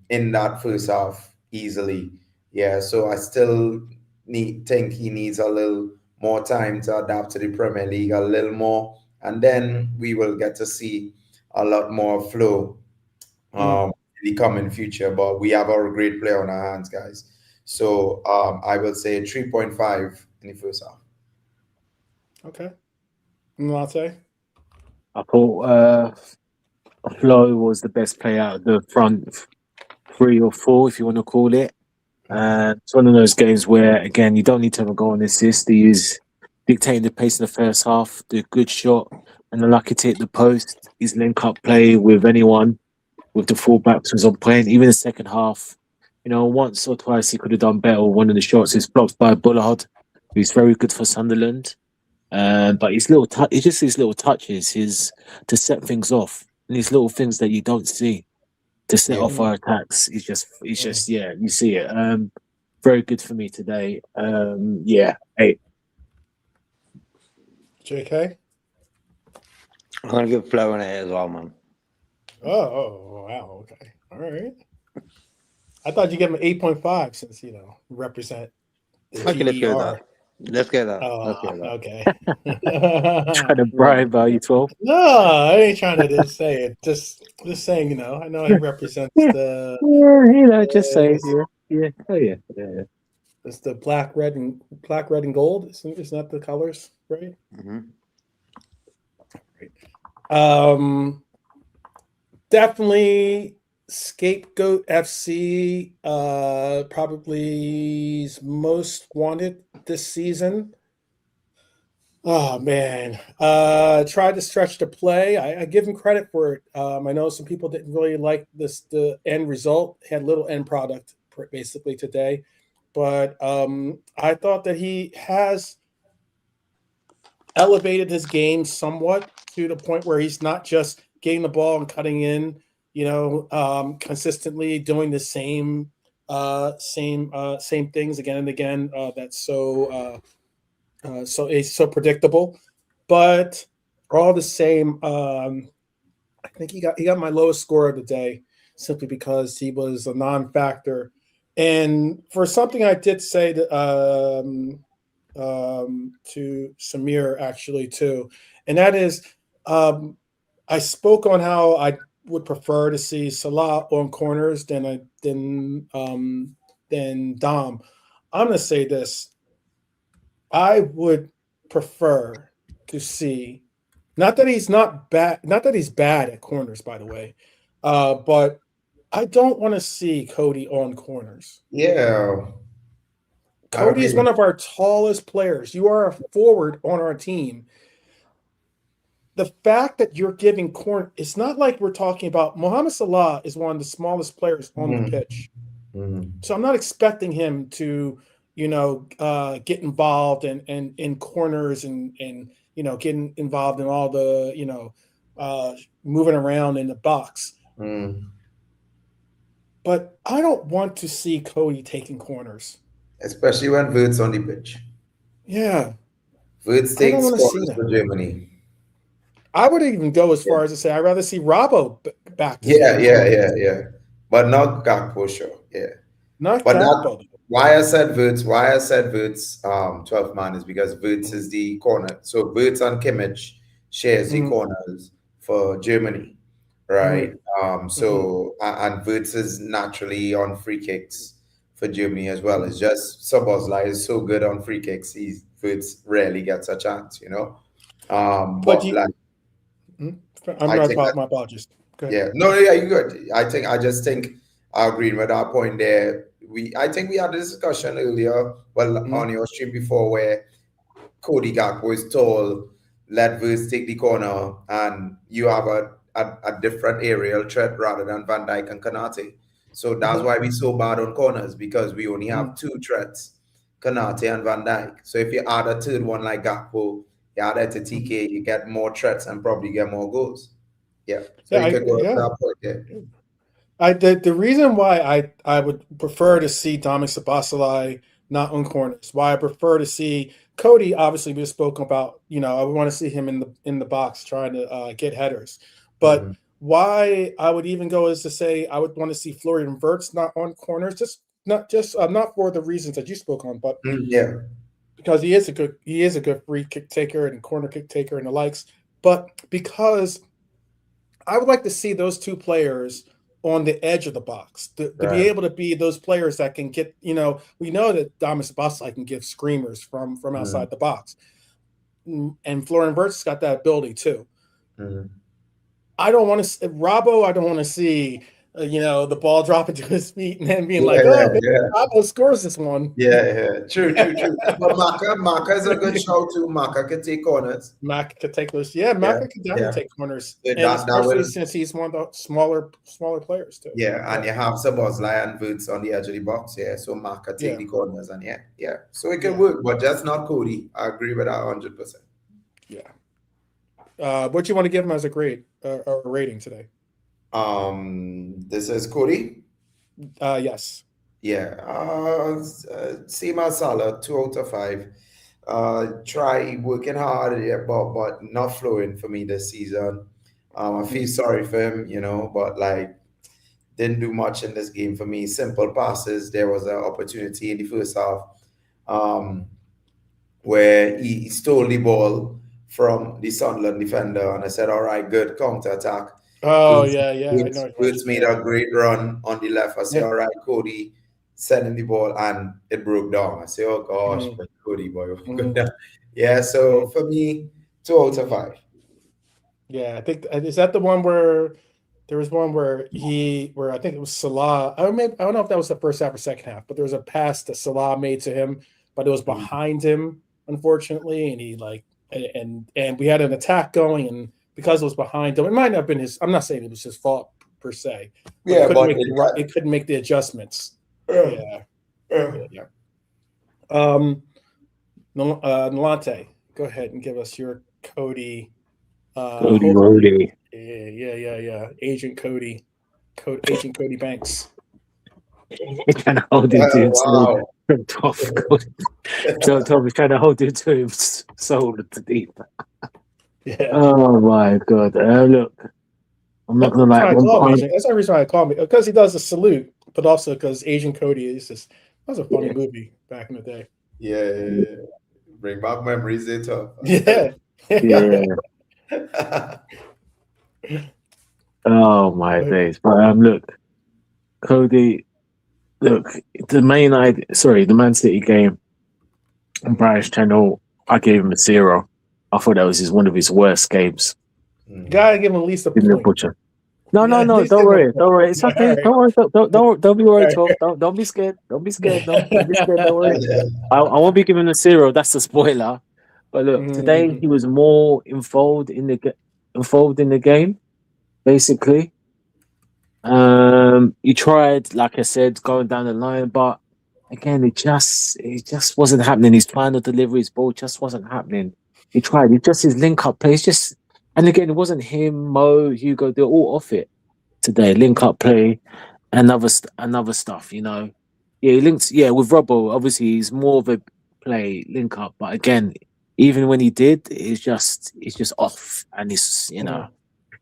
in that first half easily. Yeah, so I still think he needs a little more time to adapt to the Premier League a little more, and then we will get to see a lot more flow in the coming future. But we have a great player on our hands, guys. So I will say 3.5 in the first half. Okay. Latte? I thought Flo was the best player out of the front 3 or 4, if you want to call it. And it's one of those games where, again, you don't need to have a goal and assist. He is dictating the pace in the first half, the good shot, and unlucky to hit the post. His link-up play with anyone, with the fullbacks was on point. Even the second half, once or twice he could have done better. One of the shots is blocked by Bullard, who's very good for Sunderland. But his his little touches, to set things off, and these little things that you don't see to set off our attacks. It's just you see it. Very good for me today. 8. JK? I'm gonna give Flo an 8 as well, man. Oh, wow. Okay. All right. I thought you gave him 8.5 since, represent the Okay, let's go with GER. that. Let's get that. Okay. Trying to bribe you 12. No, I ain't trying to just say it. Just saying, I know he represents the Just say it. Yeah. Oh yeah. it's the black, red, and gold. Isn't that the colors, right? Mm-hmm. Definitely Scapegoat FC, probably most wanted this season. Oh man, tried to stretch the play. I give him credit for it. I know some people didn't really like the end result. Had little end product basically today, but I thought that he has elevated his game somewhat to the point where he's not just getting the ball and cutting in, consistently doing the same things again and again. That's so predictable, but all the same, I think he got my lowest score of the day simply because he was a non-factor. And for something I did say to Samir actually too, and that is, I spoke on how I would prefer to see Salah on corners than Dom. I'm going to say this. I would prefer to see, not that he's bad at corners, by the way, but I don't want to see Cody on corners. Yeah. Cody is one of our tallest players. You are a forward on our team. The fact that you're giving corner, it's not like we're talking about Mohamed Salah is one of the smallest players on the pitch. Mm-hmm. So I'm not expecting him to, get involved in corners and getting involved in all the, moving around in the box. Mm. But I don't want to see Cody taking corners. Especially when Wirtz on the pitch. Yeah. Wirtz takes corners for Germany. I would even go as far as to say I'd rather see Robbo back. Yeah. But not Gakpo, sure. Yeah. Not Gakpo. Why I said Wirtz 12th man is because Wirtz is the corner. So Wirtz and Kimmich shares the corners for Germany, right? And Wirtz is naturally on free kicks for Germany as well. It's just Szoboszlai is so good on free kicks. Wirtz rarely gets a chance, I'm my apologies. Yeah, no, yeah, you're good. I just think I agree with that point there. I think we had a discussion earlier, on your stream before, where Cody Gakpo is tall, let Wirtz take the corner, and you have a different aerial threat rather than Van Dijk and Konate. So that's why we're so bad on corners, because we only have 2 threats, Konate and Van Dijk. So if you add a third one like Gakpo, you add it to TK, you get more threats and probably get more goals. Yeah. So you could go to that point there. The reason why I would prefer to see Dominic Szoboszlai not on corners, why I prefer to see Cody, obviously we've spoken about, I would want to see him in the box trying to get headers. But why I would even go as to say I would want to see Florian Wirtz not on corners, not for the reasons that you spoke on, but because he is a good free kick taker and corner kick taker and the likes, but because I would like to see those 2 players on the edge of the box to be able to be those players that can get, we know that Dominic Szoboszlai can give screamers from outside the box, and Florian Wirtz has got that ability too. I don't want to Robbo. I don't want to see the ball dropping to his feet and then being Yeah, like, "Oh, maybe yeah. Bravo scores this one." Yeah. True. But Maka is a good shout too. Maka can take corners. Maka could take those. Yeah, Maka could definitely take corners, Yeah, and especially since he's one of the smaller players too. Yeah, and you have Sabozlai and Wirtz on the edge of the box. Yeah, so Maka take the corners and yeah. So it can work, but just not Cody. I agree with that 100%. Yeah. What do you want to give him as a grade or a rating today? This is Cody. Yes. Yeah. Same as Salah, 2 out of 5. Try working hard, but not flowing for me this season. I feel sorry for him, but didn't do much in this game for me. Simple passes. There was an opportunity in the first half where he stole the ball from the Sunderland defender, and I said, "All right, good counter attack." Oh, yeah. Wirtz made a great run on the left. I said, "All right, Cody, send him the ball," and it broke down. I said, "Oh gosh, but Cody, boy." Yeah, so for me, 2 out of 5. Yeah, I think is that the one where there was one where I think it was Salah. I don't know if that was the first half or second half, but there was a pass that Salah made to him, but it was behind him, unfortunately, and he and we had an attack going, and because it was behind him, it might not have been his. I'm not saying it was his fault per se. Yeah, but it couldn't make the adjustments. Yeah. Nolante, go ahead and give us your Cody. Cody. Yeah. Agent Cody Banks. Trying to hold it to him. Wow. Tom was trying to hold it to him so deep. Yeah. Oh my God. Look, I'm not gonna lie. That's the reason why I call me, because he does a salute, but also because Agent Cody is just, that was a funny movie back in the day. Yeah. Bring back memories later. Yeah. Oh my days. But look, Cody, the Man City game on British Channel, I gave him a 0. I thought that was one of his worst games. Gotta give him at least a point. Butcher. No, don't worry. It's okay. Don't worry. Don't be worried, Tom. Don't be scared. Don't be scared. Don't worry. I won't be giving him a 0. That's a spoiler. But look, today he was more involved in the game, basically. He tried, like I said, going down the line, but again, it just wasn't happening. His final delivery, his ball just wasn't happening. He tried. It's just his link-up play. It's just, and again, it wasn't him, Mo, Hugo. They're all off it today. Link-up play, and other stuff. Yeah, he links. Yeah, with Robbo, obviously, he's more of a play link-up. But again, even when he did, it's just off, and it's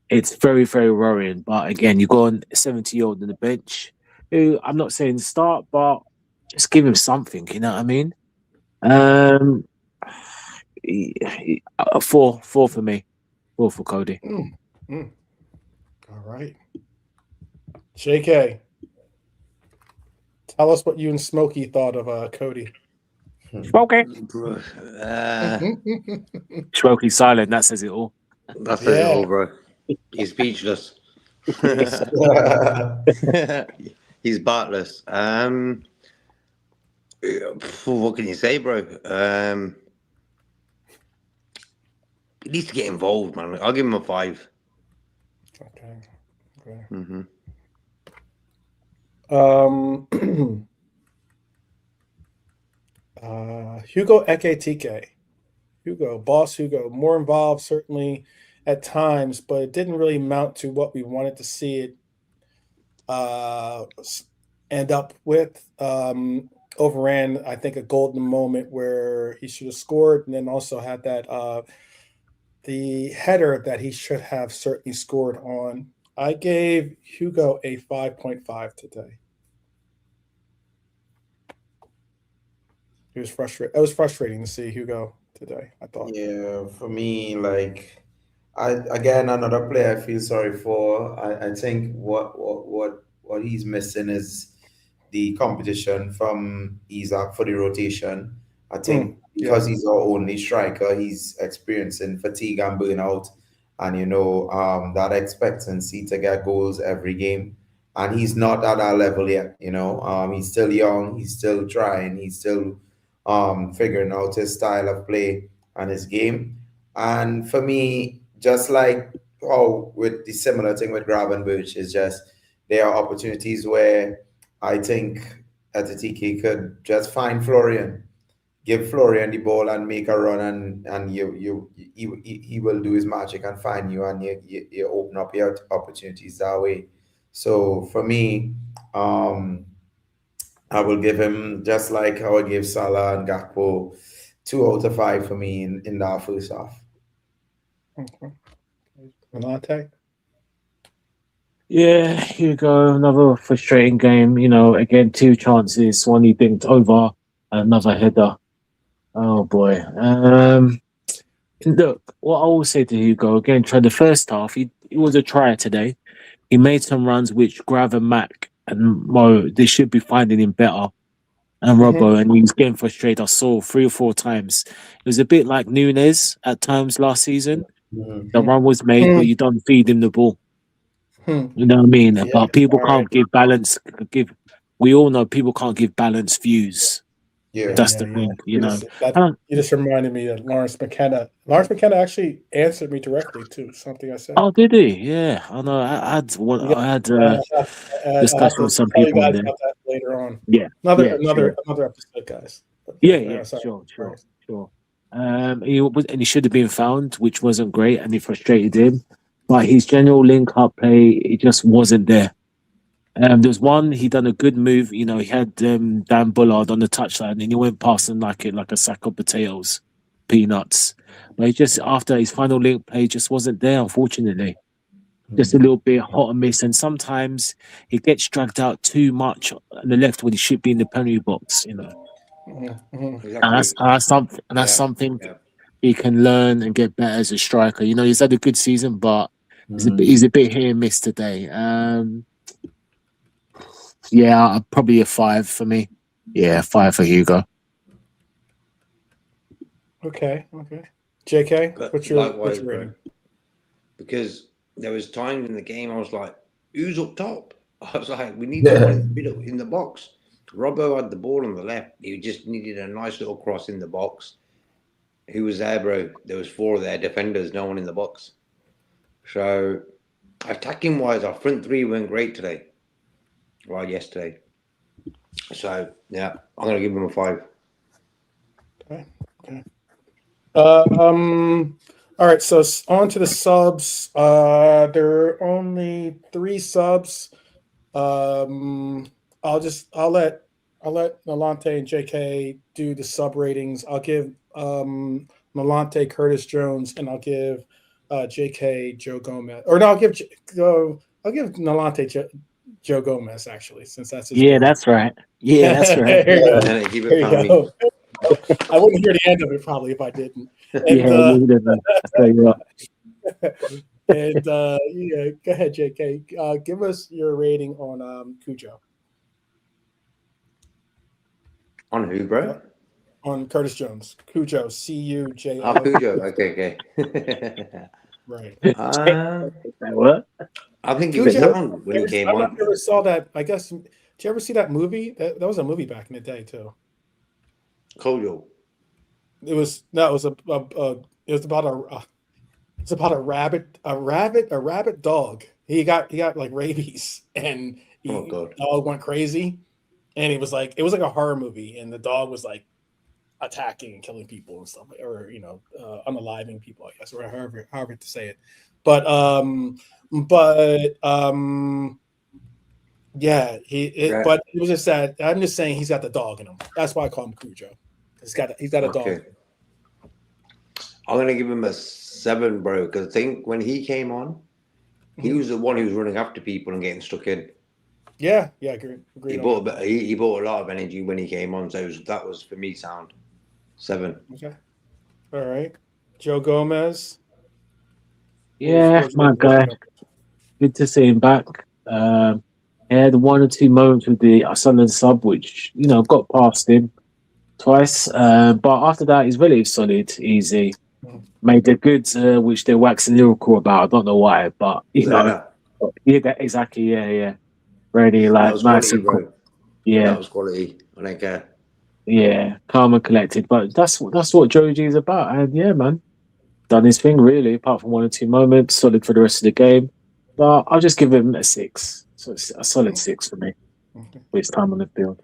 it's very, very worrying. But again, you go on 70-year-old on the bench, who I'm not saying start, but just give him something. You know what I mean? 4 for me. 4 for Cody. All right. JK, tell us what you and Smokey thought of Cody. Smokey. Smokey silent. That says it all. That says it all, bro. He's speechless. He's Bartless. What can you say, bro? He needs to get involved, man. I'll give him a 5. Okay. Mm-hmm. Hugo Ekitike. Boss Hugo, more involved certainly at times, but it didn't really amount to what we wanted to see it end up with. Overran, I think, a golden moment where he should have scored, and then also had that the header that he should have certainly scored on. I gave Hugo a 5.5 today. It was frustrating to see Hugo today, I thought. Yeah, for me, another player I feel sorry for. I think what he's missing is the competition from Isaac for the rotation. I think because he's our only striker, he's experiencing fatigue and burnout, and that expectancy to get goals every game. and he's not at our level yet. You know, he's still young, he's still trying, he's still figuring out his style of play and his game. And for me, just like with the similar thing with Gravenberch, is just there are opportunities where I think Atletico could just find Florian, give Florian the ball and make a run, and he will do his magic and find you, and you open up your opportunities that way. So for me, I will give him, just like how I gave Salah and Gakpo, 2 out of 5 for me in that first half. Okay. Malante? Yeah, here you go. Another frustrating game. You know, again, 2 chances. One he dinked over, another header. Oh boy. Look, what I will say to Hugo again. Try the first half. He was a trier today. He made some runs which Grav and Mac and Mo, they should be finding him better. And Robbo, and he was getting frustrated. I saw 3 or 4 times. It was a bit like Nunes at times last season. The run was made, but you don't feed him the ball. You know what I mean? Yeah, but people can't give balance. We all know people can't give balanced views. Yeah, That's the thing, you know. You just reminded me of Lawrence McKenna. Lawrence McKenna actually answered me directly to something I said. Oh, did he? Yeah, I know. I had discussion with some people guys there. about that later on. Yeah, another episode, guys. Yeah, sure. He should have been found, which wasn't great, and it frustrated him. But his general link-up play, it just wasn't there. There was one, he done a good move. You know, he had Dan Bullard on the touchline, and he went past him like a sack of potatoes, peanuts. But he just, after his final link play, just wasn't there, unfortunately. Just a little bit hot and miss. And sometimes he gets dragged out too much on the left when he should be in the penalty box, you know. Exactly. And that's something he can learn and get better as a striker. You know, he's had a good season, but he's a bit hit and miss today. Yeah, probably a 5 for me. Yeah, 5 for Hugo. Okay. JK, what's your rating? Because there was times in the game I was like, who's up top? I was like, we need someone in the middle, in the box. Robbo had the ball on the left. He just needed a nice little cross in the box. Who was there, bro? There was 4 there, defenders, no one in the box. So, attacking wise, our front 3 went great today. Well, yesterday. So, yeah, I'm going to give him a 5. Okay. All right, so on to the subs. There are only 3 subs. I'll let Malante and JK do the sub ratings. I'll give Malante Curtis Jones, and I'll give JK Joe Gomez. Or no, I'll give Malante Joe Gomez, actually, since that's his name. That's right. Yeah, that's right. There you go. I wouldn't hear the end of it probably if I didn't. And, go ahead, JK. Give us your rating on Cujo. On who, bro? On Curtis Jones. Cujo. Cujo. Oh, Cujo. Okay. Right. What? I think he was young when he came on. I never saw that. I guess. Did you ever see that movie? That was a movie back in the day too. Kojo. It was about a rabbit dog. He got like rabies, and the dog went crazy, and it was like a horror movie, and the dog was like attacking and killing people and stuff, or unaliving people, I guess, or however to say it. But yeah, but it was just that I'm just saying he's got the dog in him. That's why I call him Cujo. He's got a dog. I'm gonna give him a 7, bro, because I think when he came on, he was the one who was running after people and getting stuck in. Yeah, agreed. He brought a lot of energy when he came on, so that was for me sound. 7. Okay. All right. Joe Gomez. Yeah, my guy. Good to see him back. He had 1 or 2 moments with the Sunderland sub, which got past him twice. But after that, he's really solid, easy. Made the goods, which they're waxing lyrical about. I don't know why, but yeah, exactly. Yeah. Really That like was nice quality, and bro. yeah, That was quality. Like, yeah, calm and collected. But that's what Joji's about. And yeah, man, done his thing really. Apart from 1 or 2 moments, solid for the rest of the game. But I'll just give him a 6. So it's a solid 6 for me for his time on the field.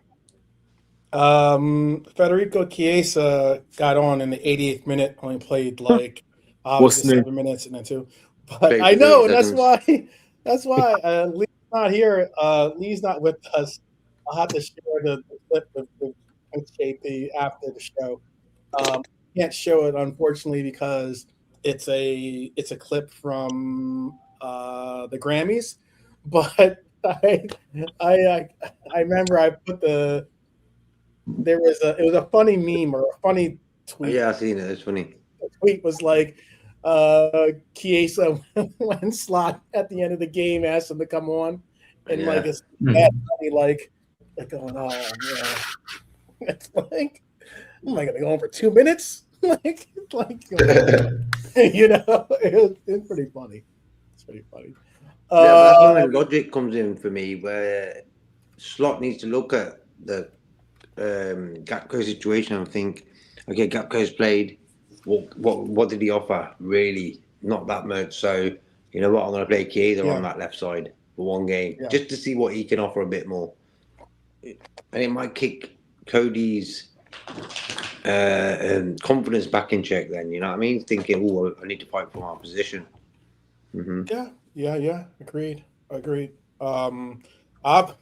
Federico Chiesa got on in the 88th minute, only played like What's obviously new? 7 minutes and then 2. But played I for 30 know, and that's seconds. why Lee's not here. Lee's not with us. I'll have to share the clip with JP after the show. Can't show it unfortunately because it's a clip from the Grammys. But I I remember I put it was a funny meme or a funny Oh, tweet. yeah, I seen it. It's funny. The tweet was like Chiesa when Slot at the end of the game asked him to come on, and like Yeah. it's bad funny, like going, oh man, it's like, am I gonna go on for 2 minutes? like it's pretty funny. It's pretty funny. Yeah, but that's when logic comes in for me, where Slot needs to look at the Gakpo situation and think, okay, Gakpo's played. What did he offer? Really, not that much. So you know what? I'm going to play Chiesa on that left side for 1 game, just to see what he can offer a bit more, and it might kick Cody's confidence back in check. Then you know what I mean? Thinking, oh, I need to fight for my position. Yeah. Agreed. I've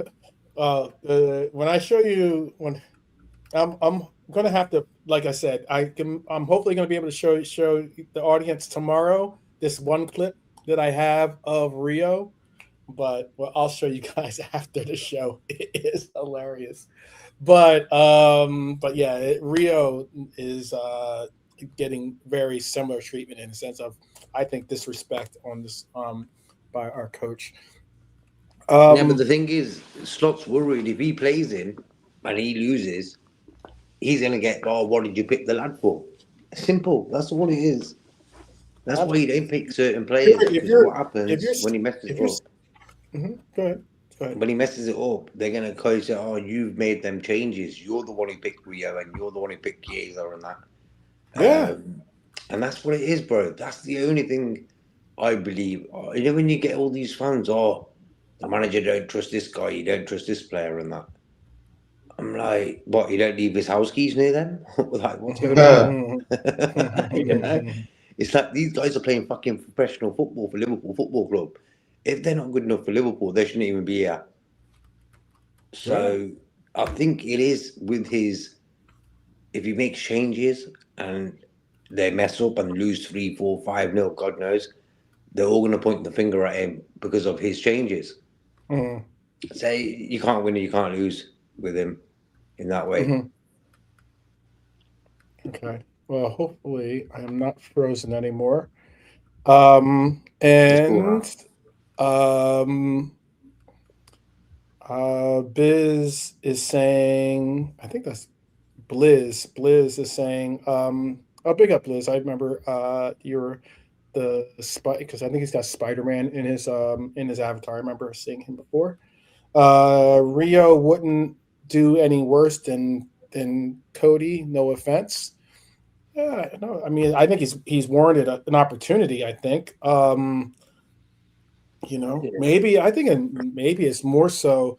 when I show you when I'm gonna have to, like I said, I'm hopefully gonna be able to show the audience tomorrow this one clip that I have of Rio, but I'll show you guys after the show. It is hilarious, but yeah, Rio is getting very similar treatment in the sense of, I think, disrespect on this by our coach. Yeah, but the thing is, Slot's worried if he plays him and he loses, he's gonna get, oh, what did you pick the lad for? Simple. That's all it is. That's why you don't pick certain players, because what happens when he messes it up? Go ahead. When he messes it up, they're gonna call say, "Oh, you've made them changes. You're the one who picked Rio, and you're the one who picked Chiesa, and that." Yeah. And that's what it is, bro. That's the only thing I believe. You know, when you get all these fans, oh, the manager don't trust this guy, you don't trust this player, and that. I'm like, what? You don't leave his house keys near them? Like, what's going on? You know, it's like these guys are playing fucking professional football for Liverpool Football Club. If they're not good enough for Liverpool, they shouldn't even be here. So I think it is with his. If he makes changes and they mess up and lose 3, 4, 5-0, God knows, they're all going to point the finger at him because of his changes. Say you can't win or you can't lose with him in that way. Okay. Well, hopefully I am not frozen anymore. And Biz is saying, I think that's Blizz. Blizz is saying, big up Blizz. I remember you're the because I think he's got Spider-Man in his avatar. I remember seeing him before. Rio wouldn't do any worse than Cody. No offense. Yeah, no, I mean, I think he's warranted an opportunity. I think, maybe it's more so,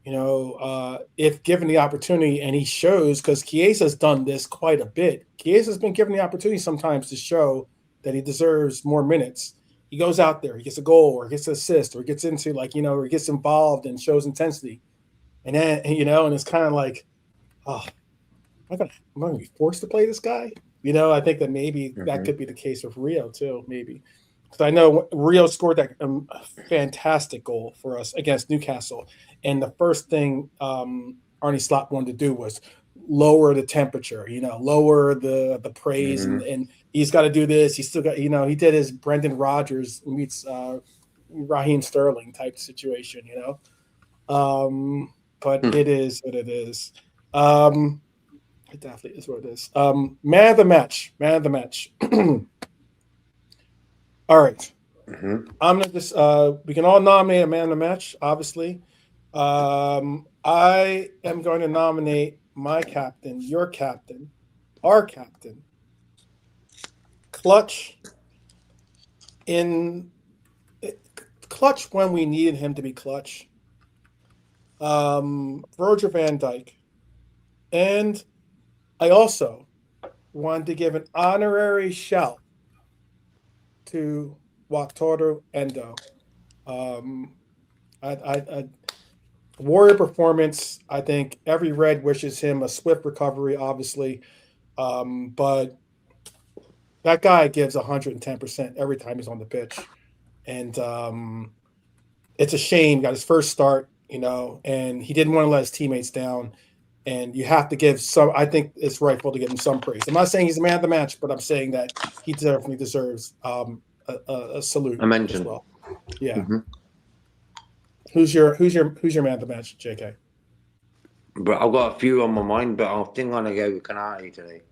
if given the opportunity and he shows, because Chiesa's done this quite a bit. Chiesa's been given the opportunity sometimes to show that he deserves more minutes. He goes out there, he gets a goal or gets an assist or gets into or he gets involved and shows intensity. And then, and it's kind of like, oh, am I going to be forced to play this guy? I think that maybe that could be the case with Rio too, maybe. Because I know Rio scored that fantastic goal for us against Newcastle. And the first thing Arne Slot wanted to do was lower the temperature, lower the praise. And he's got to do this. He's still got, he did his Brendan Rodgers meets Raheem Sterling type situation, but it is what it is. It definitely is what it is. Man of the match. All right. I'm gonna just we can all nominate a man of the match, obviously. I am going to nominate my captain, your captain, our captain, clutch clutch when we needed him to be clutch. Virgil van Dijk. And I also wanted to give an honorary shout to Wataru Endo. I Warrior performance. I think every Red wishes him a swift recovery, obviously. But that guy gives 110% every time he's on the pitch. And it's a shame. Got his first start, and he didn't want to let his teammates down. And you have to give some. I think it's rightful to give him some praise. I'm not saying he's the man of the match, but I'm saying that he definitely deserves a salute I mentioned. as well. Yeah. Mm-hmm. Who's your man of the match, JK? But I've got a few on my mind, but I think I'm gonna go with Kanate today.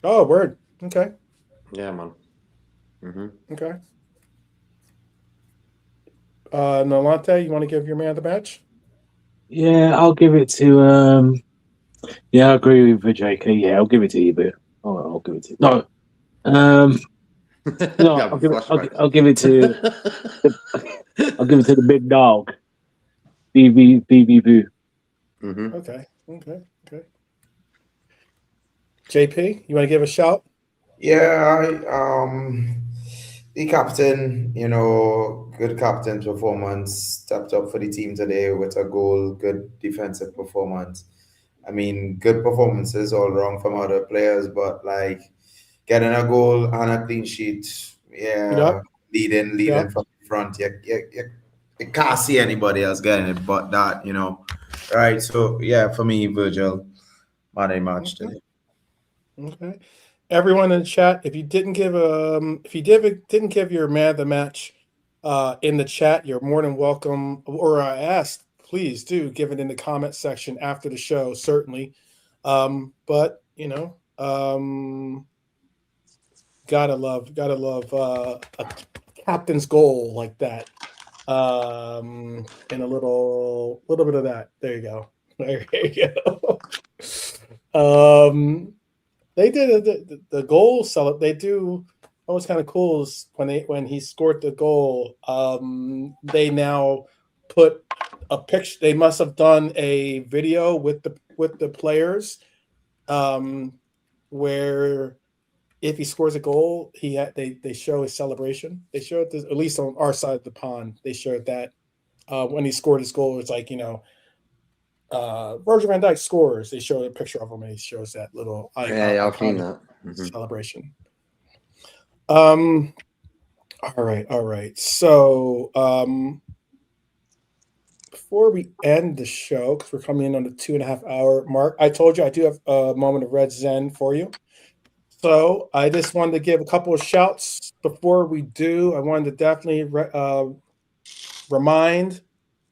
Oh, word. Okay. Yeah, man. Mm-hmm. Okay. Nolante, you want to give your man of the match? Yeah, I'll give it to. Yeah, I agree with JK. Yeah, I'll give it to you, but I'll give it to no. No, I'll give it. I'll give it to. I'll give it to the big dog. BB Boo. Mm-hmm. Okay. JP, you want to give a shout? Yeah, the captain, good captain performance, stepped up for the team today with a goal, good defensive performance. I mean, good performances all wrong from other players, but like getting a goal and a clean sheet, yeah, Yep. leading from the front. You can't see anybody else getting it but that, Right. So yeah, for me, Virgil, man of the match today. Okay. Everyone in the chat, if you didn't give your man of the match in the chat, you're more than welcome. Or I asked, please do give it in the comment section after the show, certainly. But gotta love a captain's goal like that. And a little bit of that. There you go. There you go. They did the goal sell. They do. What was kind of cool is when he scored the goal. They now put a picture. They must have done a video with the players, where if he scores a goal, they show his celebration. They show it at least on our side of the pond. They showed that when he scored his goal, it's like Virgil van Dijk scores. They show a picture of him, and he shows that little I've seen that. Mm-hmm. celebration. All right. So before we end the show, because we're coming in on the 2.5 hour mark, I told you I do have a moment of red zen for you. So I just wanted to give a couple of shouts before we do. I wanted to definitely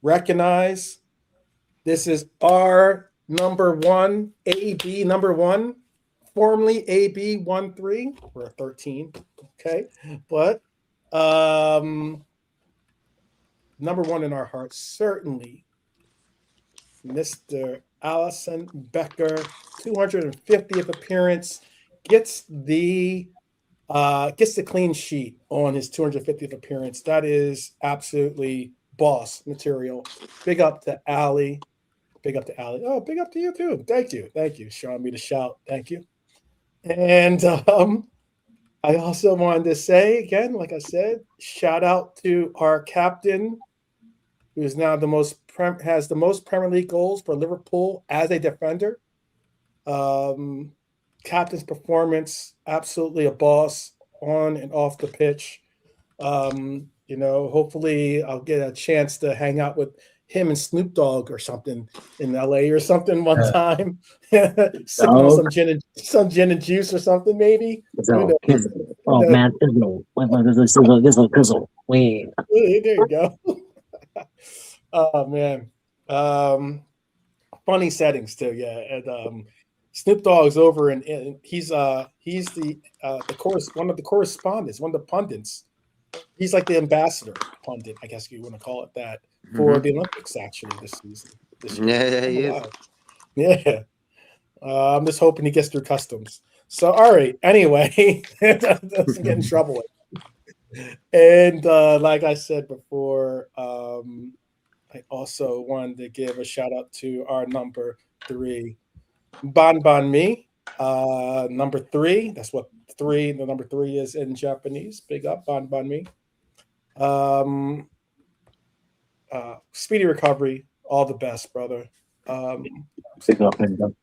recognize. This is our number one, AB number one, formerly AB13. We're 13, okay? But number one in our hearts, certainly, Mr. Allison Becker, 250th appearance, gets the clean sheet on his 250th appearance. That is absolutely boss material. Big up to Allie. Big up to Allie. Oh, big up to you too. Thank you. Showing me the shout. Thank you. And I also wanted to say again, like I said, shout out to our captain, who is now has the most Premier League goals for Liverpool as a defender. Captain's performance, absolutely a boss on and off the pitch. Hopefully I'll get a chance to hang out with him and Snoop Dogg or something in LA or something one time. Sipping on some gin and juice or something, maybe. Oh man, this Kizzle. There you go. Oh man. Funny settings too, yeah. And Snoop Dogg's over and he's one of the correspondents, one of the pundits. He's like the ambassador pundit, I guess you want to call it that. for the Olympics actually this season. This year. Yeah, he is. Wow. Yeah. I'm just hoping he gets through customs. So, all right. Anyway, doesn't get in trouble. And like I said before, I also wanted to give a shout out to our number 3, Bon Bon Me. Number 3. That's what the number 3 is in Japanese. Big up, Bon Bon Me. Speedy recovery. All the best, brother. Big up, Endo.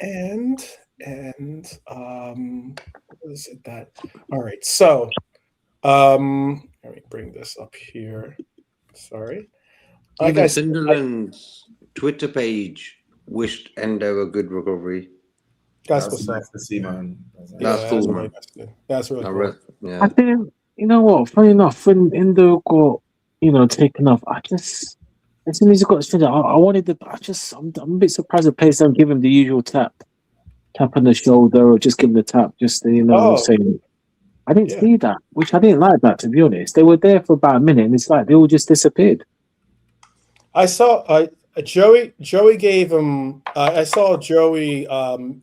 And what is it that? All right, so let me bring this up here. Sorry. Like Even I said, Sunderland's Twitter page wished Endo a good recovery. that's That's what's nice up. to see, man. That's cool, really man. nice to see. That's really I cool. re- yeah. I think, you know what, funny enough, when Endo got, taken off, as soon as he got finished, I'm a bit surprised the players don't give him the usual tap on the shoulder or just give him the tap, just to, Oh. saying, I didn't Yeah. see that, which I didn't like that, to be honest. They were there for about a minute and it's like they all just disappeared. I saw Joey gave him. I saw Joey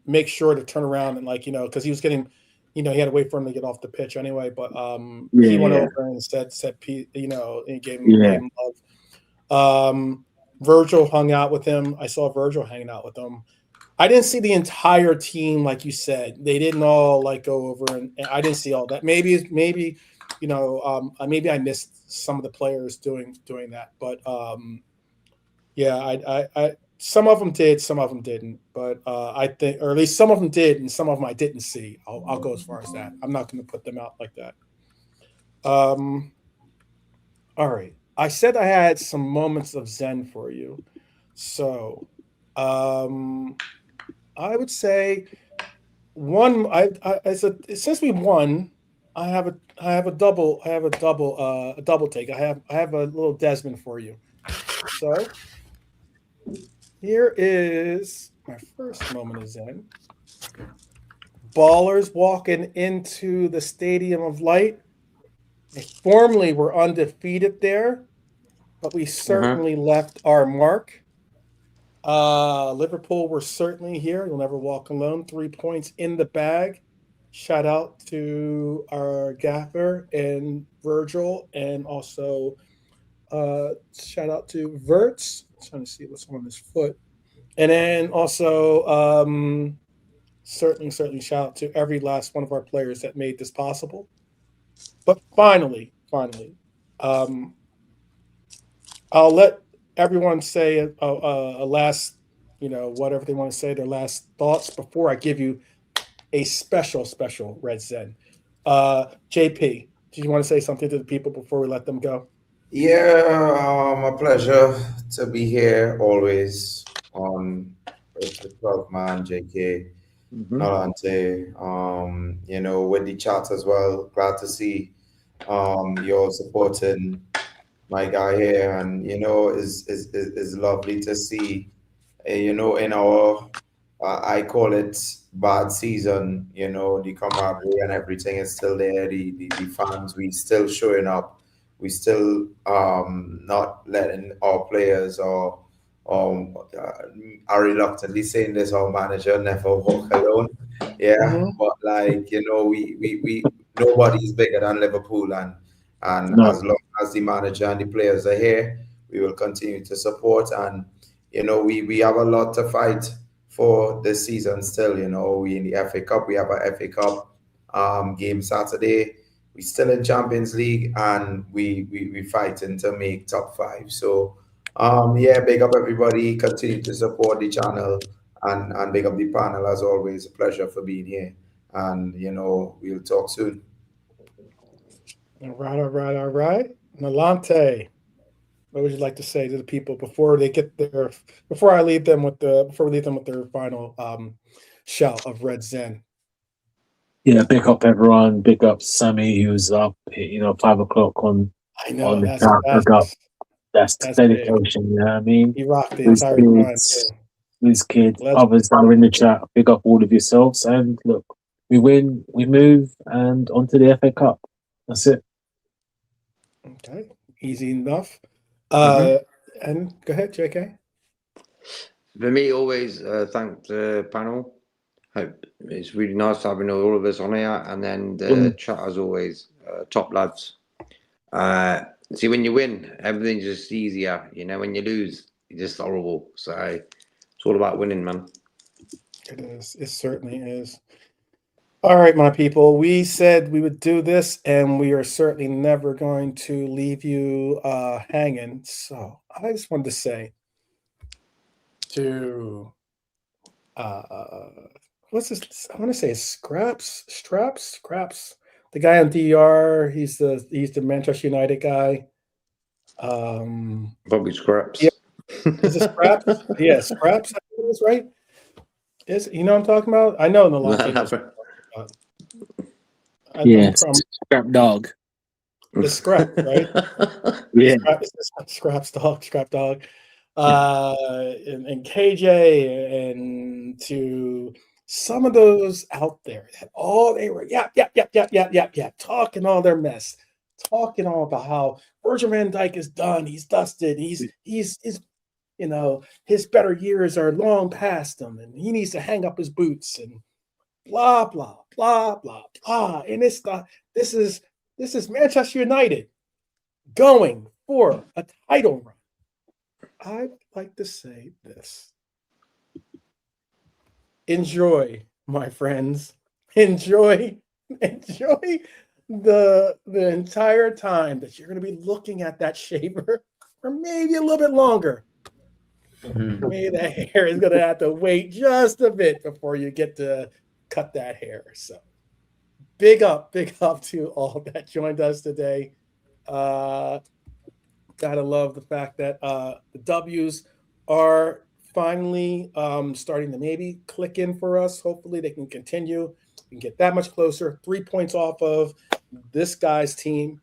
make sure to turn around and because he was getting, he had to wait for him to get off the pitch anyway. But he went over and said, and he gave him love. Virgil hung out with him. I saw Virgil hanging out with him. I didn't see the entire team, like you said. They didn't all go over, and I didn't see all that. Maybe maybe I missed some of the players doing that, but yeah, I some of them did, some of them didn't, but I think, or at least some of them did, and some of them I didn't see. I'll go as far as that. I'm not going to put them out like that. All right. I said I had some moments of Zen for you, so I would say one. Since we won, I have a double take. I have a little Desmond for you. So here is my first moment of Zen. Ballers walking into the Stadium of Light. They formerly were undefeated there, but we certainly left our mark. Liverpool were certainly here. You'll never walk alone. 3 points in the bag. Shout out to our gaffer and Virgil, and also shout out to Wirtz. I'm trying to see what's on his foot. And then also certainly shout out to every last one of our players that made this possible. But finally, I'll let everyone say a last, whatever they want to say, their last thoughts before I give you a special Red Zen. JP, do you want to say something to the people before we let them go? Yeah, a pleasure to be here always on the 12 man, JK, Nalante, with the chat as well. Glad to see you're supporting my guy here, and is lovely to see. In our I call it bad season. The camaraderie and everything is still there. The fans, we still showing up. We still not letting our players or are reluctantly saying this. Our manager never walk alone. Yeah, but we nobody's bigger than Liverpool, and as long as the manager and the players are here, we will continue to support. And we have a lot to fight for this season still. We in the FA Cup, we have a FA Cup game Saturday. We still in Champions League, and we fighting to make top 5. So big up everybody. Continue to support the channel, and big up the panel as always. A pleasure for being here, and we'll talk soon. All right. Nalante, what would you like to say to the people before we leave them with their final shout of Red Zen? Yeah, big up everyone. Big up Sammy, who's up, 5 o'clock on. I know on the chat. That's dedication. Big. You know what I mean? He rocked the entire time. His kids, others that are in the chat. Big up all of yourselves. And look, we win, we move, and on to the FA Cup. That's it. Okay, easy enough. And go ahead, JK. For me, always thank the panel. Hope it's really nice having all of us on here, and then the chat as always, top lads. See, when you win, everything's just easier. You know, when you lose, it's just horrible. So it's all about winning, man. It is. It certainly is. All right, my people. We said we would do this, and we are certainly never going to leave you hanging. So I just wanted to say to what's this? I want to say Scraps. The guy on DR. He's the Manchester United guy. Probably Scraps. Yeah. Is it Scraps? Yeah, Scraps. I think that's right. Is you know what I'm talking about? I know in the long tables. Yeah, Scrap Dog. The Scrap, right? Yeah. Scrap Dog. And KJ and to some of those out there that all they were yap, talking all their mess, talking all about how Virgil van Dijk is done, he's dusted, he's you know, his better years are long past him, and he needs to hang up his boots and blah blah blah blah blah. And it's not. This is Manchester United going for a title run. I'd like to say this: enjoy, my friends. Enjoy the entire time that you're going to be looking at that shaver, or maybe a little bit longer. Maybe that hair is going to have to wait just a bit before you get to cut that hair. So big up to all that joined us today. Gotta love the fact that the W's are finally starting to maybe click in for us. Hopefully they can continue and get that much closer. 3 points off of this guy's team,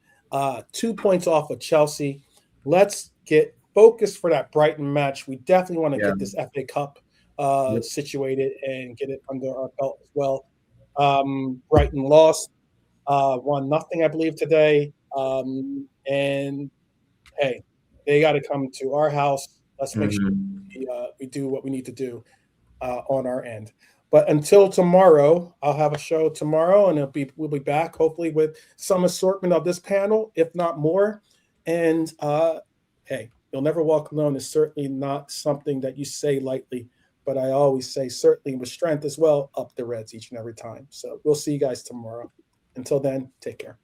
2 points off of Chelsea. Let's get focused for that Brighton match. We definitely want to get this FA Cup situated and get it under our belt as well. Brighton lost 1-0, I believe, today. And hey, they got to come to our house. Let's make sure we do what we need to do on our end. But until tomorrow, I'll have a show tomorrow, and we'll be back hopefully with some assortment of this panel, if not more. And hey, you'll never walk alone is certainly not something that you say lightly, but I always say certainly with strength as well, up the Reds each and every time. So we'll see you guys tomorrow. Until then, take care.